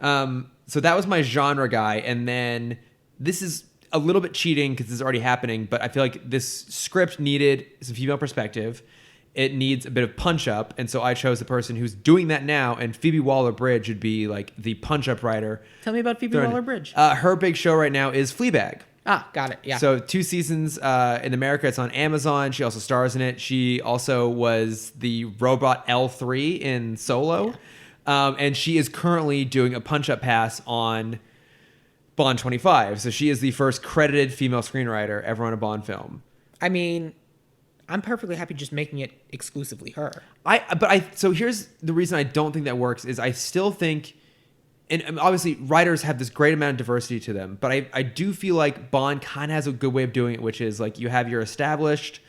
So that was my genre guy. And then this is a little bit cheating because this is already happening, but I feel like this script needed some female perspective. It needs a bit of punch up. And so I chose the person who's doing that now, and Phoebe Waller-Bridge would be like the punch up writer. Tell me about Phoebe Waller-Bridge. Her big show right now is Fleabag. Ah, got it. Yeah. So 2 seasons in America. It's on Amazon. She also stars in it. She also was the robot L3 in Solo. Yeah. And she is currently doing a punch-up pass on Bond 25. So she is the first credited female screenwriter ever on a Bond film. I mean, I'm perfectly happy just making it exclusively her. So here's the reason I don't think that works is I still think, and obviously writers have this great amount of diversity to them, but I do feel like Bond kind of has a good way of doing it, which is like you have your established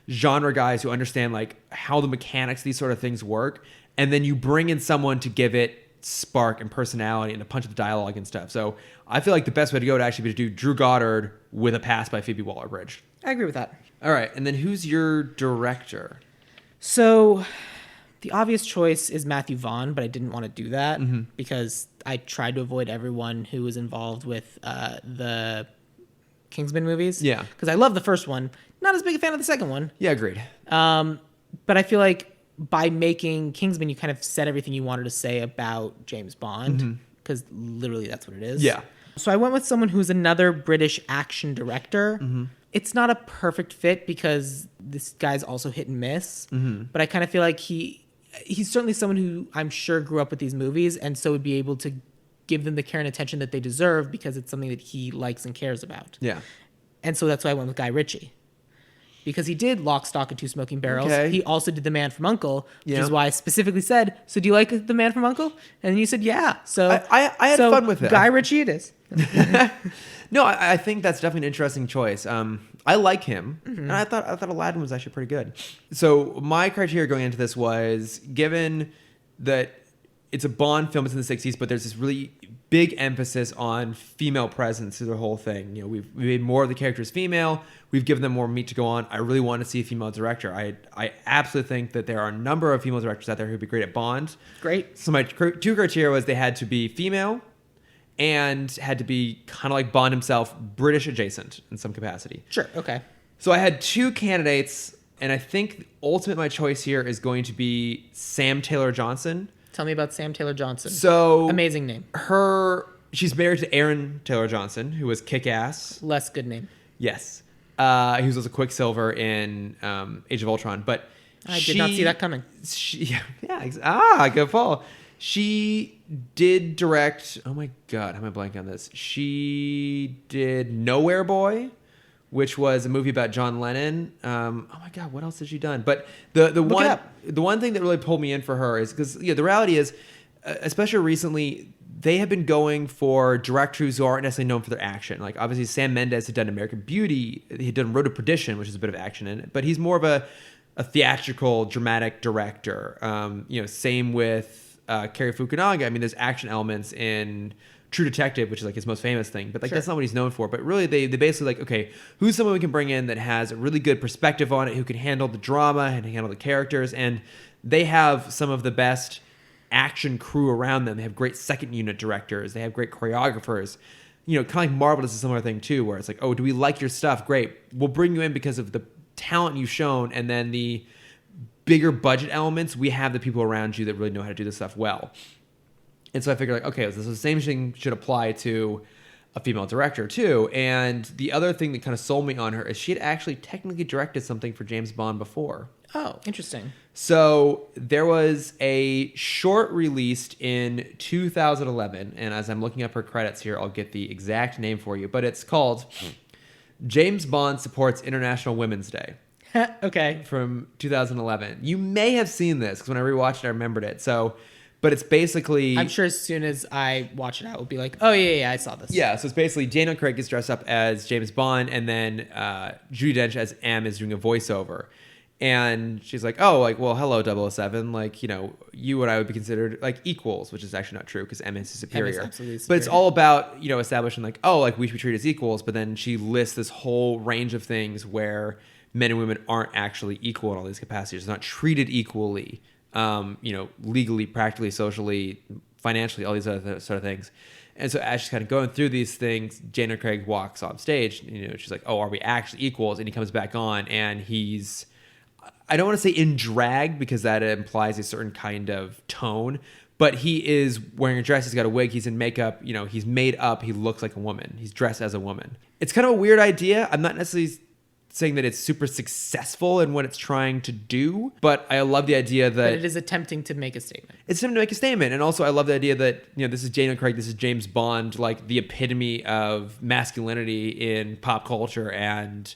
genre guys who understand like how the mechanics, these sort of things work, and then you bring in someone to give it spark and personality and a punch of the dialogue and stuff. So I feel like the best way to go would actually be to do Drew Goddard with a pass by Phoebe Waller-Bridge. I agree with that. All right, and then who's your director? So the obvious choice is Matthew Vaughn, but I didn't want to do that because I tried to avoid everyone who was involved with the Kingsman movies. Yeah. Because I love the first one. Not as big a fan of the second one. Yeah, agreed. But I feel like by making Kingsman, you kind of said everything you wanted to say about James Bond, because literally that's what it is. Yeah. So I went with someone who's another British action director. It's not a perfect fit because this guy's also hit and miss, but I kind of feel like he's certainly someone who I'm sure grew up with these movies and so would be able to give them the care and attention that they deserve because it's something that he likes and cares about. Yeah. And so that's why I went with Guy Ritchie. Because he did Lock, Stock, and Two Smoking Barrels. Okay. He also did The Man from U.N.C.L.E., which Yeah. is why I specifically said, so do you like The Man from U.N.C.L.E.? And you said, yeah. So I had fun with it. Guy Ritchie it is. No, I think that's definitely an interesting choice. I like him, and I thought Aladdin was actually pretty good. So my criteria going into this was, given that it's a Bond film, it's in the 60s, but there's this really big emphasis on female presence through the whole thing. You know, we've made more of the characters female. We've given them more meat to go on. I really want to see a female director. I absolutely think that there are a number of female directors out there who'd be great at Bond. Great. So my two criteria was they had to be female and had to be kind of like Bond himself, British adjacent in some capacity. Sure, okay. So I had two candidates, and I think ultimate my choice here is going to be Sam Taylor Johnson. Tell me about Sam Taylor Johnson. So amazing name. She's married to Aaron Taylor Johnson, who was Kick-Ass. Less good name. Yes. He was also Quicksilver in Age of Ultron, but I did not see that coming. Good fall. She did direct. Oh my God, how am I blanking on this? She did Nowhere Boy, which was a movie about John Lennon. Oh my God, what else has she done? But the one thing that really pulled me in for her is because the reality is, especially recently, they have been going for directors who aren't necessarily known for their action. Like obviously Sam Mendes had done American Beauty, he had done Road to Perdition, which is a bit of action in it, but he's more of a theatrical, dramatic director. Same with Cary Fukunaga. I mean, there's action elements in True Detective, which is like his most famous thing, but like that's not what he's known for. But really, they basically like, okay, who's someone we can bring in that has a really good perspective on it, who can handle the drama and handle the characters, and they have some of the best action crew around them. They have great second unit directors. They have great choreographers. Kind of like Marvel does a similar thing too, where it's like, oh, do we like your stuff? Great, we'll bring you in because of the talent you've shown, and then the bigger budget elements, we have the people around you that really know how to do this stuff well. And so I figured, like, okay, so the same thing should apply to a female director too. And the other thing that kind of sold me on her is she had actually technically directed something for James Bond before. Oh, interesting. So there was a short released in 2011, and as I'm looking up her credits here, I'll get the exact name for you, but it's called James Bond Supports International Women's Day. Okay. From 2011. You may have seen this because when I rewatched it, I remembered it. But it's basically... I'm sure as soon as I watch it, I will be like, oh, yeah, I saw this. Yeah, so it's basically Daniel Craig gets dressed up as James Bond, and then Judi Dench as M is doing a voiceover. And she's like, oh, like, well, hello, 007. Like, you and I would be considered, like, equals, which is actually not true because M is superior. M is absolutely superior. But it's all about, establishing, like, oh, like, we should be treated as equals. But then she lists this whole range of things where men and women aren't actually equal in all these capacities. They're not treated equally, legally, practically, socially, financially, all these other sort of things. And so as she's kind of going through these things, Daniel Craig walks off stage. She's like, oh, are we actually equals? And he comes back on, and he's... I don't want to say in drag because that implies a certain kind of tone, but he is wearing a dress. He's got a wig. He's in makeup. He's made up. He looks like a woman. He's dressed as a woman. It's kind of a weird idea. I'm not necessarily saying that it's super successful in what it's trying to do, but I love the idea that... But it is attempting to make a statement. It's attempting to make a statement. And also I love the idea that, this is Daniel Craig, this is James Bond, like the epitome of masculinity in pop culture, and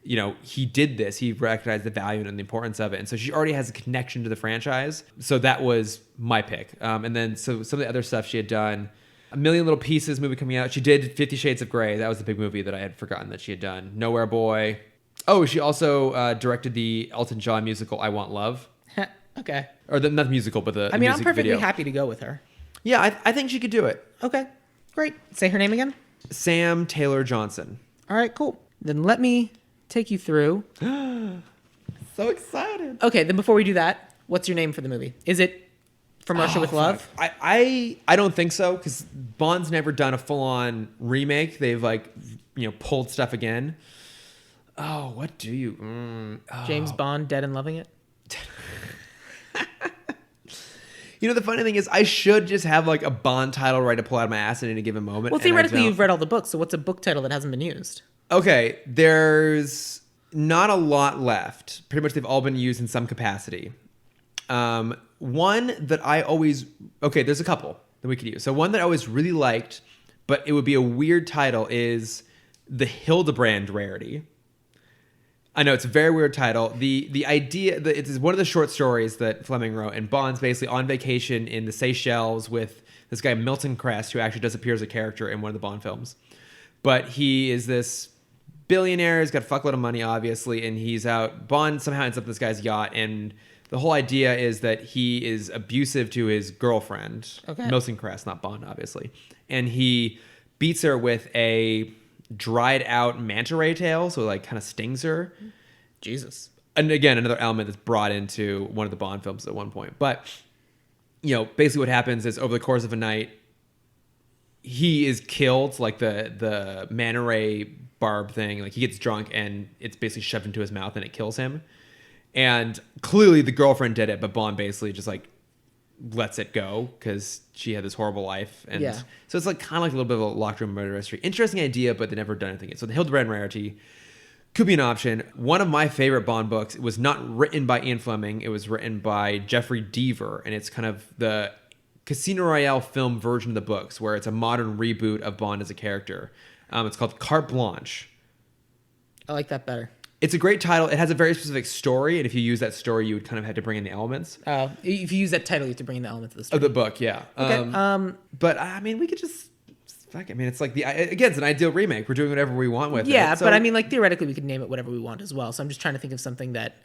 he did this. He recognized the value and the importance of it. And so she already has a connection to the franchise. So that was my pick. And then so some of the other stuff she had done, A Million Little Pieces movie coming out. She did 50 Shades of Grey. That was the big movie that I had forgotten that she had done. Nowhere Boy. Oh, she also directed the Elton John musical I Want Love. Okay. Or not the musical, but the I'm music perfectly video. happy to go with her. Yeah, I think she could do it. Okay, great. Say her name again. Sam Taylor Johnson. All right, cool. Then let me take you through. So excited. Okay, then before we do that, what's your name for the movie? Is it From Russia with Love? I don't think so, because Bond's never done a full-on remake. They've pulled stuff again. Oh, what do you... James Bond, Dead and Loving It? The funny thing is, I should just have a Bond title ready to pull out of my ass at any given moment. Well, theoretically, you've read all the books, so what's a book title that hasn't been used? Okay, there's not a lot left. Pretty much they've all been used in some capacity. One that I always... Okay, there's a couple that we could use. So one that I always really liked, but it would be a weird title, is The Hildebrand Rarity. I know, it's a very weird title. The idea that it's one of the short stories that Fleming wrote, and Bond's basically on vacation in the Seychelles with this guy Milton Crest, who actually does appear as a character in one of the Bond films. But he is this billionaire, he's got a fuckload of money, obviously, and he's out. Bond somehow ends up this guy's yacht, and the whole idea is that he is abusive to his girlfriend. Okay. Milton Crest, not Bond, obviously. And he beats her with a dried out manta ray tail, so kind of stings her. Jesus. And again, another element that's brought into one of the Bond films at one point. But basically what happens is, over the course of a night, he is killed, the manta ray barb thing. He gets drunk and it's basically shoved into his mouth and it kills him. And clearly the girlfriend did it, but Bond basically just lets it go because she had this horrible life. And yeah. So it's kind of a little bit of a locked room murder mystery. Interesting idea, but they never done anything yet. So the Hildebrand Rarity could be an option. One of my favorite Bond books, it was not written by Ian Fleming. It was written by Jeffrey Deaver, and it's kind of the Casino Royale film version of the books, where it's a modern reboot of Bond as a character. It's called Carte Blanche. I like that better. It's a great title. It has a very specific story, and if you use that story, you would kind of have to bring in the elements. If you use that title, you have to bring in the elements of the story. Of the book, yeah. Okay. But we could just... Fuck, it's again, it's an ideal remake. We're doing whatever we want with it. Yeah, so, but theoretically, we could name it whatever we want as well. So I'm just trying to think of something that...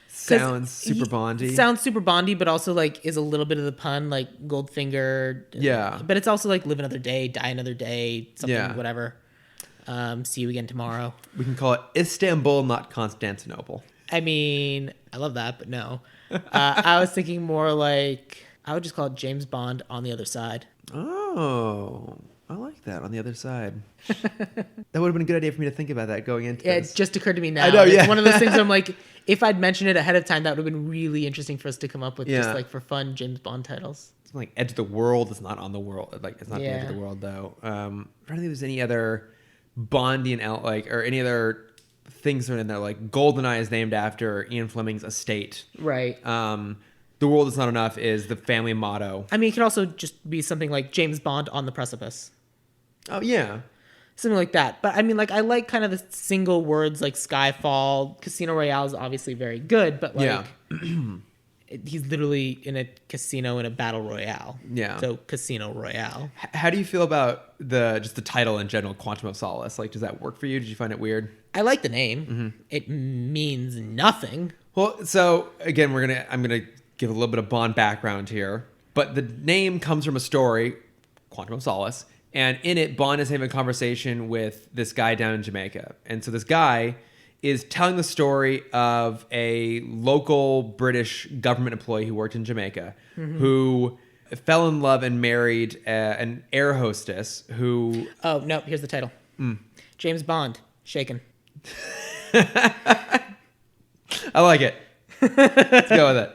Sounds super Bondy. Sounds super Bondy, but also is a little bit of the pun, Goldfinger. Yeah. But it's also Live Another Day, Die Another Day, something, yeah. Whatever. See you again tomorrow. We can call it Istanbul, not Constantinople. I love that, but no. I was thinking more I would just call it James Bond On the Other Side. Oh, I like that, On the Other Side. That would have been a good idea for me to think about that going into this. It just occurred to me now. I know, yeah. It's one of those things where I'm if I'd mentioned it ahead of time, that would have been really interesting for us to come up with, just for fun James Bond titles. Something Edge of the World is not on the world. It's not the Edge of the World, though. I don't think there's any other Bondian, or any other things that are in there. GoldenEye is named after Ian Fleming's estate. Right. The World Is Not Enough is the family motto. It could also just be something like James Bond on the Precipice. Oh, yeah. Something like that. But I like kind of the single words Skyfall. Casino Royale is obviously very good, but he's literally in a casino in a battle royale. Yeah. So Casino Royale. How do you feel about the title in general, Quantum of Solace? Does that work for you? Did you find it weird? I like the name. Mm-hmm. It means nothing. Well, so again, I'm gonna give a little bit of Bond background here, but the name comes from a story, Quantum of Solace, and in it, Bond is having a conversation with this guy down in Jamaica, and so this guy is telling the story of a local British government employee who worked in Jamaica, mm-hmm. who fell in love and married an air hostess who... Oh, no, here's the title. James Bond, Shaken. I like it. Let's go with it.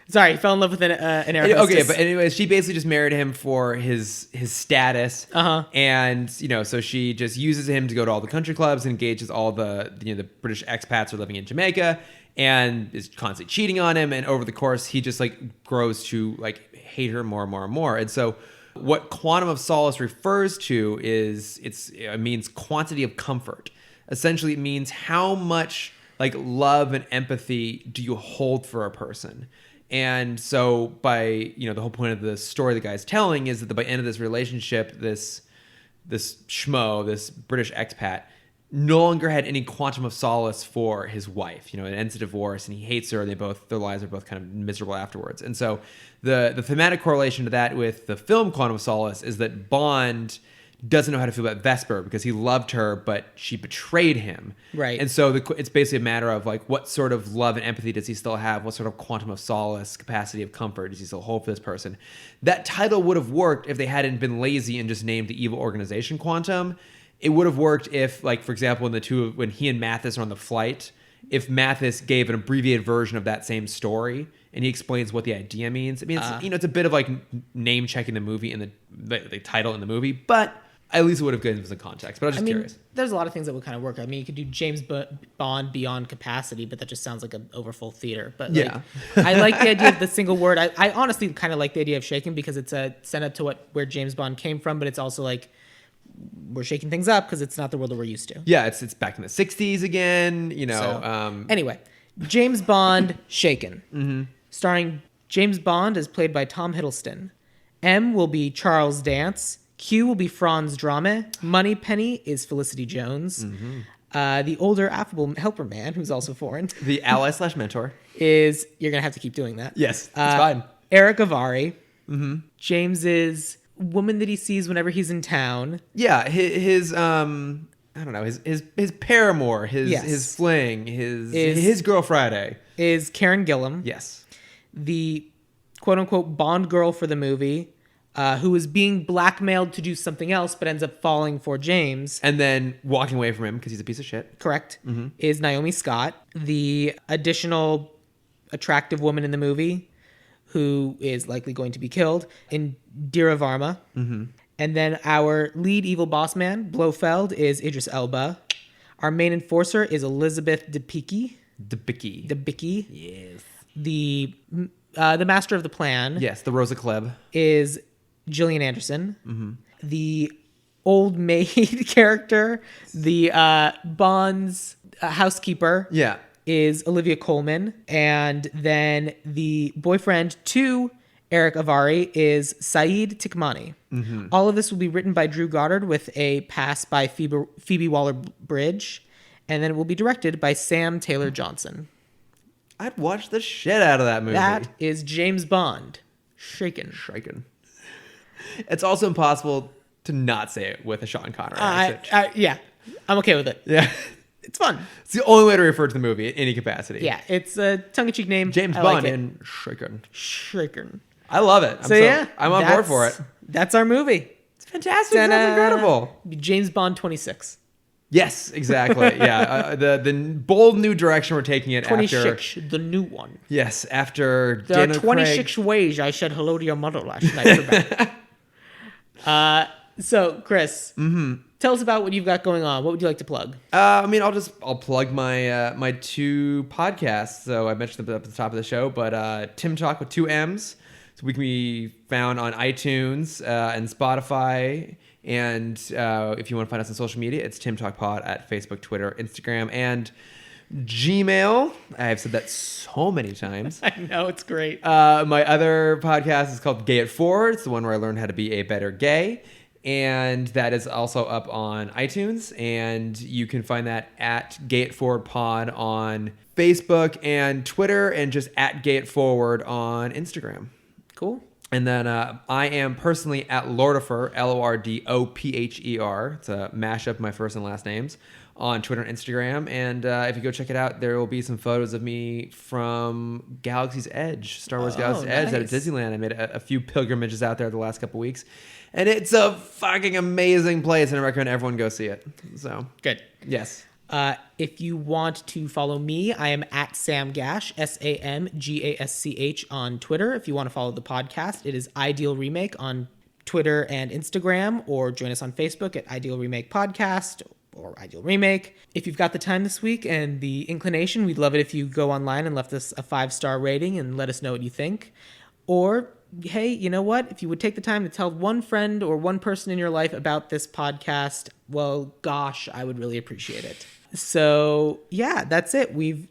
Sorry, he fell in love with an air hostess. Okay, but anyways, she basically just married him for his status. Uh-huh. And, so she just uses him to go to all the country clubs and engages all the British expats who are living in Jamaica and is constantly cheating on him. And over the course, he just grows to hate her more and more and more. And so what Quantum of Solace refers to is it means quantity of comfort. essentially it means how much like love and empathy do you hold for a person. And so by, the whole point of the story the guy's telling is that by the end of this relationship, this schmo, this British expat, no longer had any quantum of solace for his wife. It ends a divorce and he hates her and their lives are both kind of miserable afterwards. And so the thematic correlation to that with the film Quantum of Solace is that Bond doesn't know how to feel about Vesper because he loved her, but she betrayed him. Right. And so it's basically a matter of like, what sort of love and empathy does he still have? What sort of quantum of solace, capacity of comfort does he still hold for this person? That title would have worked if they hadn't been lazy and just named the evil organization Quantum. It would have worked if, like, for example, when he and Mathis are on the flight, if Mathis gave an abbreviated version of that same story and he explains what the idea means. I mean, it's a bit of like name checking the movie and the title in the movie, but at least it would have given some context. But I was just curious. There's a lot of things that would kind of work. I mean, you could do James Bond Beyond Capacity, but that just sounds like an overfull theater. But yeah, I like the idea of the single word. I honestly kind of like the idea of shaken because it's a send up to where James Bond came from, but it's also like we're shaking things up because it's not the world that we're used to. Yeah, it's back in the 60s again, Anyway, James Bond Shaken. Mm-hmm. Starring James Bond as played by Tom Hiddleston. M will be Charles Dance. Q will be Franz Drame. Moneypenny is Felicity Jones. Mm-hmm. The older affable helper man, who's also foreign. The ally/mentor. You're going to have to keep doing that. Yes, that's fine. Eric Avari. Mm-hmm. James's woman that he sees whenever he's in town. Yeah, his I don't know, his paramour, his fling, his girl Friday is Karen Gillan. Yes. The quote unquote Bond girl for the movie, who is being blackmailed to do something else but ends up falling for James. And then walking away from him because he's a piece of shit. Correct. Mm-hmm. Is Naomi Scott. The additional attractive woman in the movie who is likely going to be killed, Indira Varma. Mm-hmm. And then our lead evil boss man, Blofeld, is Idris Elba. Our main enforcer is Elizabeth Debicki. Debicki. Yes. The master of the plan. Yes, the Rosa Klebb. Is Gillian Anderson. Mm-hmm. The old maid character, the Bond's housekeeper. Yeah. Is Olivia Colman. And then the boyfriend to Eric Avari is Saeed Tikmani. Mm-hmm. All of this will be written by Drew Goddard with a pass by Phoebe Waller-Bridge. And then it will be directed by Sam Taylor Johnson. I'd watch the shit out of that movie. That is James Bond. Shaken. It's also impossible to not say it with a Sean Connery accent. Yeah, I'm okay with it. Yeah. It's fun. It's the only way to refer to the movie in any capacity. Yeah, it's a tongue-in-cheek name. James Bond and Shaken. I love it. I'm on board for it. That's our movie. It's fantastic. That's incredible. James Bond 26. Yes, exactly. Yeah, the bold new direction we're taking it 26, the new one. Yes, after there are 26 ways I said hello to your mother last night. So, Chris, tell us about what you've got going on. What would you like to plug? I'll plug my two podcasts. So I mentioned them at the top of the show, but Tim Talk with 2 M's. So we can be found on iTunes and Spotify. And if you want to find us on social media, it's Tim Talk Pod at Facebook, Twitter, Instagram, and Gmail. I've said that so many times. I know, it's great. My other podcast is called Gay It Forward. It's the one where I learned how to be a better gay. And that is also up on iTunes. And you can find that at Gay It Forward Pod on Facebook and Twitter, and just at Gay It Forward on Instagram. Cool. And then I am personally at Lordopher, Lordopher. It's a mashup of my first and last names on Twitter and Instagram. And if you go check it out, there will be some photos of me from Galaxy's Edge, Star Wars Galaxy's Edge out at Disneyland. I made a few pilgrimages out there the last couple weeks. And it's a fucking amazing place, and I recommend everyone go see it. So good. Yes. If you want to follow me, I am at Sam Gasch, SamGasch on Twitter. If you want to follow the podcast, it is Ideal Remake on Twitter and Instagram, or join us on Facebook at Ideal Remake Podcast or Ideal Remake. If you've got the time this week and the inclination, we'd love it if you go online and left us a 5-star rating and let us know what you think. Or hey, you know what? If you would take the time to tell one friend or one person in your life about this podcast, well, gosh, I would really appreciate it. So yeah, that's it. We've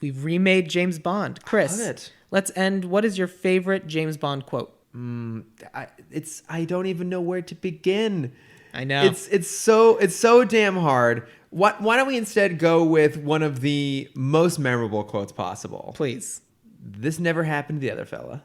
remade James Bond. Chris, I love it. Let's end. What is your favorite James Bond quote? I don't even know where to begin. I know. It's so damn hard. Why don't we instead go with one of the most memorable quotes possible? Please. This never happened to the other fella.